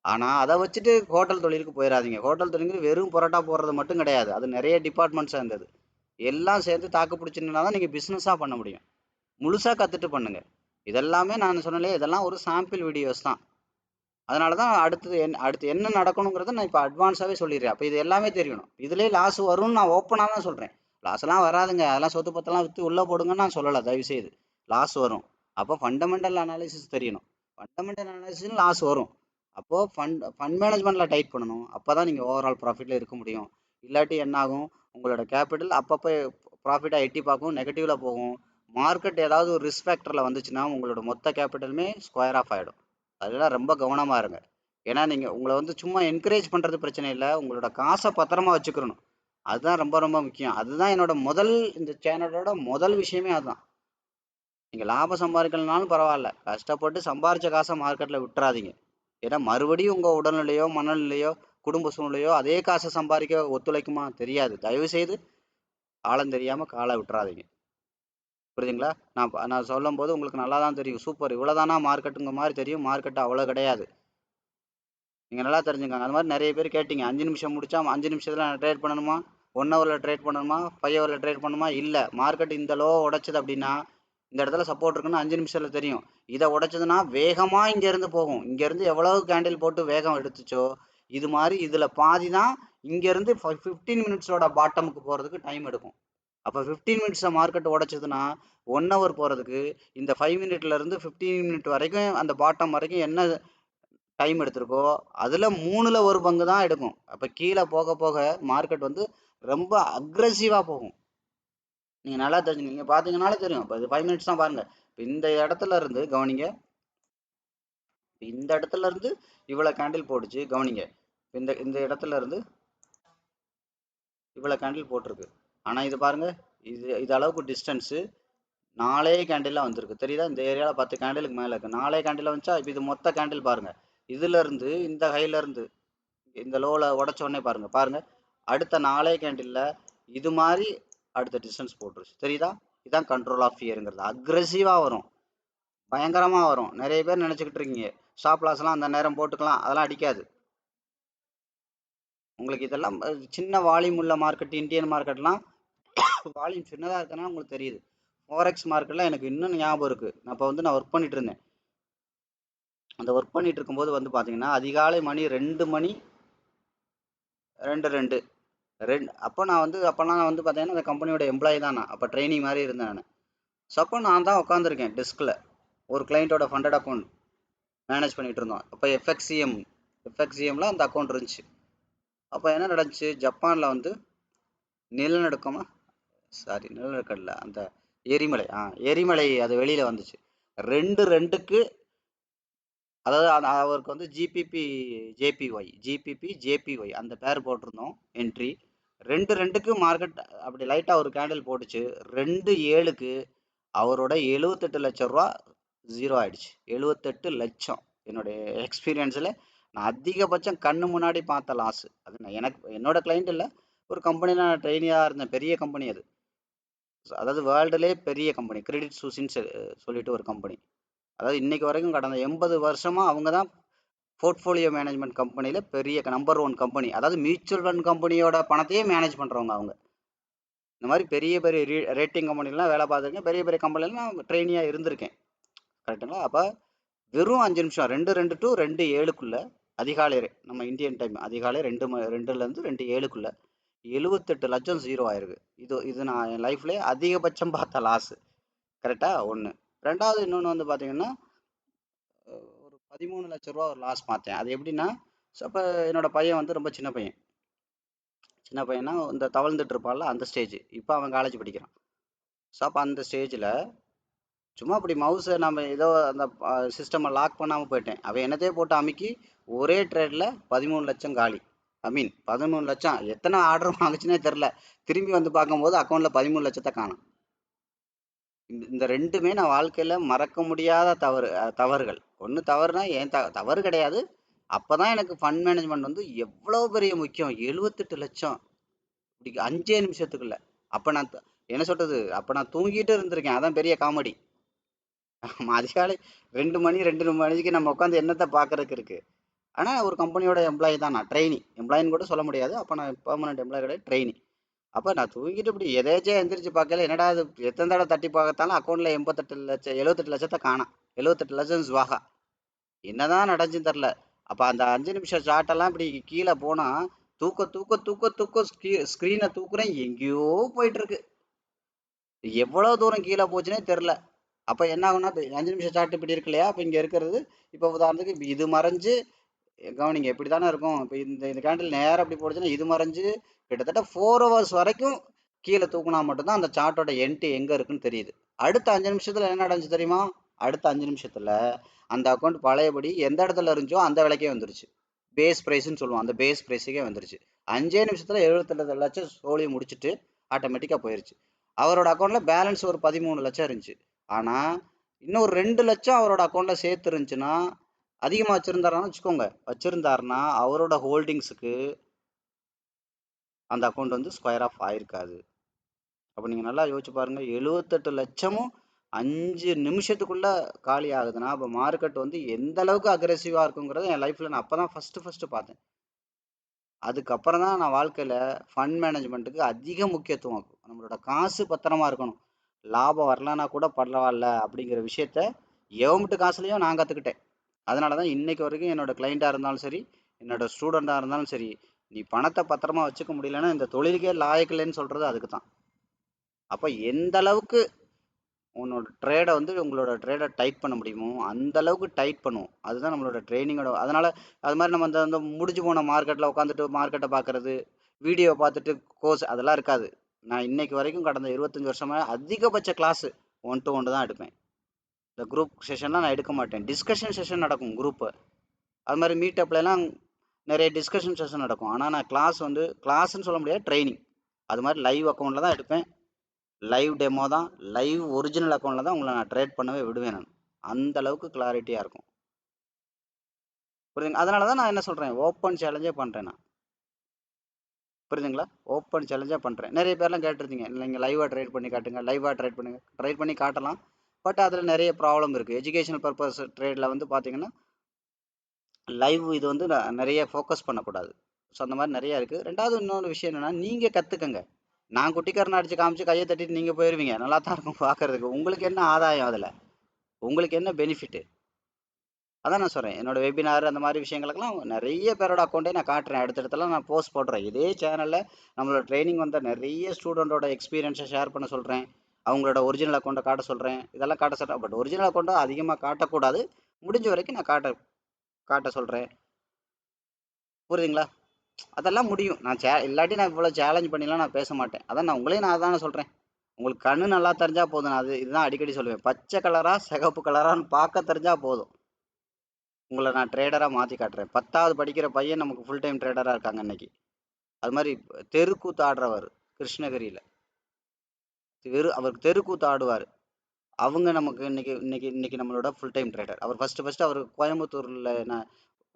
ஆனால் அதை வச்சுட்டு ஹோட்டல் தொழிலுக்கு போயிடாதீங்க. ஹோட்டல் தொழிலுக்கு வெறும் பரோட்டா போடுறது மட்டும் கிடையாது, அது நிறைய டிபார்ட்மெண்ட் சேர்ந்தது. எல்லாம் சேர்ந்து தாக்கு பிடிச்சிருந்தா தான் நீங்கள் பிஸ்னஸாக பண்ண முடியும். முழுசாக கற்றுட்டு பண்ணுங்க. இதெல்லாமே நான் சொன்னாலே இதெல்லாம் ஒரு சாம்பிள் வீடியோஸ் தான். அதனால தான் அடுத்து என்ன நடக்கணுங்கிறத நான் இப்போ அட்வான்ஸாகவே சொல்லிடுறேன். அப்போ இது எல்லாமே தெரியணும். இதுலேயே லாஸ் வரும்னு நான் ஓப்பனாக தான் சொல்கிறேன். லாஸ்லாம் வராதுங்க, அதெல்லாம் சொத்து பத்தெல்லாம் விற்று உள்ளே போடுங்கன்னு நான் சொல்லலை. தயவுசெய்து லாஸ் வரும். அப்போ ஃபண்டமெண்டல் அனாலிசிஸ் தெரியணும். ஃபண்டமெண்டல் அனாலிசிஸ் லாஸ் வரும். அப்போது ஃபண்ட் மேனேஜ்மெண்ட்டில் டைட் பண்ணணும். அப்போ தான் நீங்கள் ஓவரால் ப்ராஃபிட்டில் இருக்க முடியும். இல்லாட்டி என்ன ஆகும், உங்களோட கேபிட்டல் அப்பப்போ ப்ராஃபிட்டாக எட்டி பார்க்கும், நெகட்டிவில் போகும். மார்க்கெட் ஏதாவது ஒரு ரிஸ்க் ஃபேக்டரில் வந்துச்சுன்னா உங்களோட மொத்த கேபிட்டலுமே ஸ்கொயர் ஆஃப் ஆகிடும். அதெல்லாம் ரொம்ப கவனமாக இருங்க. ஏன்னா நீங்கள் உங்களை வந்து சும்மா என்கரேஜ் பண்ணுறது பிரச்சனை இல்லை, உங்களோட காசை பத்திரமா வச்சுக்கணும். அதுதான் ரொம்ப ரொம்ப முக்கியம். அதுதான் இந்த சேனலோட முதல் விஷயமே அதுதான். நீங்கள் லாபம் சம்பாதிக்கலனாலும் பரவாயில்ல, கஷ்டப்பட்டு சம்பாரித்த காசை மார்க்கெட்டில் விட்டுறாதீங்க. ஏன்னா மறுபடியும் உங்கள் உடல்நிலையோ மனநிலையோ குடும்ப சூழ்நிலையோ அதே காசை சம்பாதிக்க ஒத்துழைக்குமா தெரியாது. தயவுசெய்து காலம் தெரியாமல் காலை விட்டுறாதீங்க. புரியுதுங்களா? நான் சொல்லும் போது உங்களுக்கு நல்லா தான் தெரியும். சூப்பர், இவ்வளோதானா மார்க்கெட்டுங்க மாதிரி தெரியும். மார்க்கெட் அவ்வளோ கிடையாது. நீங்கள் நல்லா தெரிஞ்சுக்கோங்க. அது மாதிரி நிறைய பேர் கேட்டிங்க, 5 நிமிஷம் முடிச்சா 5 நிமிஷத்தில் நான் ட்ரேட் பண்ணணுமா, 1 ஹவரில் ட்ரேட் பண்ணணுமா, 5 ஹவரில் ட்ரேட் பண்ணணுமா? இல்லை, மார்க்கெட் இந்த லோ உடைச்சது அப்படின்னா இந்த இடத்துல சப்போர்ட் இருக்குன்னு 5 நிமிஷத்தில் தெரியும். இதை உடைச்சதுன்னா வேகமாக இங்கேருந்து போகும். இங்கேருந்து எவ்வளவு கேண்டில் போட்டு வேகம் எடுத்துச்சோ இது மாதிரி இதில் பாதி தான் இங்கேருந்து 15 மினிட்ஸோட பாட்டமுக்கு போகிறதுக்கு டைம் எடுக்கும். அப்போ 15 மினிட்ஸில் மார்க்கெட் உடைச்சதுன்னா 1 ஹவர் போகிறதுக்கு இந்த 5 மினிட்லேருந்து 15 மினிட் வரைக்கும் அந்த பாட்டம் வரைக்கும் என்ன டைம் எடுத்திருக்கோ அதில் 3ல் 1 பங்கு தான் எடுக்கும். அப்போ கீழே போக போக மார்க்கெட் வந்து ரொம்ப அக்ரெசிவாக போகும். நீங்கள் நல்லா தெரிஞ்சுங்க. நீங்கள் பார்த்தீங்கனாலே தெரியும். இப்போ இது 5 மினிட்ஸ் தான் பாருங்கள். இப்போ இந்த இடத்துல இருந்து கவனிங்க, இந்த இடத்துல இருந்து இவ்வளோ கேண்டில் போட்டுச்சு கவனிங்க. இந்த இந்த இடத்துல இருந்து இவ்வளோ கேண்டில் போட்டிருக்கு. ஆனால் இது பாருங்கள், இது அளவுக்கு டிஸ்டன்ஸு 4 கேண்டிலாக வந்திருக்கு. தெரியுதா? இந்த ஏரியாவில் 10 கேண்டிலுக்கு மேலே இருக்குது. 4 கேண்டில் வந்துச்சா? இப்போ இது மொத்த கேண்டில் பாருங்கள். இதுலேருந்து இந்த ஹைலேருந்து இந்த லோவில் உடச்ச உடனே பாருங்க அடுத்த 4 கேண்டில்ல இது மாதிரி அடுத்த டிஸ்டன்ஸ் போட்டுருச்சு. தெரியுதா? இதுதான் கண்ட்ரோல் ஆஃப் ஃபியருங்கிறது. அக்ரெசிவாக வரும், பயங்கரமாக வரும். நிறைய பேர் நினச்சிக்கிட்டு இருக்கீங்க ஸ்டாப் லாஸ்லாம் அந்த நேரம் போட்டுக்கலாம், அதெல்லாம் அடிக்காது. உங்களுக்கு இதெல்லாம் சின்ன வால்யூம் உள்ள மார்க்கெட், இந்தியன் மார்க்கெட்லாம் வால்யூம் சின்னதாக இருக்கனால உங்களுக்கு தெரியுது. ஃபாரெக்ஸ் மார்க்கெட்லாம் எனக்கு இன்னும் ஞாபகம் இருக்குது. நான் ஒர்க் பண்ணிட்டு இருந்தேன். அந்த ஒர்க் பண்ணிட்டு இருக்கும்போது பார்த்தீங்கன்னா அதிகாலை மணி 2 மணி 2 அப்போ அப்போலாம் நான் பார்த்தீங்கன்னா அந்த கம்பெனியோட எம்ப்ளாயி தான். நான் அப்போ ட்ரைனிங் மாதிரி இருந்தேன் நான். ஸோ அப்போ நான் தான் உட்காந்துருக்கேன் டெஸ்கில், ஒரு கிளைண்ட்டோட ஃபண்டட் அக்கௌண்ட் மேனேஜ் பண்ணிட்டு இருந்தோம். அப்போ எஃப்எக்சிஎம்ல அந்த அக்கௌண்ட் இருந்துச்சு. அப்போ என்ன நடந்துச்சு, ஜப்பானில் நிலநடுக்கமா நிலநடுக்கம்ல அந்த எரிமலை அது வெளியில் வந்துச்சு. 2-2க்கு, அதாவது அவருக்கு ஜேபிஒய் அந்த பேர் போட்டிருந்தோம் என்ட்ரி. 2-2க்கு மார்க்கெட் அப்படி லைட்டாக ஒரு கேண்டில் போட்டுச்சு. 2-7க்கு அவரோட 78 லட்சம் ரூபா ஜீரோ ஆயிடுச்சு. 78 லட்சம். என்னுடைய எக்ஸ்பீரியன்ஸில் நான் அதிகபட்சம் கண்ணு முன்னாடி பார்த்த லாஸ். அது என்னோட கிளைண்ட் இல்லை, ஒரு கம்பெனியில் நான் ட்ரெயினியாக இருந்தேன். பெரிய கம்பெனி அது, அதாவது வேர்ல்டுலேயே பெரிய கம்பெனி, கிரெடிட் சூசின்னு சொல்லிட்டு ஒரு கம்பெனி. அதாவது இன்னைக்கு வரைக்கும் கடந்த 80 வருஷமாக அவங்க தான் போர்ட்ஃபோலியோ மேனேஜ்மெண்ட் கம்பெனியில் பெரிய நம்பர் 1 கம்பெனி. அதாவது மியூச்சுவல் ஃபண்ட் கம்பெனியோட பணத்தையே மேனேஜ் பண்ணுறவங்க அவங்க. இந்த மாதிரி பெரிய பெரிய ரேட்டிங் கம்பெனிலாம் வேலை பார்த்துருக்கேன், பெரிய பெரிய கம்பெனிலாம் நான் ட்ரெயினியாக இருந்திருக்கேன். கரெக்டுங்களா? அப்போ வெறும் 5 நிமிஷம் 2 to 2:07 அதிகாலை, நம்ம இந்தியன் டைம் அதிகாலை 2லேருந்து 2:07 78 லட்சம் ஜீரோ ஆயிருக்கு. இது நான் என் லைஃப்லேயே அதிகபட்சம் பார்த்த லாஸ். கரெக்டா? ஒன்று. ரெண்டாவது இன்னொன்று பார்த்தீங்கன்னா ஒரு 13 லட்ச ரூபா ஒரு லாஸ் பார்த்தேன். அது எப்படின்னா, அப்போ என்னோட பையன் ரொம்ப சின்ன பையனா இந்த தவழ்ந்துட்டு இருப்பான்ல அந்த ஸ்டேஜ். இப்போ அவன் காலேஜ் படிக்கிறான். ஸோ அப்போ அந்த ஸ்டேஜில் சும்மா அப்படி மவுஸை நம்ம ஏதோ அந்த சிஸ்டமை லாக் பண்ணாமல் போயிட்டேன். அவன் என்னத்தையே போட்டு அமுக்கி ஒரே ட்ரேடில் 13 லட்சம் காலி. 13 லட்சம் எத்தனை ஆர்டர் வாங்குச்சுன்னே தெரில. திரும்பி பார்க்கும்போது அக்கௌண்ட்டில் 13 லட்சத்தை காணும். இந்த ரெண்டுமே நான் வாழ்க்கையில் மறக்க முடியாத தவறுகள். ஒன்று தவறுனா ஏன் தவறு கிடையாது, அப்போ தான் எனக்கு ஃபண்ட் மேனேஜ்மெண்ட் எவ்வளோ பெரிய முக்கியம். 78 லட்சம் இப்படி 5 நிமிஷத்துக்குள்ள. அப்போ நான் என்ன சொல்கிறது, அப்போ நான் தூங்கிட்டு இருந்திருக்கேன். அதான் பெரிய காமெடி. அதிகாலை 2 மணி 2 மணிக்கு நம்ம உட்காந்து என்னத்தை பார்க்கறதுக்கு இருக்குது. ஆனால் ஒரு கம்பெனியோட எம்ப்ளாயி தான் நான், எம்ப்ளாயின்னு கூட சொல்ல முடியாது. அப்போ நான் பெர்மனன்ட் எம்ப்ளாயி கிடையாது, ட்ரெயினி. அப்போ நான் தூங்கிட்டு இப்படி எதேச்சே எந்திரிச்சு பார்க்கல, என்னடா அது எத்தனை தடவை தட்டி பார்த்தாலும் அக்கௌண்ட்டில் 78 லட்சத்தை காணாம். 78 லட்சம் ஜுவாகா. என்னதான் நடந்துச்சுன்னு தெரில. அப்போ அந்த 5 நிமிஷம் சாட்டெல்லாம் இப்படி கீழே போனால் தூக்க ஸ்க்ரீனை தூக்குறேன், எங்கேயோ போயிட்டு இருக்கு. எவ்வளோ தூரம் கீழே போச்சுன்னே தெரில. அப்போ என்ன ஆகுனா, இப்போ 5 நிமிஷம் சார்ட் இப்படி இருக்கு இல்லையா, இப்போ இங்கே இருக்கிறது, இப்போ உதாரணத்துக்கு இப்போ இது மறைஞ்சு கவனிங்க எப்படி தானே இருக்கும். இப்போ இந்த கேண்டில் நேரம் அப்படி போடுச்சுன்னா இது மறைஞ்சு கிட்டத்தட்ட 4 hours வரைக்கும் கீழே தூக்குனா மட்டும்தான் அந்த சார்ட்டோட என்ட்ரி எங்கே இருக்குன்னு தெரியுது. அடுத்த 5 நிமிஷத்தில் என்ன நடந்துச்சு தெரியுமா? அடுத்த 5 நிமிஷத்தில் அந்த அக்கௌண்ட் பழையபடி எந்த இடத்துல இருந்துச்சோ அந்த விலைக்கே வந்துருச்சு. பேஸ் ப்ரைஸ்ன்னு சொல்லுவோம், அந்த பேஸ் ப்ரைஸுக்கே வந்துருச்சு. 5 நிமிஷத்தில் 78 லட்சம் சோழியை முடிச்சுட்டு ஆட்டோமேட்டிக்காக போயிருச்சு. அவரோட அக்கௌண்ட்டில் பேலன்ஸ் ஒரு 13 லட்சம் இருந்துச்சு. ஆனால் இன்னும் ஒரு 2 லட்சம் அவரோட அக்கௌண்ட்டில் சேர்த்து இருந்துச்சுன்னா, அதிகமாக வச்சுருந்தாருன்னா அவரோட ஹோல்டிங்ஸுக்கு அந்த அக்கௌண்ட் ஸ்கொயர் ஆஃப் ஆயிருக்காது. அப்போ நீங்கள் நல்லா யோசிச்சு பாருங்கள், 78 லட்சமும் 5 நிமிஷத்துக்குள்ளே காலி ஆகுதுன்னா அப்போ மார்க்கெட் எந்த அளவுக்கு அக்ரெசிவாக இருக்குங்கிறத என் லைஃப்பில் நான் அப்போ தான் ஃபஸ்ட்டு பார்த்தேன். அதுக்கப்புறம் தான் நான் வாழ்க்கையில் ஃபண்ட் மேனேஜ்மெண்ட்டுக்கு அதிக முக்கியத்துவம். நம்மளோட காசு பத்திரமா இருக்கணும், லாபம் வரலன்னா கூட பரவாயில்ல அப்படிங்கிற விஷயத்த எவமிட்டு காசுலையும் நான் கற்றுக்கிட்டேன். அதனால தான் இன்னைக்கு வரைக்கும் என்னோட கிளைண்ட்டாக இருந்தாலும் சரி, என்னோட ஸ்டூடெண்ட்டாக இருந்தாலும் சரி, நீ பணத்தை பத்திரமா வச்சுக்க முடியலன்னா இந்த தொழிலுக்கே லாயக்கில்லைன்னு சொல்கிறது அதுக்கு தான். அப்போ எந்த அளவுக்கு உன்னோட ட்ரேடை உங்களோட ட்ரேடை டைட் பண்ண முடியுமோ அந்த அளவுக்கு டைட் பண்ணுவோம். அதுதான் நம்மளோட ட்ரைனிங்கோட. அதனால் அது மாதிரி நம்ம அந்த முடிஞ்சு போன மார்க்கெட்டில் உட்காந்துட்டு மார்க்கெட்டை பார்க்குறது, வீடியோ பார்த்துட்டு கோர்ஸ் அதெல்லாம் இருக்காது. நான் இன்னைக்கு வரைக்கும் கடந்த 25 வருஷமாக அதிகபட்ச கிளாஸு 1-to-1 தான் எடுப்பேன். இந்த குரூப் செஷன்லாம் நான் எடுக்க மாட்டேன். டிஸ்கஷன் செஷன் நடக்கும் குரூப்பு, அது மாதிரி மீட்டப்லாம் நிறைய டிஸ்கஷன் செஷன் நடக்கும். ஆனால் நான் கிளாஸ்ன்னு சொல்ல முடியாது, ட்ரைனிங். அது மாதிரி லைவ் அக்கௌண்ட்டில் தான் எடுப்பேன். லைவ் டெமோ தான், லைவ் ஒரிஜினல் அக்கௌண்ட்டில் தான் உங்களை நான் ட்ரேட் பண்ணவே விடுவேன். நான் அந்த அளவுக்கு கிளாரிட்டியாக இருக்கும். புரியுதுங்க? அதனால தான் நான் என்ன சொல்றேன், ஓப்பன் சேலஞ்சே பண்றேன் நான். புரியுதுங்களா? ஓப்பன் சேலஞ்சா பண்றேன். நிறைய பேர்லாம் கேட்டிருந்தீங்க. நீங்க லைவா ட்ரேட் பண்ணி காட்டுங்க. லைவா ட்ரேட் பண்ணுங்க. ட்ரை பண்ணி காட்டலாம். பட் அதுல நிறைய ப்ராப்ளம் இருக்கு. எஜுகேஷனல் பர்பஸ் ட்ரேட்ல வந்து பாத்தீங்கன்னா, லைவ் இது வந்து நிறைய ஃபோக்கஸ் பண்ணக்கூடாது. ஸோ அந்த மாதிரி நிறைய இருக்கு. ரெண்டாவது இன்னொரு விஷயம் என்னன்னா, நீங்க கத்துக்கங்க. நான் குட்டிக்காரனை அடிச்சு காமிச்சு கையை தட்டிட்டு நீங்க போயிருவீங்க. நல்லா தான் இருக்கும் பாக்குறதுக்கு. உங்களுக்கு என்ன ஆதாயம் அதுல? உங்களுக்கு என்ன பெனிஃபிட்? அதான் நான் சொல்றேன். என்னோட வெபினார் அந்த மாதிரி விஷயங்களுக்கெல்லாம் நிறைய பேரோட அக்கௌண்ட்டே நான் காட்டுறேன். அடுத்தடுத்தலாம் நான் போஸ்ட் போடுறேன். இதே சேனல்ல நம்மளோட ட்ரைனிங் வந்த நிறைய ஸ்டூடெண்டோட எக்ஸ்பீரியன்ஸை ஷேர் பண்ண சொல்றேன். அவங்களோட ஒரிஜினல் அக்கௌண்ட்டை காட்ட சொல்றேன். இதெல்லாம் காட்ட சொல்றேன். பட் ஒரிஜினல் அக்கௌண்ட்டை அதிகமாக காட்டக்கூடாது. முடிஞ்ச வரைக்கும் நான் காட்ட காட்ட சொல்றேன். புரியுதுங்களா? அதெல்லாம் முடியும். நான் இல்லாட்டி நான் இவ்வளோ சேலஞ்ச் பண்ணிலாம் நான் பேச மாட்டேன். அதான் நான் உங்களையும் நான் அதானே சொல்றேன். உங்களுக்கு கண்ணு நல்லா தெரிஞ்சா போதும். நான் இதுதான் அடிக்கடி சொல்லுவேன். பச்சை கலரா சிகப்பு கலரான்னு பார்க்க தெரிஞ்சா போதும். உங்களை நான் ட்ரேடரா மாத்தி காட்டுறேன். 10வது படிக்கிற பையன் நமக்கு ஃபுல் டைம் ட்ரேடரா இருக்காங்க இன்னைக்கு. அது மாதிரி தெருக்கூத்து ஆடுறவர் கிருஷ்ணகிரியில அவருக்கு தெருக்கூத்து ஆடுவார். அவங்க நமக்கு இன்னைக்கு இன்னைக்கு இன்னைக்கு நம்மளோட ஃபுல் டைம் ட்ரேடர். அவர் ஃபர்ஸ்ட் அவர் கோயம்புத்தூர்ல நான்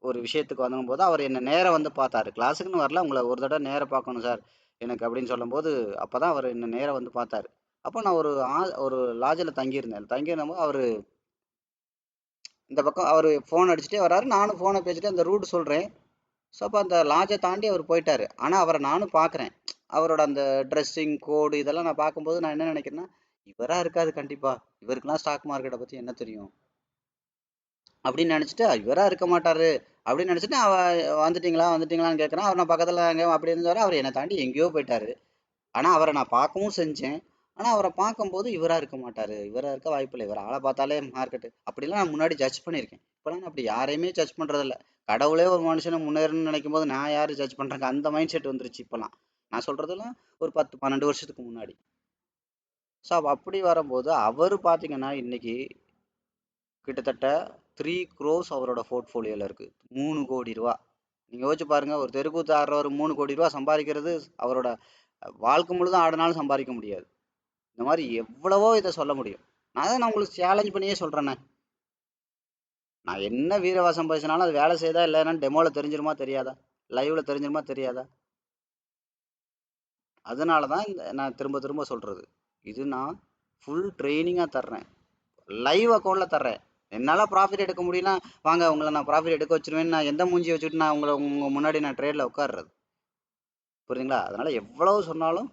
ஒரு விஷயத்துக்கு வந்தபோது அவர் என்ன நேரா வந்து பார்த்தாரு. கிளாஸுக்குன்னு வரல, உங்களை ஒரு தடவை நேரா பார்க்கணும் சார் எனக்கு அப்படின்னு சொல்லும்போது, அப்பதான் அவர் என்ன நேரா வந்து பார்த்தாரு. அப்போ நான் ஒரு லாட்ஜில் தங்கியிருந்தேன். தங்கியிருந்தபோது அவர் இந்த பக்கம் அவர் ஃபோன் அடிச்சுட்டே வராரு. நானும் ஃபோனை பேசிட்டு அந்த ரூட் சொல்றேன். ஸோ அப்போ அந்த லாட்ஜை தாண்டி அவர் போயிட்டாரு. ஆனால் அவரை நானும் பார்க்குறேன். அவரோட அந்த ட்ரெஸ்ஸிங் கோடு இதெல்லாம் நான் பார்க்கும்போது நான் என்ன நினைக்கிறேன்னா, இவரா இருக்காது கண்டிப்பா. இவருக்குலாம் ஸ்டாக் மார்க்கெட்டை பற்றி என்ன தெரியும் அப்படின்னு நினச்சிட்டு, இவரா இருக்க மாட்டாரு அப்படின்னு நினச்சிட்டு வந்துட்டீங்களா வந்துட்டீங்களான்னு கேட்குறேன். அவர் நான் பக்கத்தில் எங்கேயோ அப்படி இருந்தாரு. அவர் என்னை தாண்டி எங்கேயோ போயிட்டாரு. ஆனால் அவரை நான் பார்க்கவும் செஞ்சேன். ஆனால் அவரை பார்க்கும்போது இவரா இருக்க மாட்டாரு. இவரா இருக்க வாய்ப்பில்லை. இவர் ஆளை பார்த்தாலே மார்க்கெட்டு அப்படிலாம் நான் முன்னாடி ஜட்ஜ் பண்ணியிருக்கேன். இப்போலாம் நான் அப்படி யாரையுமே ஜட்ஜ் பண்ணுறதில்ல. கடவுளே ஒரு மனுஷனை முன்னேறணும்னு நினைக்கும் போது நான் யார் ஜட்ஜ் பண்ணுறேங்க? அந்த மைண்ட் செட் வந்துருச்சு இப்போலாம். நான் சொல்கிறதெல்லாம் ஒரு 10 12 வருஷத்துக்கு முன்னாடி. ஸோ அப்படி வரும்போது அவர் பார்த்தீங்கன்னா இன்னைக்கு கிட்டத்தட்ட 3 crores அவரோட போர்ட்ஃபோலியோல இருக்கு. 3 கோடி ரூபா. நீங்க யோசிச்சு பாருங்க, ஒரு தெருக்கூத்து ஆடுறவர் 3 கோடி ரூபா சம்பாதிக்கிறது அவரோட வாழ்க்கை முழுதும் ஆடினாலும் சம்பாதிக்க முடியாது. இந்த மாதிரி எவ்வளவோ இதை சொல்ல முடியும். நான் உங்களுக்கு சேலஞ்ச் பண்ணியே சொல்றேனே. நான் என்ன வீரவாசம் பேசினாலும் அது வேலை செய்தா இல்லைன்னா டெமோல தெரிஞ்சிருமா தெரியாதா? லைவ்ல தெரிஞ்சிருமா தெரியாதா? அதனாலதான் நான் திரும்ப திரும்ப சொல்றது. இது நான் ஃபுல் ட்ரைனிங்கா தர்றேன். லைவ் அக்கௌண்ட்ல தர்றேன். என்னால ப்ராஃபிட் எடுக்க முடியும்னா வாங்க உங்களை நான் ப்ராஃபிட் எடுக்க வச்சிருவேன். நான் எந்த மூஞ்சி வச்சுட்டு நான் உங்க முன்னாடி நான் ட்ரேட்ல உட்கார்றது. புரியுதுங்களா? அதனால எவ்வளவு சொன்னாலும்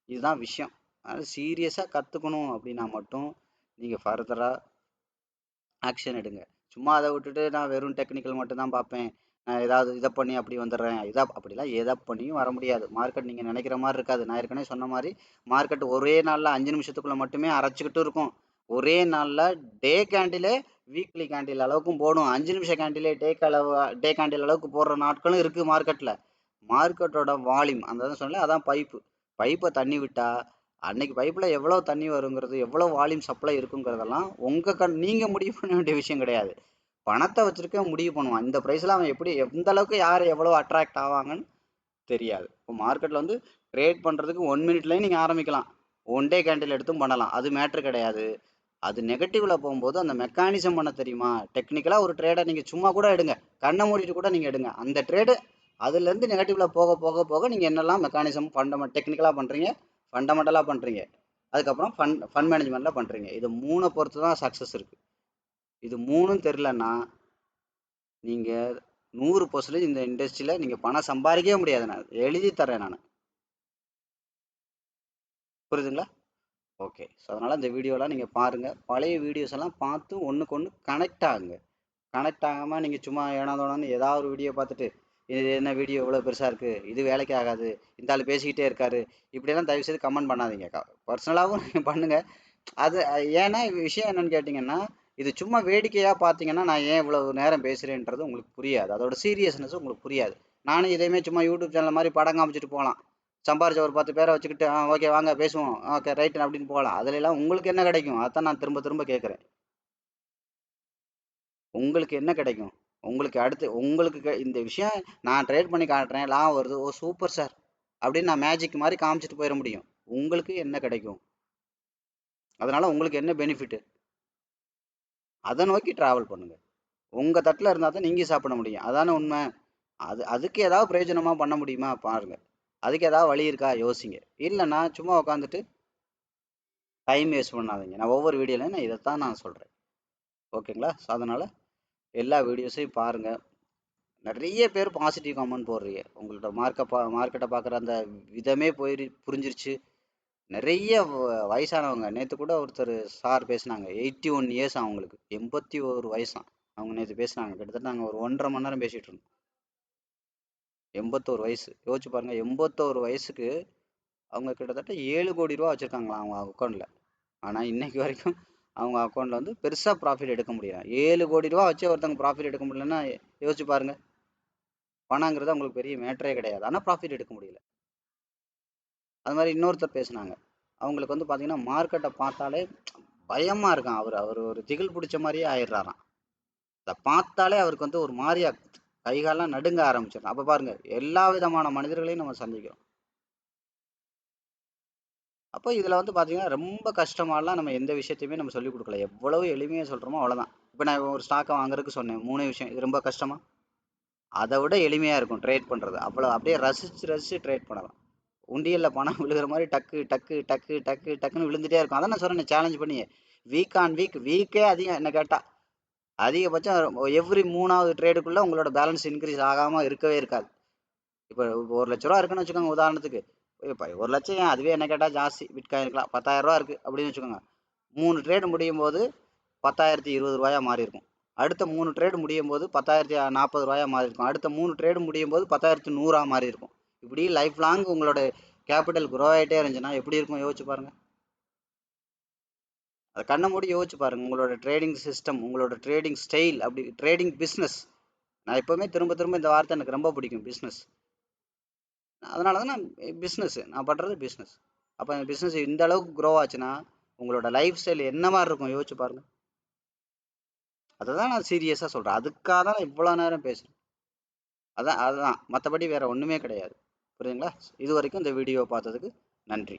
இதுதான் விஷயம். அதனால சீரியஸா கத்துக்கணும் அப்படின்னா மட்டும் நீங்க ஃபர்தரா ஆக்ஷன் எடுங்க. சும்மா அதை விட்டுட்டு நான் வெறும் டெக்னிக்கல் மட்டும் தான் பார்ப்பேன். நான் ஏதாவது இதை பண்ணி அப்படி வந்துடுறேன். அப்படிலாம் எதை பண்ணியும் வர முடியாது. மார்க்கெட் நீங்க நினைக்கிற மாதிரி இருக்காது. நான் ஏற்கனவே சொன்ன மாதிரி மார்க்கெட் ஒரே நாள்ல 5 நிமிஷத்துக்குள்ள மட்டுமே அரைச்சிக்கிட்டு இருக்கும். ஒரே நாள்ல டே கேண்டிலே வீக்லி கேண்டில் அளவுக்கும் போடும். 5 நிமிஷம் கேண்டிலே டே கேண்டில் அளவுக்கு போடுற நாட்களும் இருக்கு மார்க்கெட்ல. மார்க்கெட்டோட வால்யூம் அந்த சொன்னேன், அதான் பைப்பை தண்ணி விட்டா அன்னைக்கு பைப்ல எவ்வளவு தண்ணி வருங்கிறது, எவ்வளவு வால்யூம் சப்ளை இருக்குங்கிறதெல்லாம் நீங்க முடிவு பண்ண வேண்டிய விஷயம் கிடையாது. பணத்தை வச்சிருக்க முடிவு பண்ணுவான். இந்த பிரைஸ்ல அவன் எப்படி எந்த அளவுக்கு யார் எவ்வளவு அட்ராக்ட் ஆவாங்கன்னு தெரியாது. இப்போ மார்க்கெட்ல வந்து ட்ரேட் பண்றதுக்கு 1 மினிட்லயும் நீங்க ஆரம்பிக்கலாம். 1 டே கேண்டில் எடுத்தும் பண்ணலாம். அது மேட்ரு கிடையாது. அது நெகட்டிவ்ல போகும்போது அந்த மெக்கானிசம் பண்ண தெரியுமா? டெக்னிக்கலா ஒரு ட்ரேடை நீங்க சும்மா கூட எடுங்க. கண்ணை மூடிட்டு கூட நீங்க எடுங்க. அந்த ட்ரேடு அதுல இருந்து நெகட்டிவ்ல போக போக போக நீங்க என்னெல்லாம் மெக்கானிசம் டெக்னிக்கலா பண்றீங்க, ஃபண்டமெண்டலா பண்றீங்க, அதுக்கப்புறம் ஃபண்ட் மேனேஜ்மெண்ட்ல பண்றீங்க. இது 3 பொறுத்து தான் சக்சஸ் இருக்கு. இது 3ம் தெரியலன்னா நீங்க 100% இந்த இண்டஸ்ட்ரியில நீங்க பணம் சம்பாதிக்கவே முடியாது. நான் எழுதி தரேன் நான். புரியுதுங்களா? ஓகே. ஸோ அதனால இந்த வீடியோலாம் நீங்க பாருங்க. பழைய வீடியோஸ் எல்லாம் பார்த்து ஒண்ணுக்கு ஒண்ணு கனெக்ட் ஆகுங்க. கனெக்ட் ஆகாம நீங்க சும்மா ஏனாதோனான்னு ஏதாவது ஒரு வீடியோ பார்த்துட்டு இது என்ன வீடியோ இவ்வளவு பெருசா இருக்கு, இது வேலைக்கு ஆகாது, இந்த ஆள் பேசிக்கிட்டே இருக்காரு, இப்படியெல்லாம் தயவு செய்து கமெண்ட் பண்ணாதீங்க. பர்சனலாகவும் நீங்க பண்ணுங்க. அது ஏன்னா விஷயம் என்னன்னு கேட்டீங்கன்னா, இது சும்மா வேடிக்கையா பார்த்தீங்கன்னா நான் ஏன் இவ்வளவு நேரம் பேசுறேன்றது உங்களுக்கு புரியாது. அதோட சீரியஸ்னஸ் உங்களுக்கு புரியாது. நானும் இதையுமே சும்மா யூடியூப் சேனல் மாதிரி படம் காமிச்சிட்டு போகலாம். சம்பாரிச்ச ஒரு 10 பேரை வச்சுக்கிட்டு ஓகே வாங்க பேசுவோம், ஓகே ரைட் அப்படின்னு போகலாம். அதுல எல்லாம் உங்களுக்கு என்ன கிடைக்கும்? அதான் நான் திரும்ப திரும்ப கேட்குறேன். உங்களுக்கு என்ன கிடைக்கும்? உங்களுக்கு அடுத்து இந்த விஷயம் நான் ட்ரேட் பண்ணி காட்டுறேன், லாபம் வருது, ஓ சூப்பர் சார் அப்படின்னு நான் மேஜிக் மாதிரி காமிச்சிட்டு போயிட முடியும். உங்களுக்கு என்ன கிடைக்கும்? அதனால உங்களுக்கு என்ன பெனிஃபிட்? அதை நோக்கி டிராவல் பண்ணுங்க. உங்கள் தட்டில் இருந்தால் தான் நீங்கள் சாப்பிட முடியும். அதானே உண்மை. அதுக்கு ஏதாவது பிரயோஜனமாக பண்ண முடியுமா பாருங்க. அதுக்கு ஏதாவது வழி இருக்கா யோசிங்க. இல்லைன்னா சும்மா உட்காந்துட்டு டைம் வேஸ்ட் பண்ணாதீங்க. நான் ஒவ்வொரு வீடியோலையும் நான் இதைத்தான் நான் சொல்கிறேன். ஓகேங்களா? ஸோ அதனால் எல்லா வீடியோஸையும் பாருங்கள். நிறைய பேர் பாசிட்டிவ் கமெண்ட் போடுறீங்க. உங்களோட மார்க்கெட்டை பார்க்குற அந்த விதமே புரிஞ்சிருச்சு. நிறைய வயசானவங்க நேற்று கூட ஒருத்தர் சார் பேசினாங்க. 81 இயர்ஸ் அவங்களுக்கு, 81 வயசாம். அவங்க நேற்று பேசினாங்க. கிட்டத்தட்ட நாங்கள் ஒரு 1.5 மணி நேரம் பேசிகிட்டு இருந்தோம். 81 வயசு யோசிச்சு பாருங்க. 81 வயசுக்கு அவங்க கிட்டத்தட்ட 7 கோடி ரூபா வச்சுருக்காங்களா அவங்க அக்கௌண்ட்டில். ஆனால் இன்னைக்கு வரைக்கும் அவங்க அக்கௌண்ட்டில் வந்து பெருசாக ப்ராஃபிட் எடுக்க முடியல. 7 கோடி ரூபா வச்சு ஒருத்தவங்க ப்ராஃபிட் எடுக்க முடியலன்னா யோசிச்சு பாருங்க. பணங்கிறது அவங்களுக்கு பெரிய மேட்டரே கிடையாது, ஆனால் ப்ராஃபிட் எடுக்க முடியல. அது மாதிரி இன்னொருத்தர் பேசுனாங்க. அவங்களுக்கு வந்து பார்த்தீங்கன்னா மார்க்கெட்டை பார்த்தாலே பயமாக இருக்கான். அவர் ஒரு திகில் பிடிச்ச மாதிரியே ஆயிடுறாராம். அதை பார்த்தாலே அவருக்கு வந்து ஒரு மாதிரியா கைகாலெலாம் நடுங்க ஆரம்பிச்சிடும். அப்போ பாருங்க, எல்லா விதமான மனிதர்களையும் நம்ம சந்திக்கிறோம். அப்போ இதில் வந்து பார்த்தீங்கன்னா ரொம்ப கஷ்டமாலாம் நம்ம எந்த விஷயத்தையுமே நம்ம சொல்லிக் கொடுக்கல. எவ்வளவு எளிமையாக சொல்கிறோமோ அவ்வளோதான். இப்போ நான் ஒரு ஸ்டாக்கை வாங்குறதுக்கு சொன்னேன் 3 விஷயம். இது ரொம்ப கஷ்டமா? அதை விட எளிமையாக இருக்கும் ட்ரேட் பண்ணுறது. அவ்வளோ அப்படியே ரசித்து ரசித்து ட்ரேட் பண்ணலாம். உண்டியலில் பணம் விழுகிற மாதிரி டக்கு டக்கு டக்கு டக்கு டக்குன்னு விழுந்துட்டே இருக்கும். அதான் நான் சொல்கிறேன், சேலஞ்ச் பண்ணி வீக் ஆன் வீக்கே அதிகம். என்ன கேட்டால் அதிகபட்சம் எவ்ரி 3வது ட்ரேடுக்குள்ளே உங்களோட பேலன்ஸ் இன்க்ரீஸ் ஆகாமல் இருக்கவே இருக்காது. இப்போ 1,00,000 ரூபா இருக்குன்னு வச்சுக்கோங்க உதாரணத்துக்கு. இப்போ 1 லட்சம் ஏன், அதுவே என்ன கேட்டால் ஜாஸ்தி. பிட்காயினுக்குலாம் 10,000 ரூபா இருக்குது அப்படின்னு வச்சுக்கோங்க. 3 ட்ரேடு முடியும் போது 10,020 ரூபாயா மாறி இருக்கும். அடுத்த 3 ட்ரேடு முடியும் போது 10,040 ரூபாயா மாறி இருக்கும். அடுத்த 3 ட்ரேடு முடியும் போது 10,100 மாறி இருக்கும். இப்படி லைஃப் லாங் உங்களோட கேபிட்டல் க்ரோ ஆகிட்டே இருந்துச்சுன்னா எப்படி இருக்கும் யோசிச்சு பாருங்க. அதை கண்ணை மூடி யோசிச்சு பாருங்க. உங்களோட ட்ரேடிங் சிஸ்டம், உங்களோட ட்ரேடிங் ஸ்டைல், அப்படி ட்ரேடிங் பிஸ்னஸ். நான் எப்பவுமே திரும்ப திரும்ப இந்த வார்த்தை எனக்கு ரொம்ப பிடிக்கும், பிஸ்னஸ். அதனால தான் நான் நான் பண்ணுறது பிஸ்னஸ். அப்போ அந்த பிஸ்னஸ் இந்த அளவுக்கு க்ரோ ஆச்சுன்னா உங்களோட லைஃப் ஸ்டைல் என்ன மாதிரி இருக்கும் யோசிச்சு பாருங்க. அதை தான் நான் சீரியஸாக சொல்கிறேன். அதுக்காக தான் நான் இவ்வளோ நேரம் பேசுகிறேன். அதுதான் மற்றபடி வேறு ஒன்றுமே கிடையாது. புரியுதுங்களா? இது வரைக்கும் இந்த வீடியோ பார்த்ததுக்கு நன்றி.